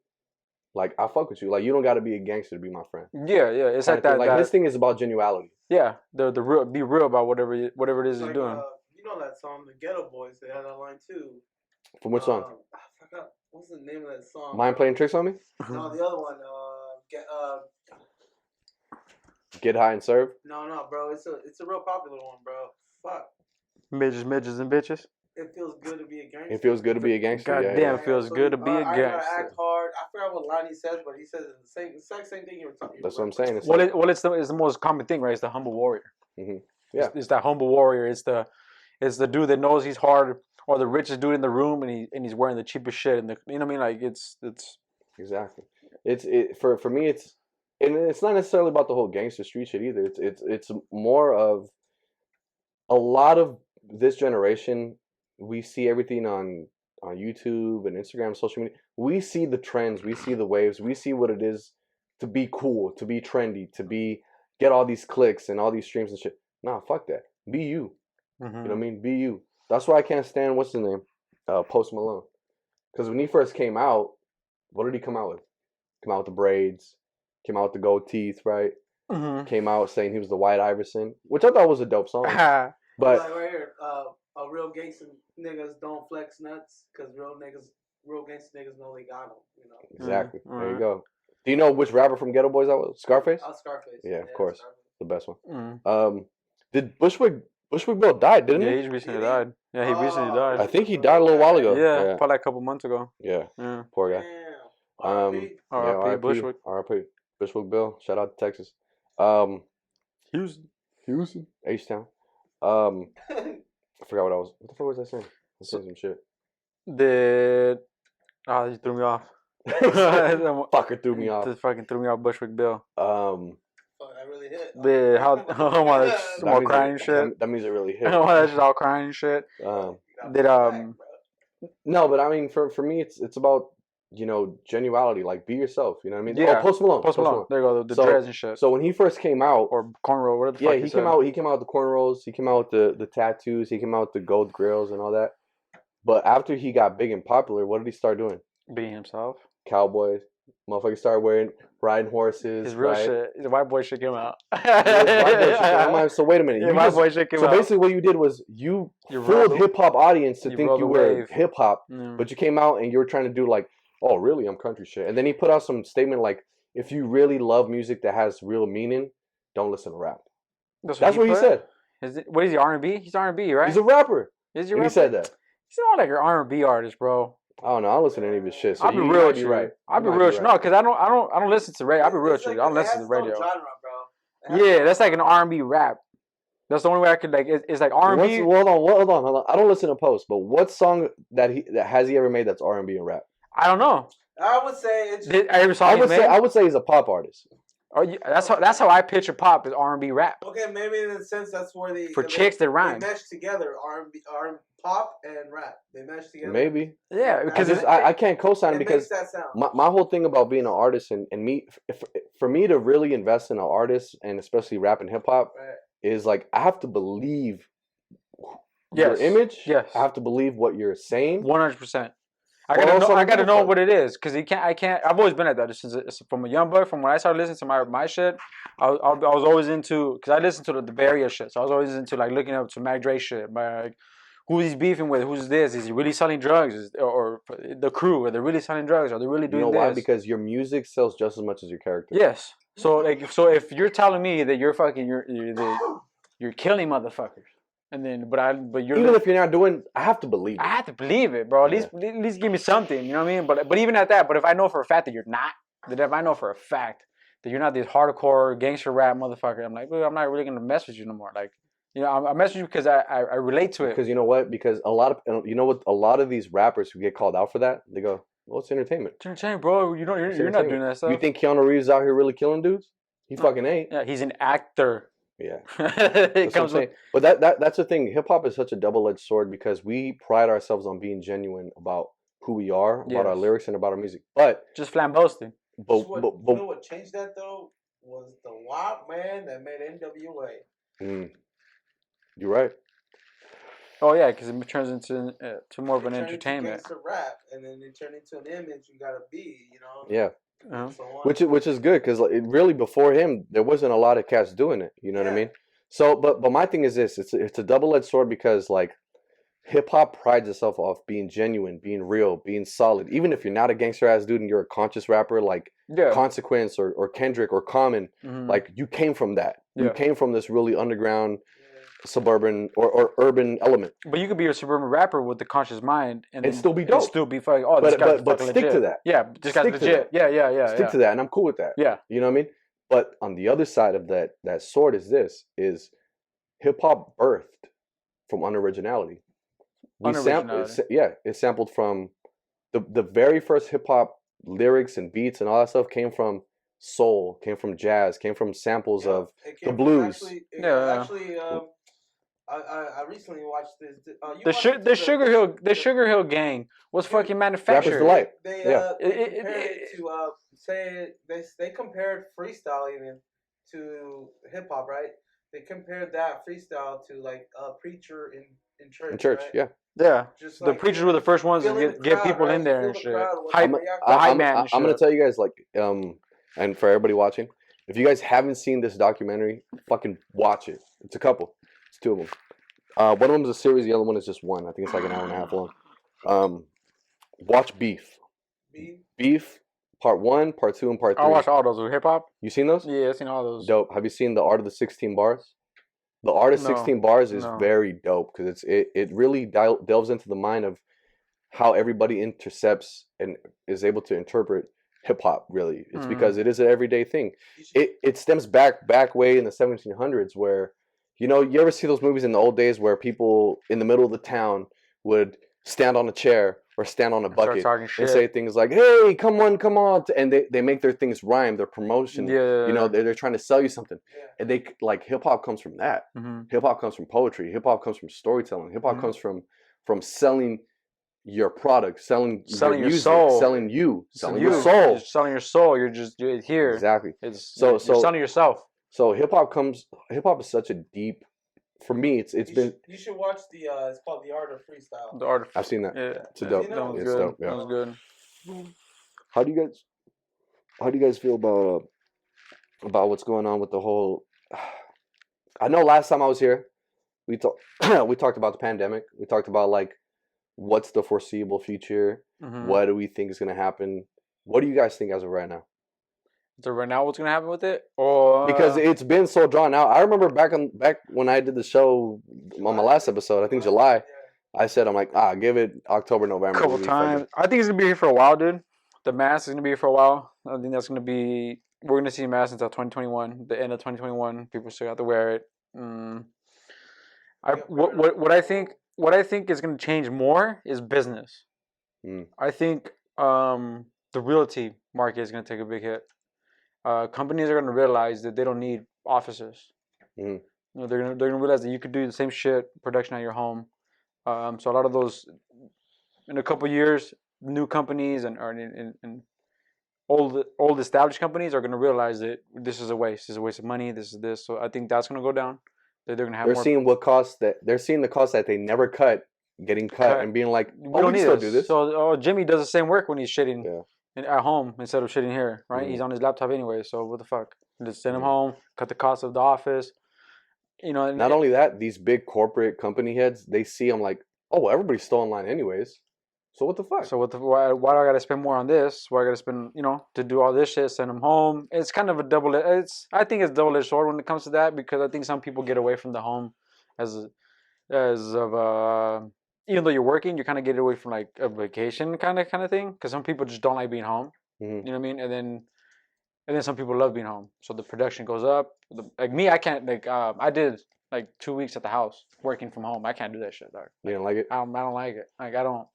like, I fuck with you. Like, you don't got to be a gangster to be my friend. Yeah, it's like that. Like, his thing is about genuality. Yeah, the real, be real about whatever it is you're doing. You know that song, the Ghetto Boys, they had that line too. From which song? I forgot. What's the name of that song? Mind Playing Tricks on Me? No, the other one. Get High and Serve? No, bro. It's a real popular one, bro. Fuck. Midgets, and bitches. It feels good to be a gangster. It feels good to be a gangster. Goddamn, it feels good to be a gangster. I gotta act hard. I forgot what line he says, but he says the exact same thing you were talking about. That's what I'm saying. It's the most common thing, right? It's the humble warrior. Yeah. It's that humble warrior. It's the dude that knows he's hard, or the richest dude in the room, and he's wearing the cheapest shit. And you know what I mean? Like, it's exactly. For me, it's not necessarily about the whole gangster street shit either. It's more of a lot of this generation. We see everything on YouTube and Instagram, social media. We see the trends, we see the waves, we see what it is to be cool, to be trendy, to get all these clicks and all these streams and shit. Nah, fuck that. Be you. You know what I mean? Be you. That's why I can't stand, what's his name? Post Malone. Because when he first came out, what did he come out with? Came out with the braids, came out with the gold teeth, right? Came out saying he was the White Iverson, which I thought was a dope song. But like right here, real gangster niggas don't flex nuts because real gangster niggas know they got them. You know. Exactly. There you go. Do you know which rapper from Ghetto Boys that was? Scarface. Scarface. Yeah, of course, Scarface. The best one. Did Bushwick Bill died, didn't he? Yeah, he recently died. Yeah, he recently died. I think he died a little while ago. Yeah, probably like a couple months ago. Yeah. Poor guy. R.I.P. Bushwick. R.I.P. Bushwick Bill. Shout out to Texas. Houston. H-Town. I forgot what the fuck was I saying? I was saying some shit. You threw me off. Fucker threw me off. Just fucking threw me off, Bushwick Bill. That really hit. That's all crying shit. That means it really hit. That's just all crying shit. No, but I mean, for me, it's about, genuality. Like, be yourself. You know what I mean? Yeah. Oh, Post Malone. There you go. The dreads and shit. So when he first came out, or cornrow, whatever the fuck. Yeah, he came out. He came out with the cornrows. He came out with the tattoos. He came out with the gold grills and all that. But after he got big and popular, what did he start doing? Being himself. Cowboys. Motherfucker started riding horses. His real shit. The white boy shit came out. So wait a minute. White boy shit came out. So basically what you did was you fooled hip-hop audience to think you were hip-hop. But you came out and you were trying to do like, oh, really? I'm country shit. And then he put out some statement like, if you really love music that has real meaning, don't listen to rap. That's what he said. What is he, R&B? He's R&B, right? He's a rapper. Is he a rapper? He said that. He's not like an R&B artist, bro. I don't know. I don't listen to any of his shit. So I'll be real with you. Right. I'll be real with you. No, because I don't listen to radio. I'll be real with you. I don't listen to the radio. Genre, bro. Yeah, that's like an R&B rap. That's the only way I could like. It's like R&B. Hold on. I don't listen to Post, but what song that has he ever made that's R&B and rap? I don't know. I would say it's. I would say he's a pop artist. Oh, yeah, that's how I picture pop is R&B rap. Okay, maybe in a sense that's where they chicks that rhyme. They mesh together R&B, pop and rap. They mesh together. Maybe. Yeah, because I can't co-sign because makes that sound. My whole thing about being an artist and me for me to really invest in an artist and especially rap and hip hop is like I have to believe your image. Yes. I have to believe what you're saying. 100%. I gotta know what it is because I can't. I've always been at that since from a young boy. From when I started listening to my shit, I was always into because I listened to the Bay Area shit. So I was always into like looking up to Mac Dre shit. Like, who he's beefing with? Who's this? Is he really selling drugs? Or the crew? Are they really selling drugs? Are they really doing this? You know why? Because your music sells just as much as your character. Yes. So like, if you're telling me that you're killing motherfuckers. And then, but you're even if you're not doing, I have to believe it. I have to believe it, bro. At least give me something. You know what I mean? But even at that, but if I know for a fact that you're not, if I know for a fact that you're not this hardcore gangster rap motherfucker, I'm like, I'm not really gonna mess with you no more. Like, you know, I mess with you because I relate to it. Because you know what? Because a lot of these rappers who get called out for that, they go, well, it's entertainment. It's entertainment, bro. You're not doing that stuff. You think Keanu Reeves is out here really killing dudes? He fucking ain't. Yeah, he's an actor. Yeah, it comes with. But that's the thing. Hip hop is such a double-edged sword because we pride ourselves on being genuine about who we are, about our lyrics, and about our music. But just flamboasting. But you know what changed that though was the WAP man that made NWA. You're right. Oh yeah, because it turns into to more of an entertainment. It's a rap, and then it turned into an image you gotta be, you know. Yeah. So which is good because really before him there wasn't a lot of cats doing it. You know what I mean? So but my thing is this: it's a double-edged sword because like hip hop prides itself off being genuine, being real, being solid. Even if you're not a gangster ass dude and you're a conscious rapper like Consequence or Kendrick or Common, like you came from that. You came from this really underground. Suburban or urban element, but you could be a suburban rapper with the conscious mind and still be dope. Still be fucking. Oh, this guy's but stick legit. to that. Yeah, this guy's legit. Yeah. Stick to that, and I'm cool with that. Yeah, you know what I mean. But on the other side of that sword is hip hop birthed from unoriginality. It sampled from the very first hip hop lyrics and beats and all that stuff came from soul, came from jazz, came from samples of the blues. I recently watched this. The Sugar Hill Gang was fucking manufactured. Rapper's Delight. They compared freestyling to hip hop, right? They compared that freestyle to like a preacher in church. In church, right? yeah. Just the preachers were the first ones to get people in there and shit. I'm gonna tell you guys, like, and for everybody watching, if you guys haven't seen this documentary, fucking watch it. It's a couple. It's two of them. One of them is a series. The other one is just one. I think it's like an hour and a half long. Watch Beef. Beef. Part 1, Part 2, and Part 3. I watched all those with hip hop. You seen those? Yeah, I've seen all those. Dope. Have you seen The Art of the 16 Bars? The Art of 16 Bars is very dope because it really delves into the mind of how everybody intercepts and is able to interpret hip hop. Really, it's because it is an everyday thing. It stems back way in the 1700s where, you know, you ever see those movies in the old days where people in the middle of the town would stand on a chair or stand on a bucket and say things like, "Hey, come on," and they make their things rhyme, their promotion. You know, they're trying to sell you something, and they like hip hop comes from that. Hip hop comes from poetry. Hip hop comes from storytelling. Hip hop comes from selling your product, selling your music, soul. selling your soul. You're selling your soul. You're here. Exactly. You're selling yourself. So hip hop is such a deep. For me, you should watch it's called The Art of Freestyle. The Art of. I've seen that. Yeah, it's dope. It's dope. Yeah. That was good. How do you guys feel about what's going on with the whole? I know last time I was here, we talked about the pandemic. We talked about like what's the foreseeable future. What do we think is going to happen? What do you guys think as of right now? So right now, what's gonna happen with it? Or because it's been so drawn out. I remember back when I did the show on my last episode, I think July. I said I'm like, give it October, November. A couple times. I think it's gonna be here for a while, dude. The mask is gonna be here for a while. I think that's gonna be. We're gonna see masks until 2021, the end of 2021. People still have to wear it. What I think is going to change more is business. I think the realty market is going to take a big hit. Companies are going to realize that they don't need offices. You know, they're gonna realize that you could do the same shit production at your home. So a lot of those, in a couple years, new companies and old established companies are gonna realize that this is a waste. This is a waste of money. This is this. So I think that's gonna go down. They're gonna have. They're seeing the cost that they never cut getting cut and being like, we don't need to do this. So Jimmy does the same work when he's shitting at home instead of shitting here, right? He's on his laptop anyway. So what the fuck? Just send him home. Cut the cost of the office. You know. Not only that, these big corporate company heads, they see them like, oh, everybody's still online anyways. So what the fuck? So why do I gotta spend more on this? Why I gotta spend, you know, to do all this shit, send them home? It's kind of a I think it's double-edged sword when it comes to that, because I think some people get away from the home even though you're working, you kind of get away from like a vacation kind of thing, because some people just don't like being home. You know what I mean? And then some people love being home, so the production goes up. Like me, I can't I did like 2 weeks at the house working from home. I can't do that shit, dog. You don't like it? I don't like it. Like I don't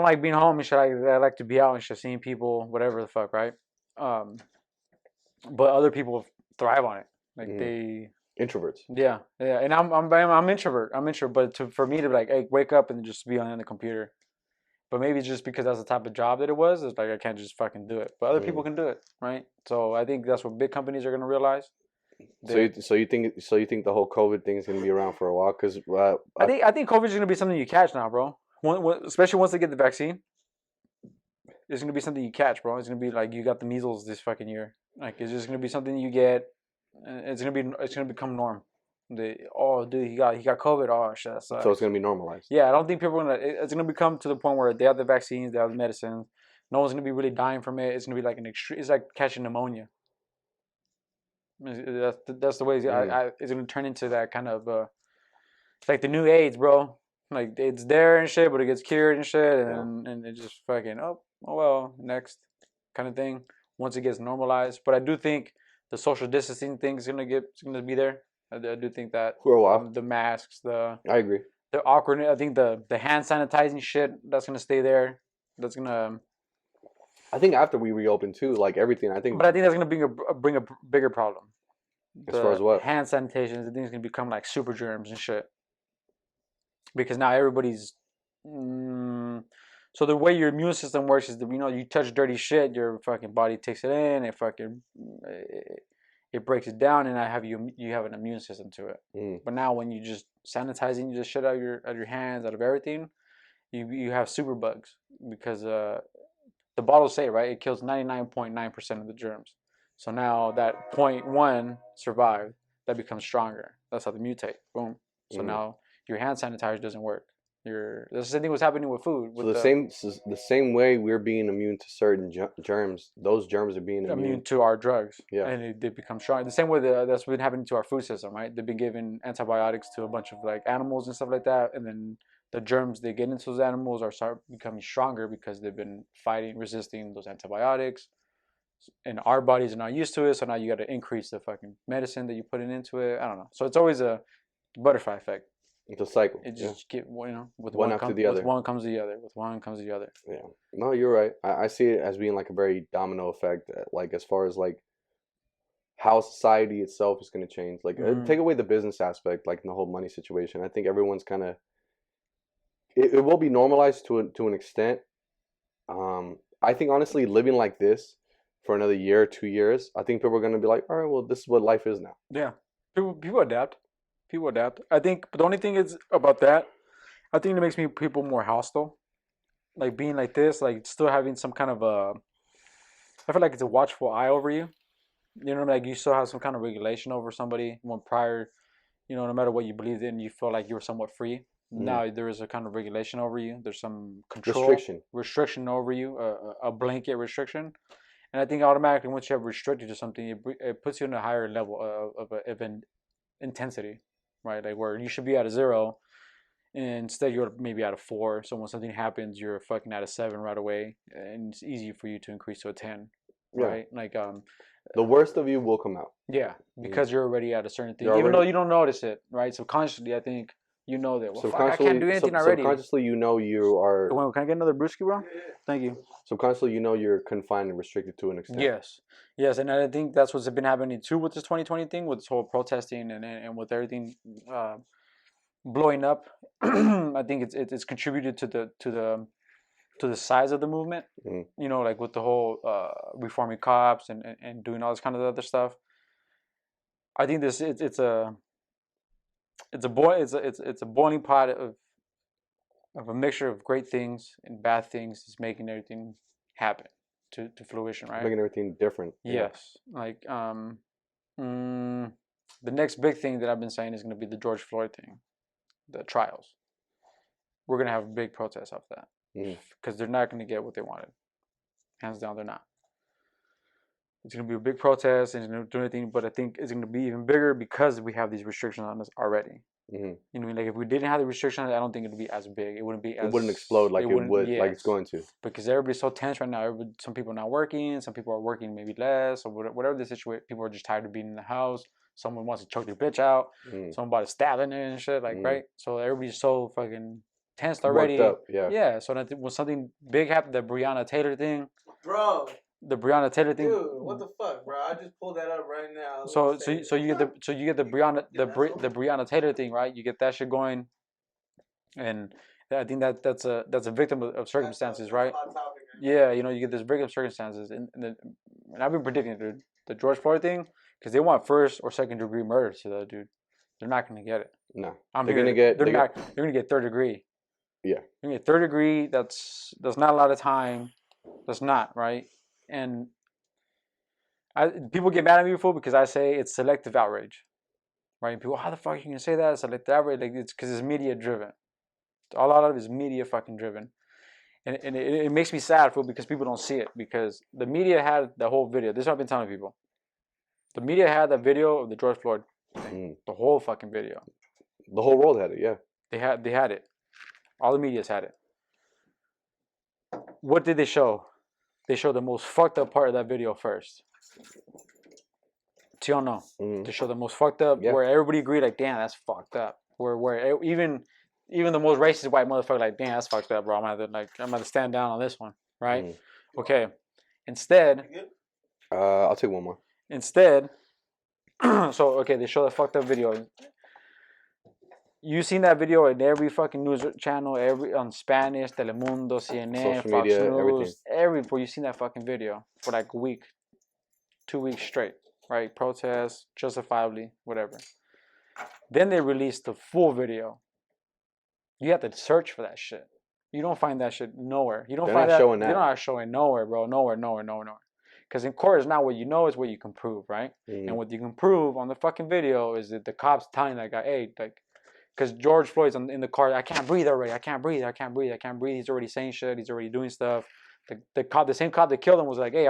like being home and shit. I like to be out and shit, seeing people, whatever the fuck, right? But other people thrive on it. Like they introverts. Yeah, and I'm introvert. But for me to be like, hey, wake up and just be on the computer. But maybe just because that's the type of job that it was, it's like I can't just fucking do it. But other people can do it, right? So I think that's what big companies are gonna realize. So you think the whole COVID thing is gonna be around for a while? Because I think COVID is gonna be something you catch now, bro. Especially once they get the vaccine, it's gonna be something you catch, bro. It's gonna be like you got the measles this fucking year. Like it's just gonna be something you get. It's gonna become norm. Dude, he got COVID. Oh shit, that sucks. So it's gonna be normalized. Yeah, I don't think people are gonna. It's gonna become to the point where they have the vaccines, they have the medicines. No one's gonna be really dying from it. It's gonna be like it's like catching pneumonia. That's the way it's gonna turn into that kind of. It's like the new AIDS, bro. Like it's there and shit, but it gets cured and shit, and it just fucking oh well, next kind of thing. Once it gets normalized, but I do think the social distancing thing is gonna be there. I do think that for a while. The masks, I agree. The awkwardness. I think the hand sanitizing shit, that's gonna stay there. That's gonna. I think after we reopen too, like everything, I think. But I think that's gonna bring a bigger problem. As far as what? Hand sanitation, I think it's gonna become like super germs and shit. Because now everybody's. So the way your immune system works is that, you know, you touch dirty shit, your fucking body takes it in, it breaks it down, and you have an immune system to it. But now when you just sanitizing, you just shit out of your hands, out of everything, you have super bugs, because the bottles say, right, it kills 99.9% of the germs. So now that 0.1 survived, that becomes stronger. That's how they mutate. Boom. So now your hand sanitizer doesn't work. That's the same thing was happening with food. So the same way we're being immune to certain germs, those germs are being immune to our drugs. Yeah, and they become strong. The same way that's been happening to our food system, right? They've been giving antibiotics to a bunch of like animals and stuff like that, and then the germs they get into those animals start becoming stronger because they've been resisting those antibiotics, and our bodies are not used to it. So now you got to increase the fucking medicine that you put into it. I don't know. So it's always a butterfly effect. It's a cycle. It just get, you know, with one after the other. With one comes the other. With one comes the other. Yeah. No, you're right. I see it as being like a very domino effect. Like as far as like how society itself is going to change. Like take away the business aspect, like in the whole money situation. I think everyone's kind of. It will be normalized to an extent. I think honestly, living like this for another year, 2 years, I think people are going to be like, all right, well, this is what life is now. Yeah. People adapt. People adapt. I think, but the only thing is about that, I think it makes people more hostile. Like being like this, like still having some kind of I feel like it's a watchful eye over you. You know, like you still have some kind of regulation over somebody. When prior, you know, no matter what you believed in, you feel like you were somewhat free. Now there is a kind of regulation over you. There's some control, restriction over you, a blanket restriction. And I think automatically once you have restricted to something, it puts you in a higher level of intensity. Right, like where you should be at a 0, and instead you're maybe at a 4. So when something happens, you're fucking at a 7 right away, and it's easy for you to increase to a 10. right? Like the worst of you will come out. Yeah, because you're already at a certain thing, even though you don't notice it, right? Subconsciously, I think you know that. Well, fuck, I can't do anything already. Subconsciously, you know you are. Can I get another brewski, bro? Thank you. Subconsciously, you know you're confined and restricted to an extent. Yes, and I think that's what's been happening too with this 2020 thing, with this whole protesting and with everything blowing up. I think it's contributed to the size of the movement. You know, like with the whole reforming cops and doing all this kind of other stuff. I think it's a boiling pot of a mixture of great things and bad things is making everything happen to fruition, right? Making everything different. Yes. Like the next big thing that I've been saying is going to be the George Floyd thing, the trials. We're going to have a big protest off that because they're not going to get what they wanted. Hands down, they're not. It's going to be a big protest and it's going to do anything, but I think it's going to be even bigger because we have these restrictions on us already. You know what I mean? Like if we didn't have the restrictions, I don't think it would be as big. It wouldn't be as... It wouldn't explode like it would, like it's going to. Because everybody's so tense right now. Some people are not working. Some people are working maybe less or whatever the situation. People are just tired of being in the house. Someone wants to choke their bitch out. Someone about to stab in it and shit. Like, right? So everybody's so fucking tense already. Worked up, yeah. So that when something big happened, the Breonna Taylor thing. Bro. The Breonna Taylor thing. Dude, what the fuck, bro? I just pulled that up right now. So you get the Breonna Taylor thing, right? You get that shit going, and I think that's a victim of circumstances, right? Yeah, you know, you get this victim of circumstances, and I've been predicting, dude, the George Floyd thing, because they want first or second degree murder to that dude. They're not gonna get it. No, they're gonna get third degree. Yeah, they're gonna get third degree. That's not a lot of time. That's not right. And people get mad at me before because I say it's selective outrage, right? And people, how the fuck are you gonna say that? Selective outrage, like it's because it's media driven. A lot of it is media fucking driven, and it makes me sad for because people don't see it because the media had the whole video. This is what I've been telling people. The media had that video of the George Floyd thing, the whole fucking video. The whole world had it, yeah. They had it. All the media's had it. What did they show? They showed the most fucked up part of that video first. Do you know? They showed the most fucked up where everybody agreed, like, damn, that's fucked up. Where even the most racist white motherfucker, like, damn, that's fucked up, bro. I'm gonna have to stand down on this one, right? Okay. Instead, I'll take one more. Instead, they show the fucked up video. You seen that video in every fucking news channel, on Spanish, Telemundo, CNN, social Fox media, News, everywhere. You seen that fucking video for like a week, 2 weeks straight, right? Protests, justifiably, whatever. Then they released the full video. You have to search for that shit. You don't find that shit nowhere. You don't They're find not that. showing that. They're not showing nowhere, bro. Nowhere. Because in court, it's not what you know, it's what you can prove, right? And what you can prove on the fucking video is that the cops telling that guy, hey, like, because George Floyd's in the car, I can't breathe already. I can't breathe. He's already saying shit. He's already doing stuff. The same cop that killed him was like, hey,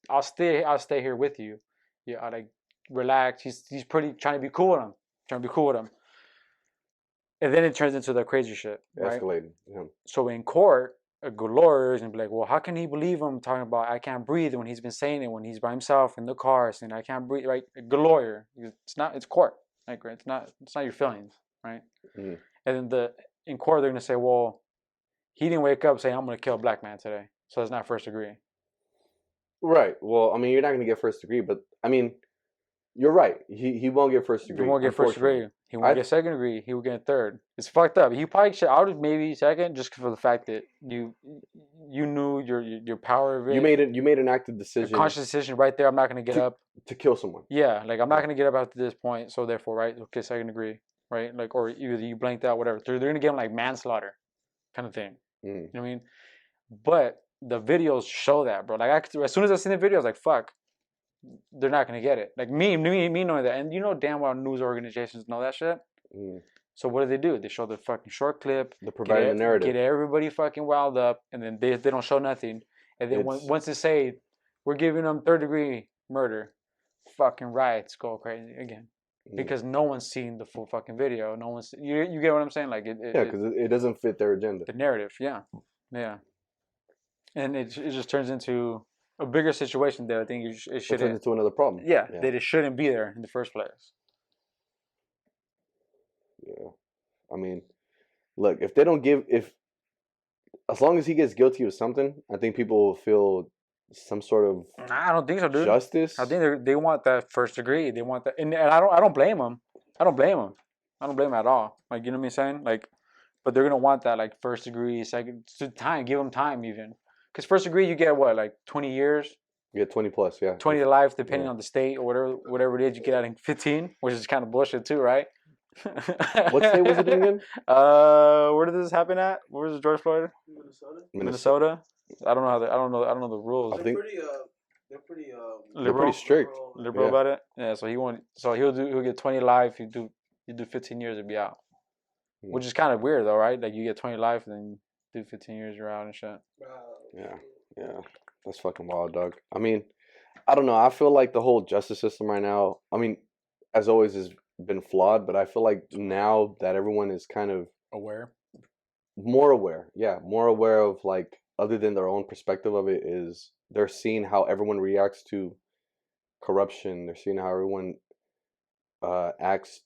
I'll stay here with you. Yeah, like, relax. He's pretty trying to be cool with him. And then it turns into the crazy shit, right? Escalating. Yeah. So in court, a good lawyer is gonna be like, well, how can he believe him talking about I can't breathe when he's been saying it when he's by himself in the car saying I can't breathe, right? A good lawyer. It's court. Like, right? It's not your feelings, right? And then in court they're gonna say, well, he didn't wake up saying I'm gonna kill a black man today, so it's not first degree. Right. Well, I mean, you're not gonna get first degree, but I mean, you're right. He won't get first degree. He won't get first degree. He won't get second degree. He will get third. It's fucked up. He probably should. I would maybe second just for the fact that you knew your power of it. You made an active decision. A conscious decision right there. I'm not gonna get up to kill someone. Yeah, like I'm not gonna get up after this point. So therefore, right? Okay, second degree, right? Like, or either you blanked out, whatever. They're gonna give him like manslaughter, kind of thing. You know what I mean? But the videos show that, bro. Like as soon as I seen the video, I was like, fuck. They're not gonna get it. Like me knowing that, and you know damn well news organizations know that shit. So what do? They show the fucking short clip. They're providing the narrative. Get everybody fucking riled up, and then they don't show nothing. And then once they say we're giving them third degree murder, fucking riots go crazy again because no one's seen the full fucking video. No one's you get what I'm saying? Like because it doesn't fit their agenda. The narrative, yeah, and it just turns into a bigger situation that I think it shouldn't. Turns into another problem. Yeah, that it shouldn't be there in the first place. Yeah, I mean, look, if they don't as long as he gets guilty of something, I think people will feel some sort of I don't think so, dude. Justice. I think they want that first degree. They want that, and I don't blame them. I don't blame them at all. Like, you know what I'm saying? Like, but they're gonna want that like first degree, second time. Give them time even, because first degree you get what, like 20 years. You get 20 plus, yeah. 20 to life, depending on the state or whatever it is. You get out in 15, which is kind of bullshit too, right? What state was it again? Where did this happen at? Where was George Floyd? Minnesota. I don't know. I don't know the rules. I think they're pretty liberal, they're pretty strict. Liberal about it. Yeah. So he'll get 20 life. You do 15 years to be out, which is kind of weird though, right? Like you get 20 life and then do 15 years you're out and shit. Yeah. That's fucking wild, dog. I mean, I don't know. I feel like the whole justice system right now, I mean, as always, has been flawed, but I feel like now that everyone is kind of more aware of like, other than their own perspective of it, is they're seeing how everyone reacts to corruption. They're seeing how everyone acts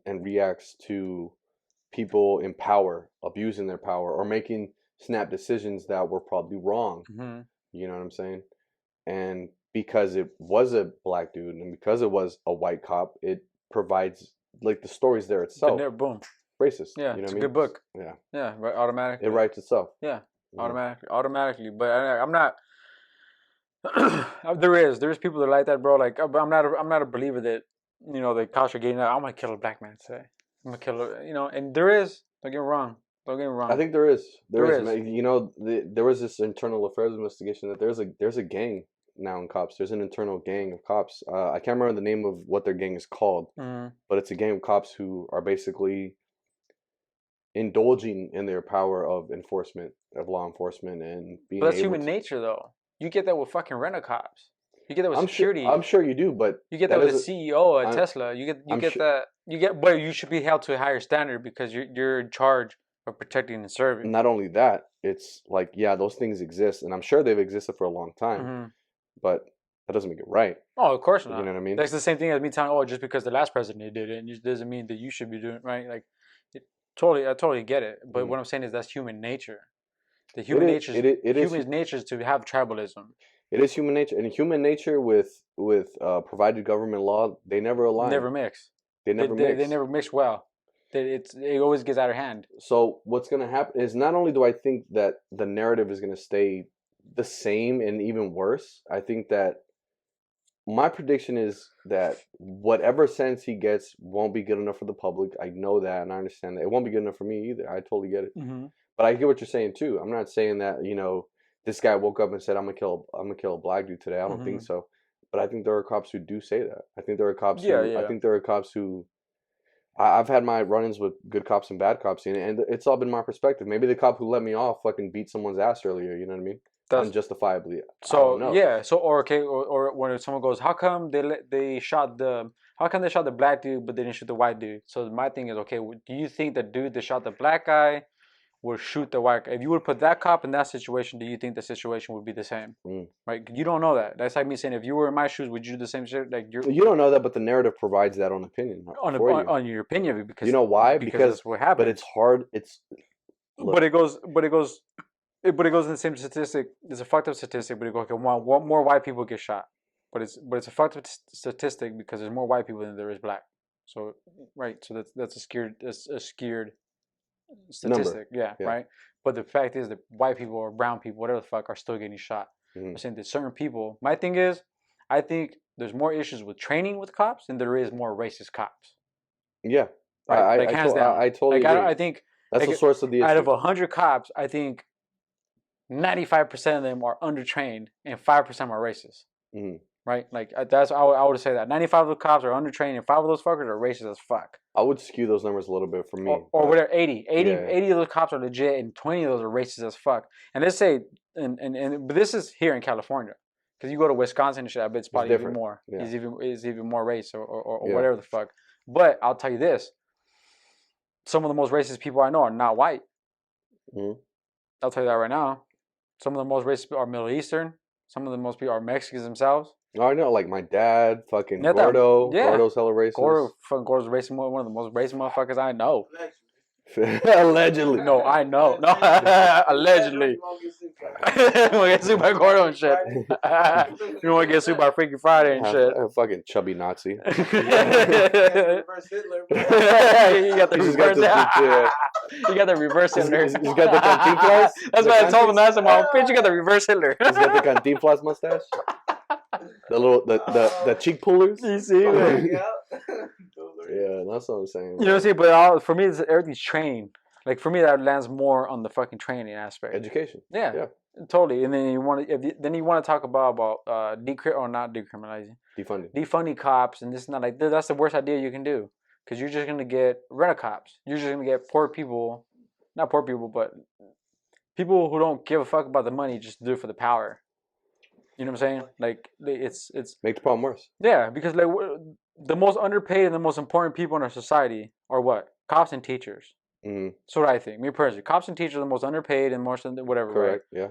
and reacts to people in power, abusing their power or making snap decisions that were probably wrong. Mm-hmm. You know what I'm saying? And because it was a black dude and because it was a white cop, it provides like the story's there itself. Boom. Racist. Yeah, you know it's what a good book. Yeah. Yeah, right, automatically. It writes itself. Yeah, automatically. But I'm not. There's people that are like that, bro. Like I'm not a believer that the cops are getting out. I'm gonna kill a black man today. I'm gonna kill and there is. Don't get me wrong. I think there is. There is. You know, there was this internal affairs investigation that there's a gang now in cops. There's an internal gang of cops. I can't remember the name of what their gang is called, but it's a gang of cops who are basically indulging in their power of law enforcement, and being. But that's human nature, though. You get that with fucking rent-a-cops. You get that with security. I'm sure you do, but you get that with the CEO at Tesla. But you should be held to a higher standard because you're in charge of protecting and serving. Not only that, it's like, yeah, those things exist, and I'm sure they've existed for a long time, but that doesn't make it right. Oh, of course not. You know what I mean? That's the same thing as me telling, just because the last president did it, it doesn't mean that you should be doing it, right? Like, I totally get it. But what I'm saying is that's human nature. The human nature is to have tribalism. It is human nature, and human nature with provided government law, they never align. Never mix. They never mix well. It always gets out of hand. So what's going to happen is, not only do I think that the narrative is going to stay the same and even worse, I think that my prediction is that whatever sentence he gets won't be good enough for the public. I know that, and I understand that. It won't be good enough for me either. I totally get it. But I get what you're saying too. I'm not saying that, this guy woke up and said, I'm gonna kill a black dude today. I don't think so. But I think there are cops who do say that. I think there are cops I think there are cops who I've had my run-ins with good cops and bad cops, and it's all been my perspective. Maybe the cop who let me off fucking beat someone's ass earlier, you know what I mean? Unjustifiably. So yeah, or when someone goes, how come they shot the black dude but they didn't shoot the white dude? So my thing is, okay, do you think the dude that shot the black guy would shoot the white guy? If you would put that cop in that situation, do you think the situation would be the same? Right? You don't know that. That's like me saying, if you were in my shoes, would you do the same shit? Like you don't know that, but the narrative provides that on opinion. On your opinion, because you know why? Because that's what happened. But it's hard. But it goes in the same statistic. It's a fucked up statistic, but it goes, okay, more white people get shot. But it's a fucked up statistic because there's more white people than there is black. So right, so that's a skewed statistic, yeah, right. But the fact is that white people or brown people, whatever the fuck, are still getting shot. I'm saying that certain people. My thing is, I think there's more issues with training with cops than there is more racist cops. Yeah, right? Hands down. I totally agree. I think that's the source of the issue. Out of 100 cops, I think 95% of them are undertrained and 5% are racist. Right? Like I would say that 95 of the cops are undertrained and 5 of those fuckers are racist as fuck. I would skew those numbers a little bit for me. Or whatever, 80 of those cops are legit and 20 of those are racist as fuck. And let's say, but this is here in California. Because you go to Wisconsin and shit, I bet it's probably even more. Yeah. Is even more race or whatever the fuck. But I'll tell you this. Some of the most racist people I know are not white. I'll tell you that right now. Some of the most racist people are Middle Eastern. Some of the most people are Mexicans themselves. Oh, I know, like my dad, fucking Gordo. Yeah. Gordo's hella racist. Gordo's racist, one of the most racist motherfuckers I know. Allegedly. No, I know. No, allegedly. You want to get sued by Gordo and shit. You want to get sued by Freaky Friday and shit. A fucking chubby Nazi. Reverse Hitler, bro. You got the reverse. You got the reverse Hitler. He's got the Cantinflas. That's what I told him last time. Bitch, you got the reverse Hitler. He's got the Cantinflas mustache. The little the cheek pullers. You see, man. Yeah, that's what I'm saying. You know what I'm saying? But for me, everything's training. Like for me, that lands more on the fucking training aspect. Education. Yeah. Totally. And then you want to talk about not decriminalizing, defunding cops, and this and that. Like that's the worst idea you can do, because you're just gonna get rent-a-cops. You're just gonna get poor people, not poor people, but people who don't give a fuck about the money, just do it for the power. You know what I'm saying? Like it's make the problem worse. Yeah, because like the most underpaid and the most important people in our society are what? Cops and teachers. Mm-hmm. That's what I think. Me personally, cops and teachers are the most underpaid and most whatever. Correct. Right?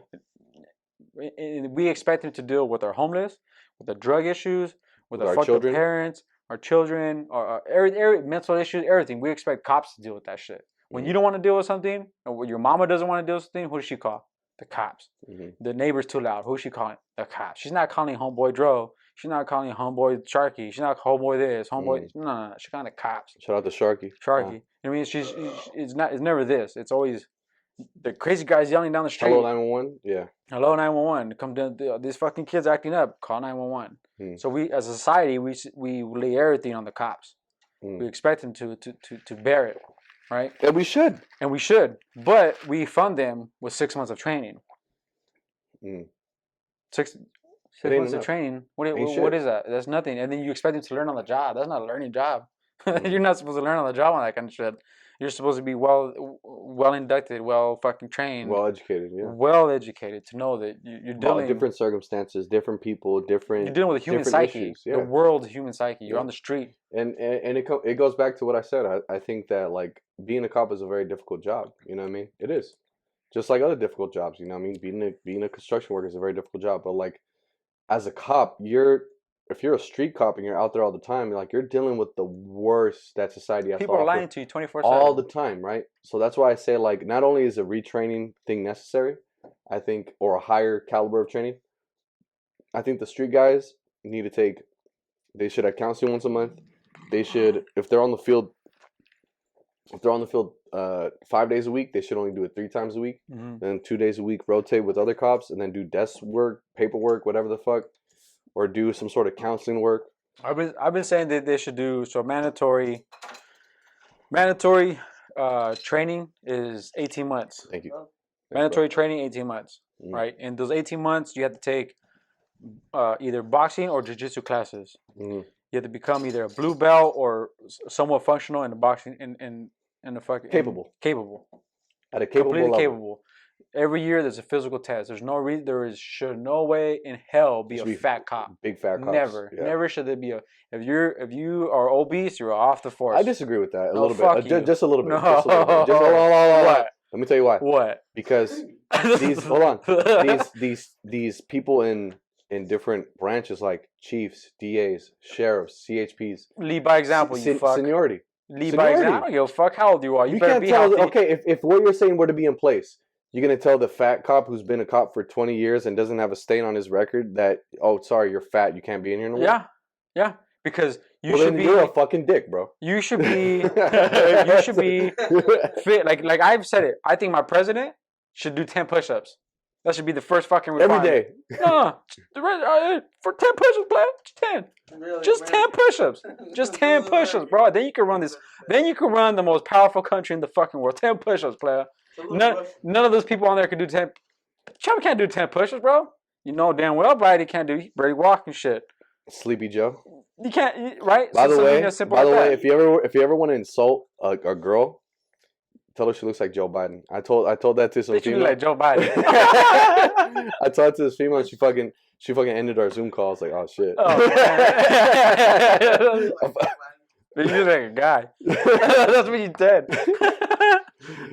Yeah. And we expect them to deal with our homeless, with the drug issues, with our fucked up parents, our children, our every mental issues, everything. We expect cops to deal with that shit. When you don't want to deal with something, or when your mama doesn't want to deal with something, who does she call? The cops. Mm-hmm. The neighbor's too loud. Who's she calling? The cops. She's not calling homeboy Dro. She's not calling homeboy Sharky. She's not homeboy this, homeboy. No. She's calling the cops. Shout out to Sharky. Sharky. I mean, it's never this. It's always the crazy guys yelling down the street. Hello 911. Yeah. Hello 911. Come down. These fucking kids acting up. Call 911. So we, as a society, we lay everything on the cops. We expect them to bear it. Right? And we should. But we fund them with 6 months of training. 6 months of training. What is that? That's nothing. And then you expect them to learn on the job. That's not a learning job. You're not supposed to learn on the job on that kind of shit. You're supposed to be well inducted, well fucking trained, well educated, yeah. Well educated to know that you're dealing different circumstances, different people, different. You're dealing with the human psyche, issues, yeah. The world's human psyche. You're on the street, and it goes back to what I said. I think that like being a cop is a very difficult job. You know what I mean? It is, just like other difficult jobs. You know what I mean? Being a construction worker is a very difficult job. But like, as a cop, if you're a street cop and you're out there all the time, you're dealing with the worst that society has to offer. People are lying to you 24/7 all the time, right? So that's why I say like not only is a retraining thing necessary, I think, or a higher caliber of training. I think the street guys they should have counseling once a month. They should, if they're on the field 5 days a week, they should only do it 3 times a week. Then 2 days a week rotate with other cops, and then do desk work, paperwork, whatever the fuck. Or do some sort of counseling work. I've been saying that they should do mandatory training is 18 months. Thank you. Mandatory training 18 months, right? And those 18 months you have to take either boxing or jiu-jitsu classes. You have to become either a blue belt or somewhat functional in the boxing in the fucking capable at a capable completely level. Capable. Every year there's a physical test. Should no way in hell be a fat cop. Big fat cops. Never should there be a. If you are obese, you're off the force. I disagree with that a little bit. Just a little bit. No. Just a little bit. What? Let me tell you why. What? Because these people in different branches like chiefs, DAs, sheriffs, CHPs. Lead by example. You fuck. Seniority. Lead by example. I don't give a fuck how old you are. You better can't be tell. healthy. Okay, if what you're saying were to be in place, you're gonna tell the fat cop who's been a cop for 20 years and doesn't have a stain on his record that, oh, sorry, you're fat, you can't be in here no more? Yeah. Because you're a fucking dick, bro. You should be fit. Like I've said it. I think my president should do 10 push-ups. That should be the first fucking requirement. Every day. No, for 10 push-ups, player. Just 10. Really, just 10 push-ups. Just 10 push-ups, bro. Then you can run this. Then you can run the most powerful country in the fucking world. 10 push-ups, player. None of those people on there can do 10. Trump can't do 10 push-ups, bro. You know damn well Brady can't do. He barely walking shit. Sleepy Joe. You can't, right? By the way, if you ever want to insult a girl, tell her she looks like Joe Biden. I told that to some female. You like Joe Biden. I told it to this female, and she fucking ended our Zoom call. I was like, oh shit. You look like a guy. That's what you said.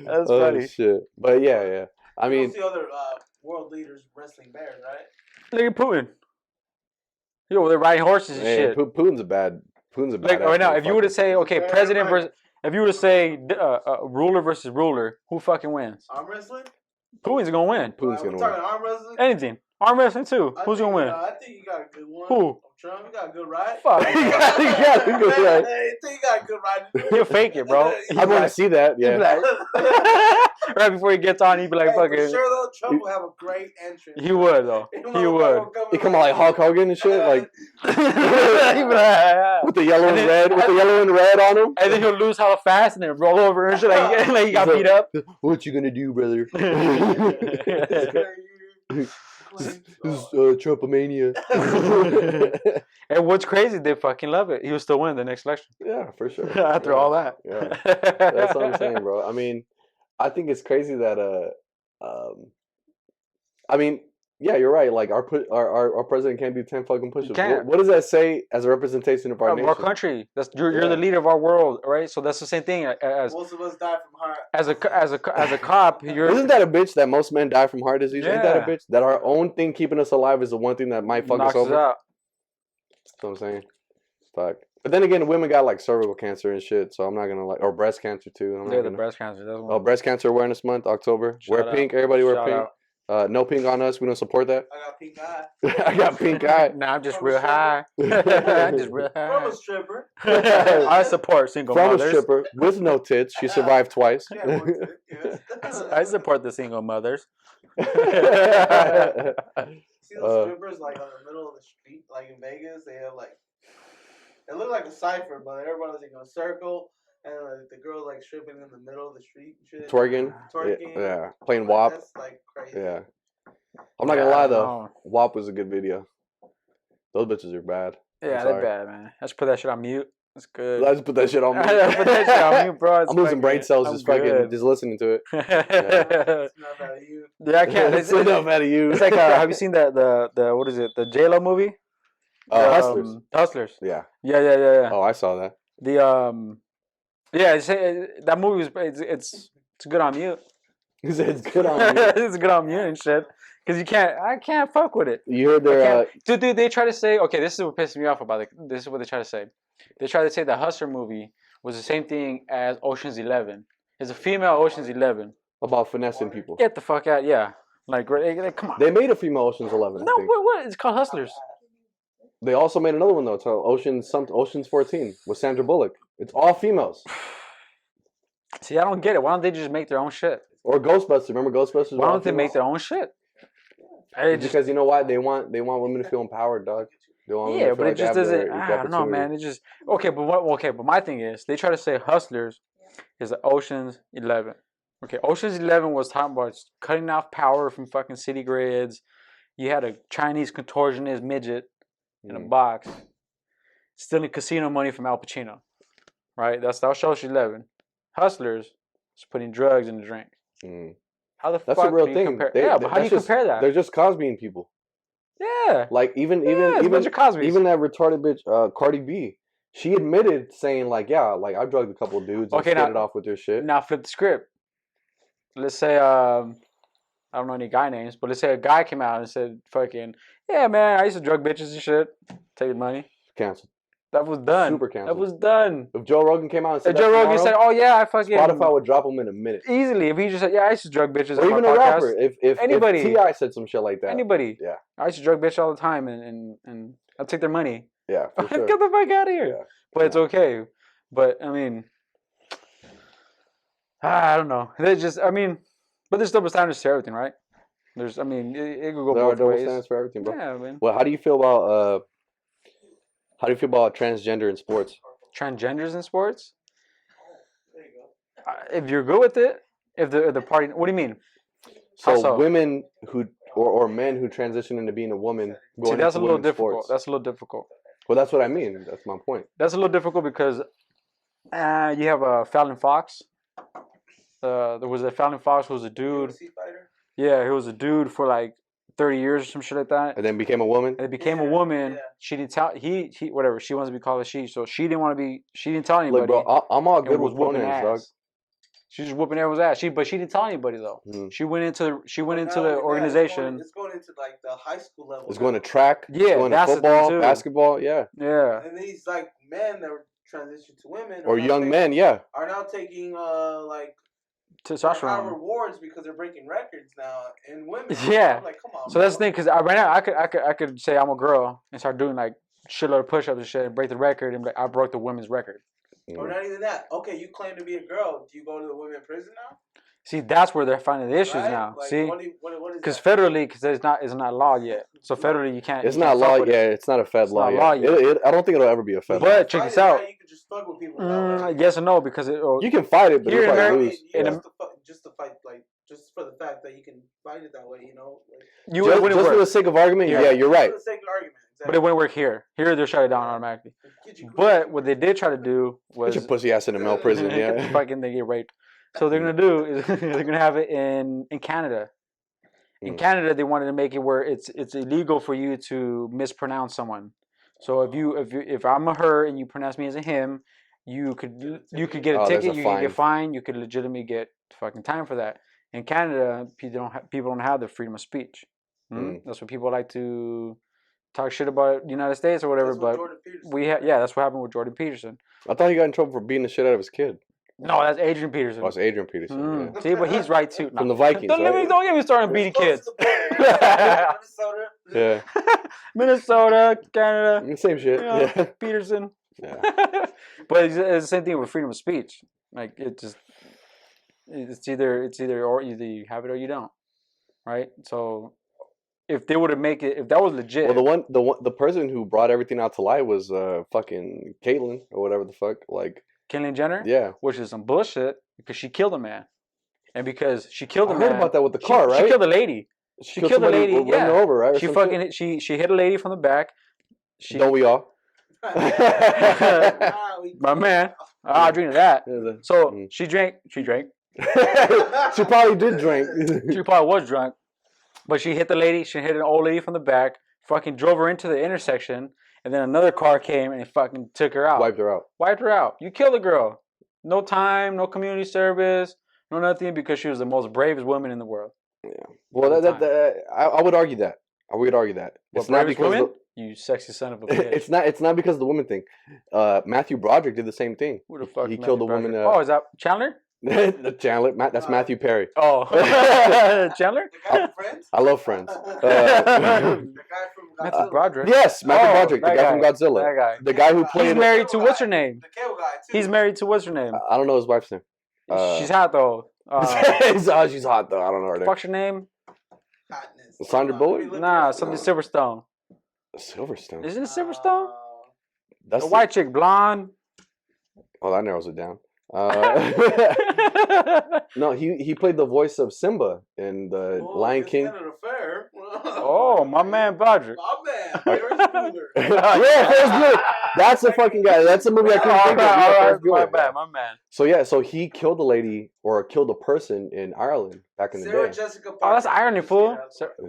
That's funny. Shit. But yeah. I mean, you see other world leaders wrestling bears, right? Look at Putin. Yo, they're riding horses and shit. Putin's a bad. Like right now, if you were to say, okay, president versus, if you were to say ruler versus ruler, who fucking wins? Arm wrestling. Putin's gonna win. Putin's gonna win. Talking arm wrestling. Anything. Arm wrestling too. Who's gonna win? I think you got a good one. Who? Trump, you got a good ride. Fuck. You got a good ride. I think you got a good ride. He'll fake it, bro. I want to see that. Yeah. Right before he gets on, he'd be like, "Fucking." For sure, though, Trump will have a great entrance. He would though. He would. He come out like Hulk Hogan and shit, like He'd be like, with the yellow and red, on him. And then he'll lose hella fast and then roll over and shit like he got beat up. What you gonna do, brother? This is Trumpomania. And what's crazy, they fucking love it. He will still win the next election. Yeah, for sure. After all that. Yeah. That's what I'm saying, bro. I mean, I think it's crazy that I mean, yeah, you're right. Like our president can't do 10 fucking push-ups. What does that say as a representation of our nation? Our country. That's you're the leader of our world, right? So that's the same thing as most of us die from heart. As a cop, isn't that a bitch that most men die from heart disease? Yeah. Ain't that a bitch that our own thing keeping us alive is the one thing that might fuck us over? Out. That's what I'm saying. Fuck. But then again, women got like cervical cancer and shit, so I'm not gonna like, or breast cancer too. The breast cancer. That's one. Oh, breast cancer awareness month, October. Wear pink. Everybody wear pink. No pink on us. We don't support that. I got pink eye. I got pink eye. Nah, I'm just real high. I'm just real high. From a stripper. I support single mothers. From a stripper with no tits. She survived twice. I support the single mothers. See those strippers like on the middle of the street, like in Vegas? They have like, it looked like a cipher, but everybody's like in a circle. And the girl like stripping in the middle of the street and shit. Twerking. Yeah. Playing WAP. That's like crazy. Yeah. I'm not gonna lie though. WAP was a good video. Those bitches are bad. Yeah, they're bad, man. Let's put that shit on mute. That's good. Let's put that shit on mute. Put that shit on mute, bro. I'm losing brain cells just listening to it. It's enough out of you. Yeah, I can't. It's enough out of you. It's like, have you seen the what is it? The J-Lo movie? Hustlers. Hustlers. Yeah. Yeah. Oh, I saw that. Yeah, that movie is it's good on mute. It's good on mute. It's good on mute and shit. Because I can't fuck with it. You heard their dude, they try to say, okay, this is what pisses me off about it. This is what they try to say. They try to say the Hustler movie was the same thing as Ocean's 11. It's a female Ocean's 11. About finessing people. Get the fuck out, yeah. Like come on. They made a female Ocean's 11. No, what? It's called Hustlers. They also made another one though. It's called Ocean's 14 with Sandra Bullock. It's all females. See, I don't get it. Why don't they just make their own shit? Or Ghostbusters. Remember Ghostbusters? Why don't they make their own shit? Because you know why? They want women to feel empowered, dog. Yeah, but it just doesn't. I don't know, man. It just okay. But my thing is, they try to say Hustlers is Ocean's 11. Okay, Ocean's 11 was talking about cutting off power from fucking city grids. You had a Chinese contortionist midget in a box stealing casino money from Al Pacino. Right? That was Ocean's 11. Hustlers is putting drugs in the drink. How the fuck? That's a real thing. But how do you compare that? They're just Cosbying people. Yeah. Like even that retarded bitch, Cardi B. She admitted saying like, yeah, like I drugged a couple of dudes and started off with their shit. Now flip the script. Let's say I don't know any guy names, but let's say a guy came out and said, "Fucking yeah, man, I used to drug bitches and shit, take money." Canceled. That was done. Super canceled. That was done. If Joe Rogan came out and said, Joe Rogan said, "Oh yeah, I fucking," Spotify would drop him in a minute. Easily. If he just said, "Yeah, I used to drug bitches," or even a rapper. If anybody, if T.I. said some shit like that. Anybody. Yeah. I used to drug bitch all the time, and I'll take their money. Yeah. For sure. Get the fuck out of here. Yeah. But it's okay. But I mean, I don't know. There's just, but there's double standards to everything, right? It could go both ways. Double standards for everything, bro. Yeah, man. Well, how do you feel about transgender in sports? Transgenders in sports? There you go. If you're good with it, if the party, what do you mean? So women who or men who transition into being a woman. See, that's a little difficult. That's a little difficult. Well, that's what I mean. That's my point. That's a little difficult because you have Fallon Fox. There was a Fallon Fox who was a dude. Yeah, he was a dude for like 30 years or some shit like that. And then became a woman? And became a woman. Yeah. She didn't tell, he whatever, she wants to be called a she. So she didn't tell anybody. Look, bro, I'm all good with pronouns, dog. She's just whooping everyone's ass. But she didn't tell anybody though. Mm. She went into the organization. It's going into like the high school level. It's going to track. Yeah, it's going to football, basketball. Yeah. Yeah. And these like men that were transitioned to women or young men, yeah, are now taking like testosterone rewards because they're breaking records now in women. Yeah. I'm like, come on. So that's the thing, because right now I could say I'm a girl and start doing like shitload of push-ups and shit and break the record and be like, I broke the women's record. Or not even that. Okay, you claim to be a girl. Do you go to the women's prison now? See, that's where they're finding the issues now. Like, see, what because federally, because it's not law yet. So federally, you can't. It's not law yet. It's not a fed law yet. I don't think it'll ever be a fed law. But check this out. You can just fuck with people. Yes and no, because you can fight it, but you'll probably lose. Just to fight, like just for the fact that you can fight it that way, you know. Like, just for the sake of argument, yeah, you're right. For the sake of argument. Exactly. But it wouldn't work here. Here, they're shut it down automatically. But what they did try to do was get your pussy ass in a male prison. Yeah, fucking they get raped. So they're gonna do is they're gonna have it in Canada. In Canada, they wanted to make it where it's illegal for you to mispronounce someone. So if I'm a her and you pronounce me as a him, you could get a ticket, you could get fined, you could legitimately get fucking time for that. In Canada, people don't have the freedom of speech. That's what people like to talk shit about the United States or whatever. But that's what happened with Jordan Peterson. I thought he got in trouble for beating the shit out of his kid. No, that's Adrian Peterson. Oh, it's Adrian Peterson. Yeah. See, but he's right too. From the Vikings. Don't get me started beating kids. Minnesota. Yeah. Minnesota, Canada. Same shit. Yeah. Peterson. Yeah. But it's the same thing with freedom of speech. Like it's either you have it or you don't, right? So if they would have make it, if that was legit. Well, the person who brought everything out to light was fucking Caitlyn or whatever the fuck, like. Caitlyn Jenner? Yeah. Which is some bullshit because she killed a man. And because she killed a man. I heard about that with the car, right? She killed a lady. She killed a lady. Yeah. Her over, right? She hit a lady from the back. Don't we all? My man. I drink that. So she drank. She probably did drink. She probably was drunk. But she hit the lady. She hit an old lady from the back. Fucking drove her into the intersection. And then another car came and fucking took her out. Wiped her out. You killed a girl. No time, no community service, no nothing, because she was the most bravest woman in the world. Yeah. Well, I would argue that. It's not because women? You sexy son of a bitch. It's not because of the woman thing. Matthew Broderick did the same thing. Who the fuck? He killed a woman. Is that Chandler? Chandler. That's Matthew Perry. Oh, Chandler. The guy from Friends. I love Friends. The guy from Matthew Broderick. Yes, Matthew Broderick, the guy from Godzilla. That guy. The guy who played. He's married to what's her name? The cable guy too. He's married to what's her name? I don't know his wife's name. She's hot though. She's hot though. I don't know her name. What's her name? Hotness. Sandra Bullock? Nah, something Silverstone. Silverstone. Isn't it Silverstone? That's the white chick, blonde. Oh, that narrows it down. No, he played the voice of Simba in the Lion King. Oh, my man Broderick. My man, Ferris Bueller. Yeah, Ferris Bueller. That's the fucking guy. That's the movie I couldn't think of. My man. So he killed a lady or killed a person in Ireland back in the day. Jessica Parker. Oh, that's irony, fool.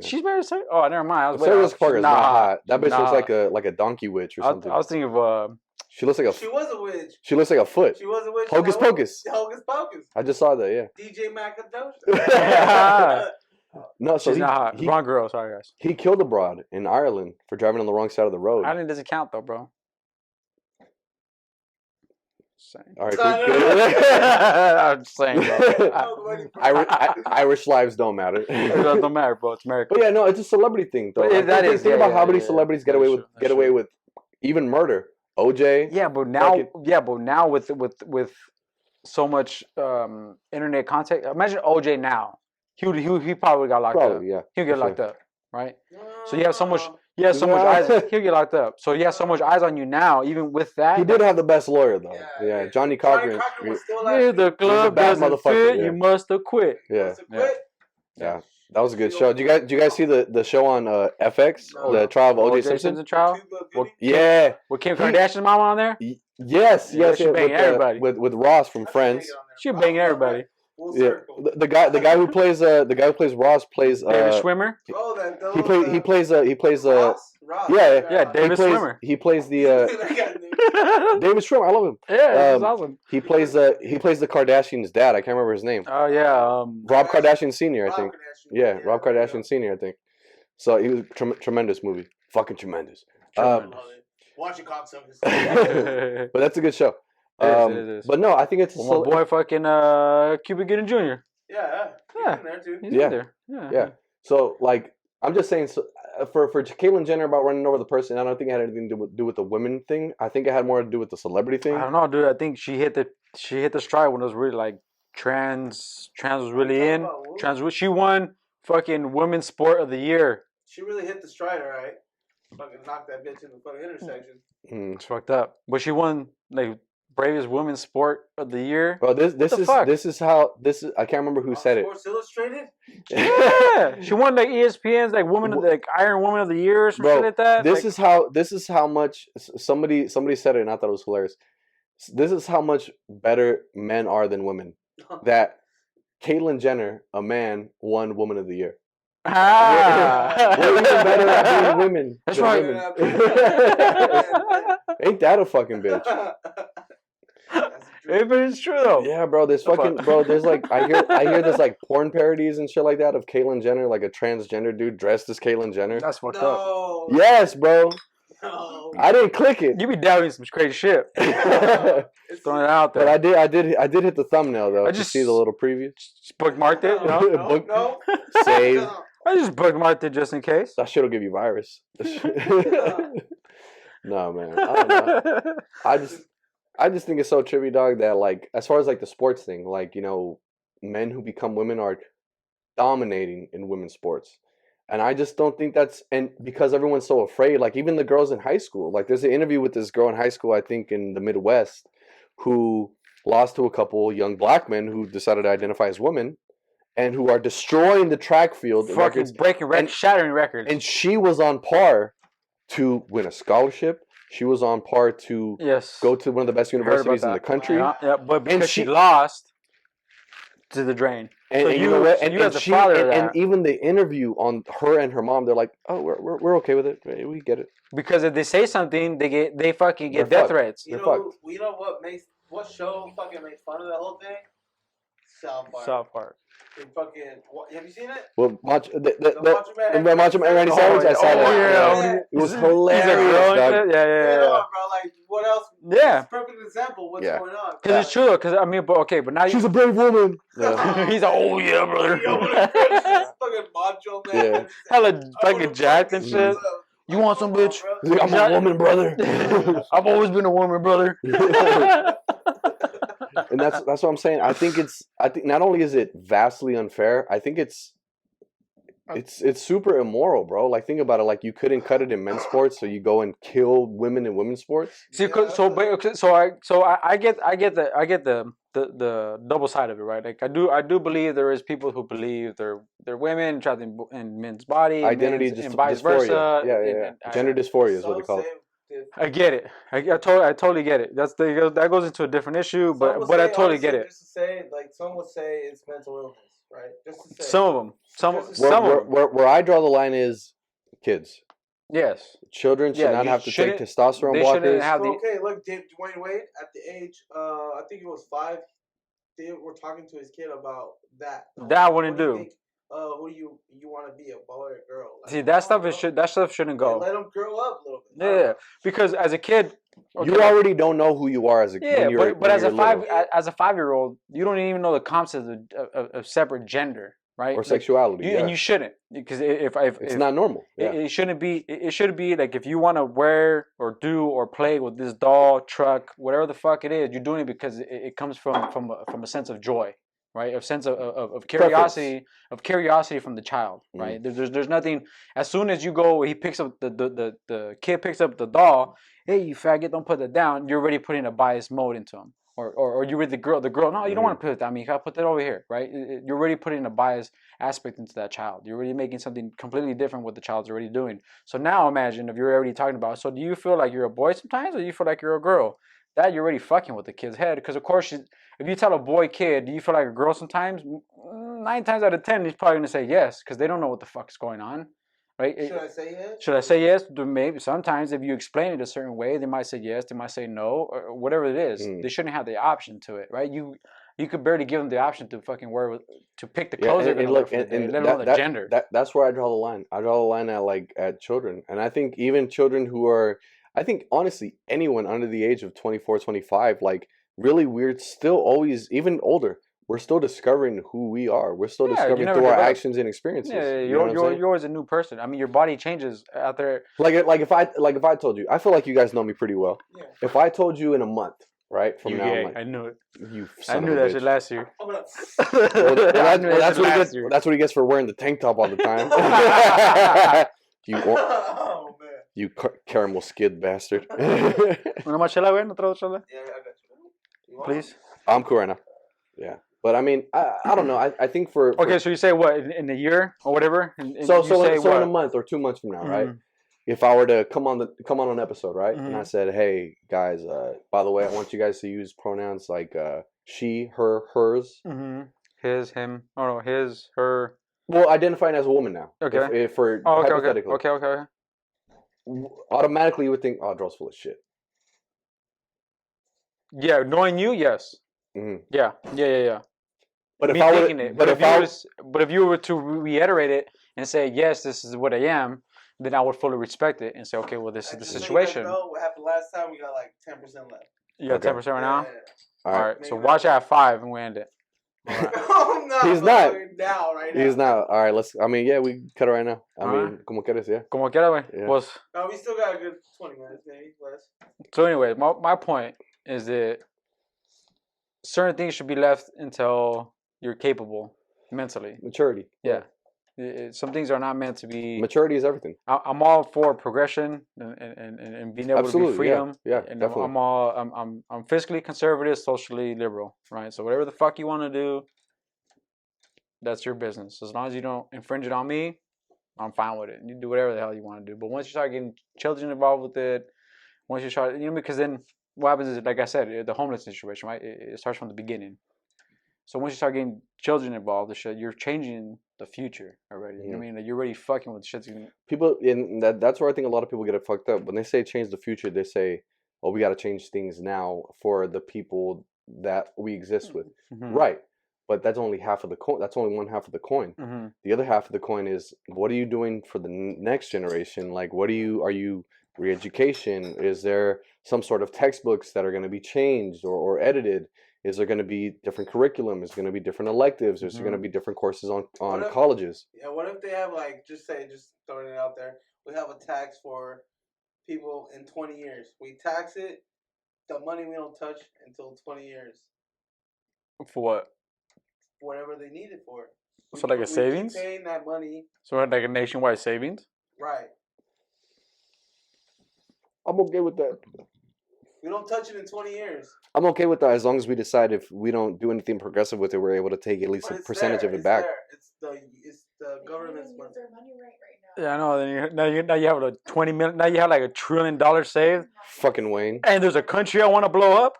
She's married to Sarah. Oh, never mind. Sarah Jessica Parker is not hot. That bitch looks like a donkey witch or something. I was thinking of She looks like She was a witch. She looks like a foot. She was a witch. Hocus Pocus. Hocus Pocus. I just saw that. Yeah. DJ Macadosha. No, so she's not hot. Wrong girl. Sorry, guys. He killed a broad in Ireland for driving on the wrong side of the road. Ireland doesn't count though, bro. All right, I'm just saying, bro. Irish lives don't matter. Don't matter, bro. It's America. But yeah, no, it's a celebrity thing, though. Think about how many celebrities get away with even murder. OJ. Yeah, but now with so much internet contact, imagine OJ now. He probably got locked up. Yeah. He'll get locked up, right? So you have so much. Yeah, so much eyes. He'll get locked up. So you have so much eyes on you now. Even with that, he did have the best lawyer though. Yeah, Johnny Cochran. The club doesn't fit. You must have quit. Yeah. That was a good show. Did you guys see the show on FX, the trial of O.J. Simpson? Trial? Yeah. With Kim Kardashian's mom on there? Yes. She banging everybody. With Ross from Friends. She banging everybody. Yeah, the guy who plays Ross plays David Schwimmer. He plays Ross? yeah, David Schwimmer. He plays the David Schwimmer, I love him. Yeah, he's awesome. He plays the Kardashians' dad. I can't remember his name. Oh yeah, Rob Kardashian Sr. I think. Yeah, Rob Kardashian Sr. I think. So he was tremendous movie, fucking tremendous. Watch it, cocksuckers. But that's a good show. It is. But no, I think it's my boy fucking Cuba Gooding Jr. Yeah. He's in there too. He's in there. Yeah. So like, I'm just saying, so, for Caitlyn Jenner about running over the person, I don't think it had anything to do with the women thing. I think it had more to do with the celebrity thing. I don't know, dude. I think she hit the stride when it was really like trans was really in. She won fucking Women's Sport of the Year. She really hit the stride, all right. Fucking knocked that bitch in the fucking intersection. It's fucked up. But she won like Bravest Women's Sport of the Year. Bro, this is how I can't remember who said Sports Illustrated? Yeah. She won like ESPN's like Iron Woman of the Year or some shit like that. This is how much somebody said it and I thought it was hilarious. This is how much better men are than women. That Caitlyn Jenner, a man, won Woman of the Year. We're even better at being women. That's right. Ain't that a fucking bitch? But it's true though. Yeah, bro. There's like I hear there's like porn parodies and shit like that of Caitlyn Jenner, like a transgender dude dressed as Caitlyn Jenner. That's fucked up. Yes, bro. No. I didn't click it. You be doubting some crazy shit. Throwing it out there. But I did hit the thumbnail though. I just see the little preview. Just bookmarked it. No. Save. I just bookmarked it just in case. That shit'll give you virus. No, man. I don't know. I just think it's so trippy, dog, that like as far as like the sports thing, like, you know, men who become women are dominating in women's sports. And I just don't think and because everyone's so afraid, like even the girls in high school, like there's an interview with this girl in high school, I think in the Midwest, who lost to a couple young black men who decided to identify as women and who are destroying the track field. Fucking breaking records, shattering records. And she was on par to win a scholarship. She was on par to go to one of the best universities in the country. Yeah, but because she lost to the drain. And, so you know what? And even the interview on her and her mom, they're like, "Oh, we're okay with it. We get it." Because if they say something, they fucking get death threats. You know what show fucking makes fun of that whole thing? South Park. Have you seen it? Well, Macho Man Randy Savage. I saw that. It was hilarious. Yeah, bro. Like, what else? Yeah. It's a perfect example. What's going on? Because it's true though. Because I mean, but now she's a brave woman. He's like, oh yeah, brother. Fucking Macho Man. Yeah. Hella fucking jacked and shit. You want some bitch? I'm a woman, brother. I've always been a woman, brother. And that's what I'm saying. I think not only is it vastly unfair, I think it's super immoral, bro. Like think about it. Like you couldn't cut it in men's sports, so you go and kill women in women's sports. See, I get the double side of it, right? Like I do believe there is people who believe they're women trapped in men's body, identity and vice versa. Yeah. Gender dysphoria is what they call it. I get it. I totally get it. That goes into a different issue, but I totally get it. Just to say, like some would say, it's mental illness, right? Just to say. Some of them. Where I draw the line is kids. Yes. Children should not have to take testosterone blockers. Okay, look, Dwayne Wade at the age, I think it was 5. They were talking to his kid about that. That wouldn't do. Who do you want to be, a boy or a girl? Like, see, that stuff shouldn't go. Let them grow up a little bit. Yeah, because as a kid, you already don't know who you are as a kid. Yeah, but as a 5-year-old, you don't even know the concept of separate gender, right? Or sexuality. And you shouldn't, because if it's not normal. Yeah. It shouldn't be. It should be like if you want to wear or do or play with this doll, truck, whatever the fuck it is, you're doing it because it comes from a sense of joy. Right, a sense of curiosity, from the child. Right, there's nothing. As soon as you go, he picks up the kid picks up the doll. Hey, you faggot! Don't put that down. You're already putting a biased mode into him. Or you with the girl. No, you don't want to put it down. I mean, you gotta put that over here. Right, you're already putting a biased aspect into that child. You're already making something completely different what the child's already doing. So now imagine if you're already talking about. So do you feel like you're a boy sometimes, or do you feel like you're a girl? That you're already fucking with the kid's head, because of course, if you tell a boy kid, do you feel like a girl sometimes? 9 times out of 10, he's probably gonna say yes, because they don't know what the fuck is going on. right? Should I say yes? Should I say yes? Maybe sometimes if you explain it a certain way, they might say yes, they might say no, or whatever it is. They shouldn't have the option to it, right? You could barely give them the option to fucking to pick the clothes they're gonna wear for the day, let alone the gender. That's where I draw the line. I draw the line at children, and I think even children who are, I think honestly anyone under the age of 24, 25, like really weird, still always even older. We're still discovering who we are. We're still discovering through our actions and experiences. Yeah, you're always a new person. I mean, your body changes out there. Like if I told you, I feel like you guys know me pretty well. Yeah. If I told you in a month, right from now, I knew it. I knew that shit last year. That's what he gets for wearing the tank top all the time. You caramel skid bastard. Una más chela, güey? ¿No traes chela? Yeah, I got you. Please. I'm cool right now. Yeah. But I mean, I don't know. I think for okay, so you say what in a year or whatever? So in a month or 2 months from now, right? If I were to come on an episode, right, and I said, hey guys, by the way, I want you guys to use pronouns like she, her, hers, his, him, his, her. Well, identifying as a woman now. Okay. If for hypothetically. Okay. Automatically, you would think, oh, Dro's full of shit. Yeah, knowing you, yes. Yeah. But if you were to reiterate it and say, yes, this is what I am, then I would fully respect it and say, okay, well, this is the situation. What happened last time? We got like 10% left. You got 10% right now? Yeah. All right. So watch out at 5 and we end it. Right. Oh, no. He's not. Now, right now. He's not. All right, we cut it right now. I mean, como quieres, yeah. Como quiera, güey. Yeah. No, we still got a good 20 minutes, maybe less. So anyway, my point is that certain things should be left until you're capable mentally. Maturity. Yeah. Some things are not meant to be. Maturity is everything. I'm all for progression and being able to be freedom. Yeah, and definitely. I'm fiscally conservative, socially liberal, right? So whatever the fuck you want to do, that's your business. As long as you don't infringe it on me, I'm fine with it. You do whatever the hell you want to do. But once you start getting children involved with it, once you start, because then what happens is, like I said, the homeless situation, right? It starts from the beginning. So once you start getting children involved, you're changing the future already. You know what I mean? Like you're already fucking with shit. People, and that's where I think a lot of people get it fucked up. When they say change the future, they say, "Oh, we got to change things now for the people that we exist with." Right, but that's only half of the coin. That's only one half of the coin. The other half of the coin is, what are you doing for the next generation? Like, are you re-education? Is there some sort of textbooks that are going to be changed or edited? Is there going to be different curriculum? Is there going to be different electives? Is there going to be different courses on colleges? Yeah, what if they have just throwing it out there, we have a tax for people in 20 years. We tax it, the money we don't touch until 20 years. For what? Whatever they need it for. So like a savings? Paying that money. So like a nationwide savings? Right. I'm okay with that. We don't touch it in 20 years. I'm okay with that as long as we decide if we don't do anything progressive with it, we're able to take at least a percentage of it back. It's the government's money. Their money right now. Yeah, I know. Now you have a $20 million. Now you have like $1 trillion saved. Fucking Wayne. And there's a country I want to blow up.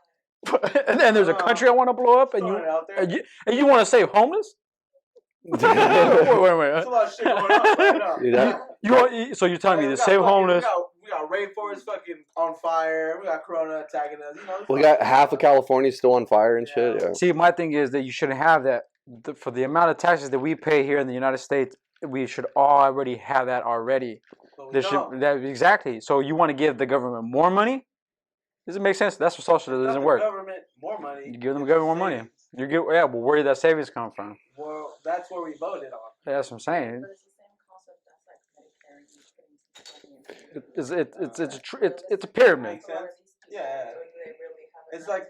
and there's a country I want to blow up, and you want to save homeless? wait. There's a lot of shit going on right now. So you're telling me to save homeless? We got rainforest fucking on fire. We got Corona attacking us. We got half of California still on fire and shit. Yeah. See, my thing is that you shouldn't have that. For the amount of taxes that we pay here in the United States, we should already have that already. Exactly. So you want to give the government more money? Does it make sense? That's what socialism doesn't work. Government more money. You give them government more money. But where did that savings come from? Well, that's what we voted on. Yeah, that's what I'm saying. But it's the same concept that's like Medicare. It's a pyramid. Yeah. It's like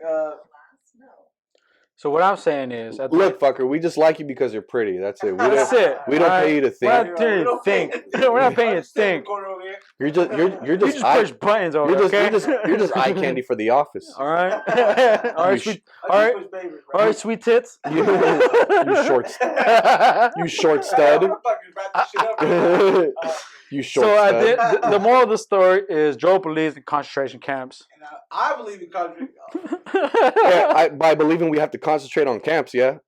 So what I'm saying is, look, fucker, we just like you because you're pretty. That's it. That's it. We don't pay you to think. We're not paying you to think. We're not paying you to think. You're just push buttons over. You're just eye candy for the office. All right. All right, sweet tits. You short stud. You short stud. The moral of the story is Joe believes in concentration camps. And I believe in concentration. By believing we have to concentrate on camps, yeah.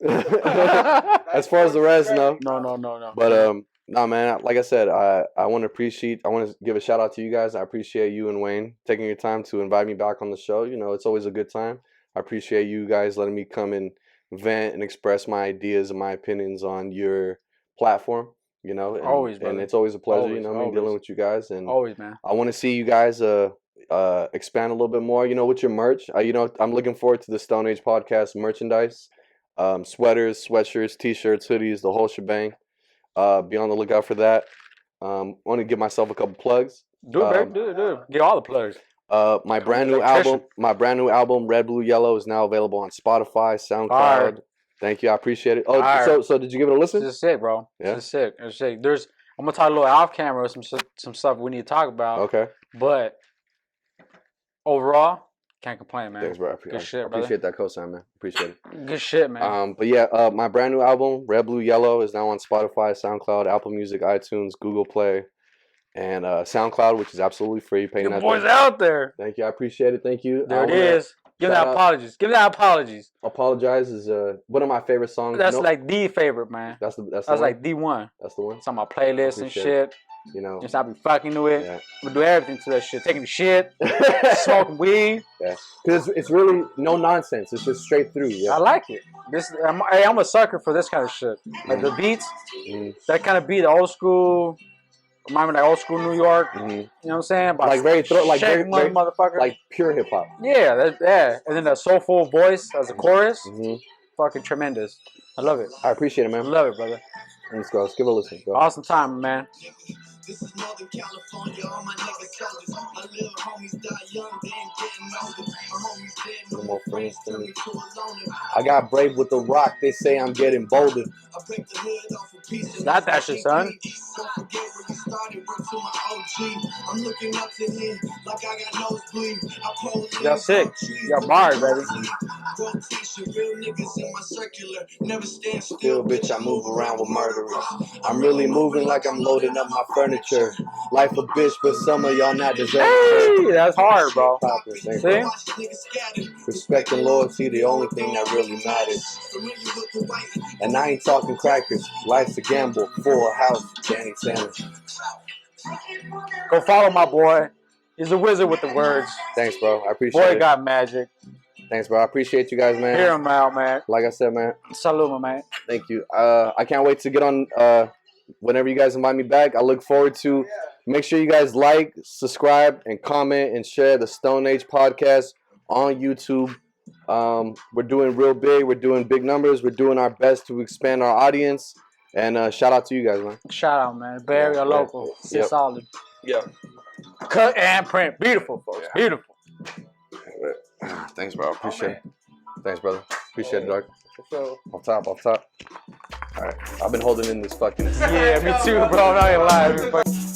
As far as the rest, no. No. But No, man. Like I said, I want to give a shout out to you guys. I appreciate you and Wayne taking your time to invite me back on the show. You know, it's always a good time. I appreciate you guys letting me come and vent and express my ideas and my opinions on your platform. You know, and it's always a pleasure. Always, you know, me dealing with you guys. And always, man. I want to see you guys expand a little bit more. You know, with your merch. You know, I'm looking forward to the Stone Age podcast merchandise, sweaters, sweatshirts, t-shirts, hoodies, the whole shebang. Be on the lookout for that. Want to give myself a couple plugs. Do it, do it. Get all the plugs. My brand new album, Red, Blue, Yellow, is now available on Spotify, SoundCloud. Thank you, I appreciate it. Oh, so did you give it a listen? It's sick, bro. Yeah, it's sick. It's sick. I'm gonna talk a little off camera, some stuff we need to talk about. Okay. But overall, can't complain, man. Thanks, bro. Good shit, brother. Appreciate that cosign, man. Appreciate it. Good shit, man. But yeah, my brand new album, Red, Blue, Yellow, is now on Spotify, SoundCloud, Apple Music, iTunes, Google Play, and SoundCloud, which is absolutely free. Your boys out there. Thank you. I appreciate it. Thank you. There it is. Give that apologies. Give that apologies. Apologize is one of my favorite songs. That's like the favorite, man. That's like the one. That's the one. It's on my playlist and shit. You know, just I be fucking to it. Yeah. We do everything to that shit. Taking the shit, smoking weed. Yeah, because it's really no nonsense. It's just straight through. Yeah, I like it. I'm a sucker for this kind of shit. Like the beats, that kind of beat, the old school. Remind me of that old school New York. You know what I'm saying? Like very motherfucker. Like pure hip hop. Yeah, and then that soulful voice as a chorus. Fucking tremendous. I love it. I appreciate it, man. I love it, brother. Let's go. Let's give it a listen. Go. Awesome time, man. This is Northern California, all my niggas soldiers. My little homies die young, they ain't getting older. My homies dead, no more friends, turn me to a loner. I got brave with the rock, they say I'm getting bolder. I break the hood off a piece of not that shit, son. Don't forget where you started, run to my OG. I'm looking up to him like I got nosebleed. Y'all sick. Y'all bars, baby. Real niggas in my circular, never stand still, bitch, I move around with murderers. I'm really moving like I'm loading up my furniture. Life a bitch, but some of y'all not deserving. Hey, that's hard, bro. See? Respect and loyalty, the only thing that really matters. And I ain't talking crackers. Life's a gamble for a house. Danny Tanner. Go follow my boy. He's a wizard with the words. Thanks, bro. I appreciate it. Boy got magic. Thanks, bro. I appreciate you guys, man. Hear him out, man. Like I said, man. Salute, my man. Thank you. I can't wait to get on whenever you guys invite me back. I look forward to. Make sure you guys like, subscribe, and comment and share the Stone Age podcast on YouTube. We're doing real big. We're doing big numbers. We're doing our best to expand our audience. And shout out to you guys, man. Shout out, man. Very local. It's solid. Yeah. Cut and print. Beautiful, folks. Yeah. Beautiful. Thanks, bro. Appreciate it. Thanks, brother. Appreciate it, dog. So, off top. All right. I've been holding in this fucking. Yeah, me too, bro. I'm not gonna lie.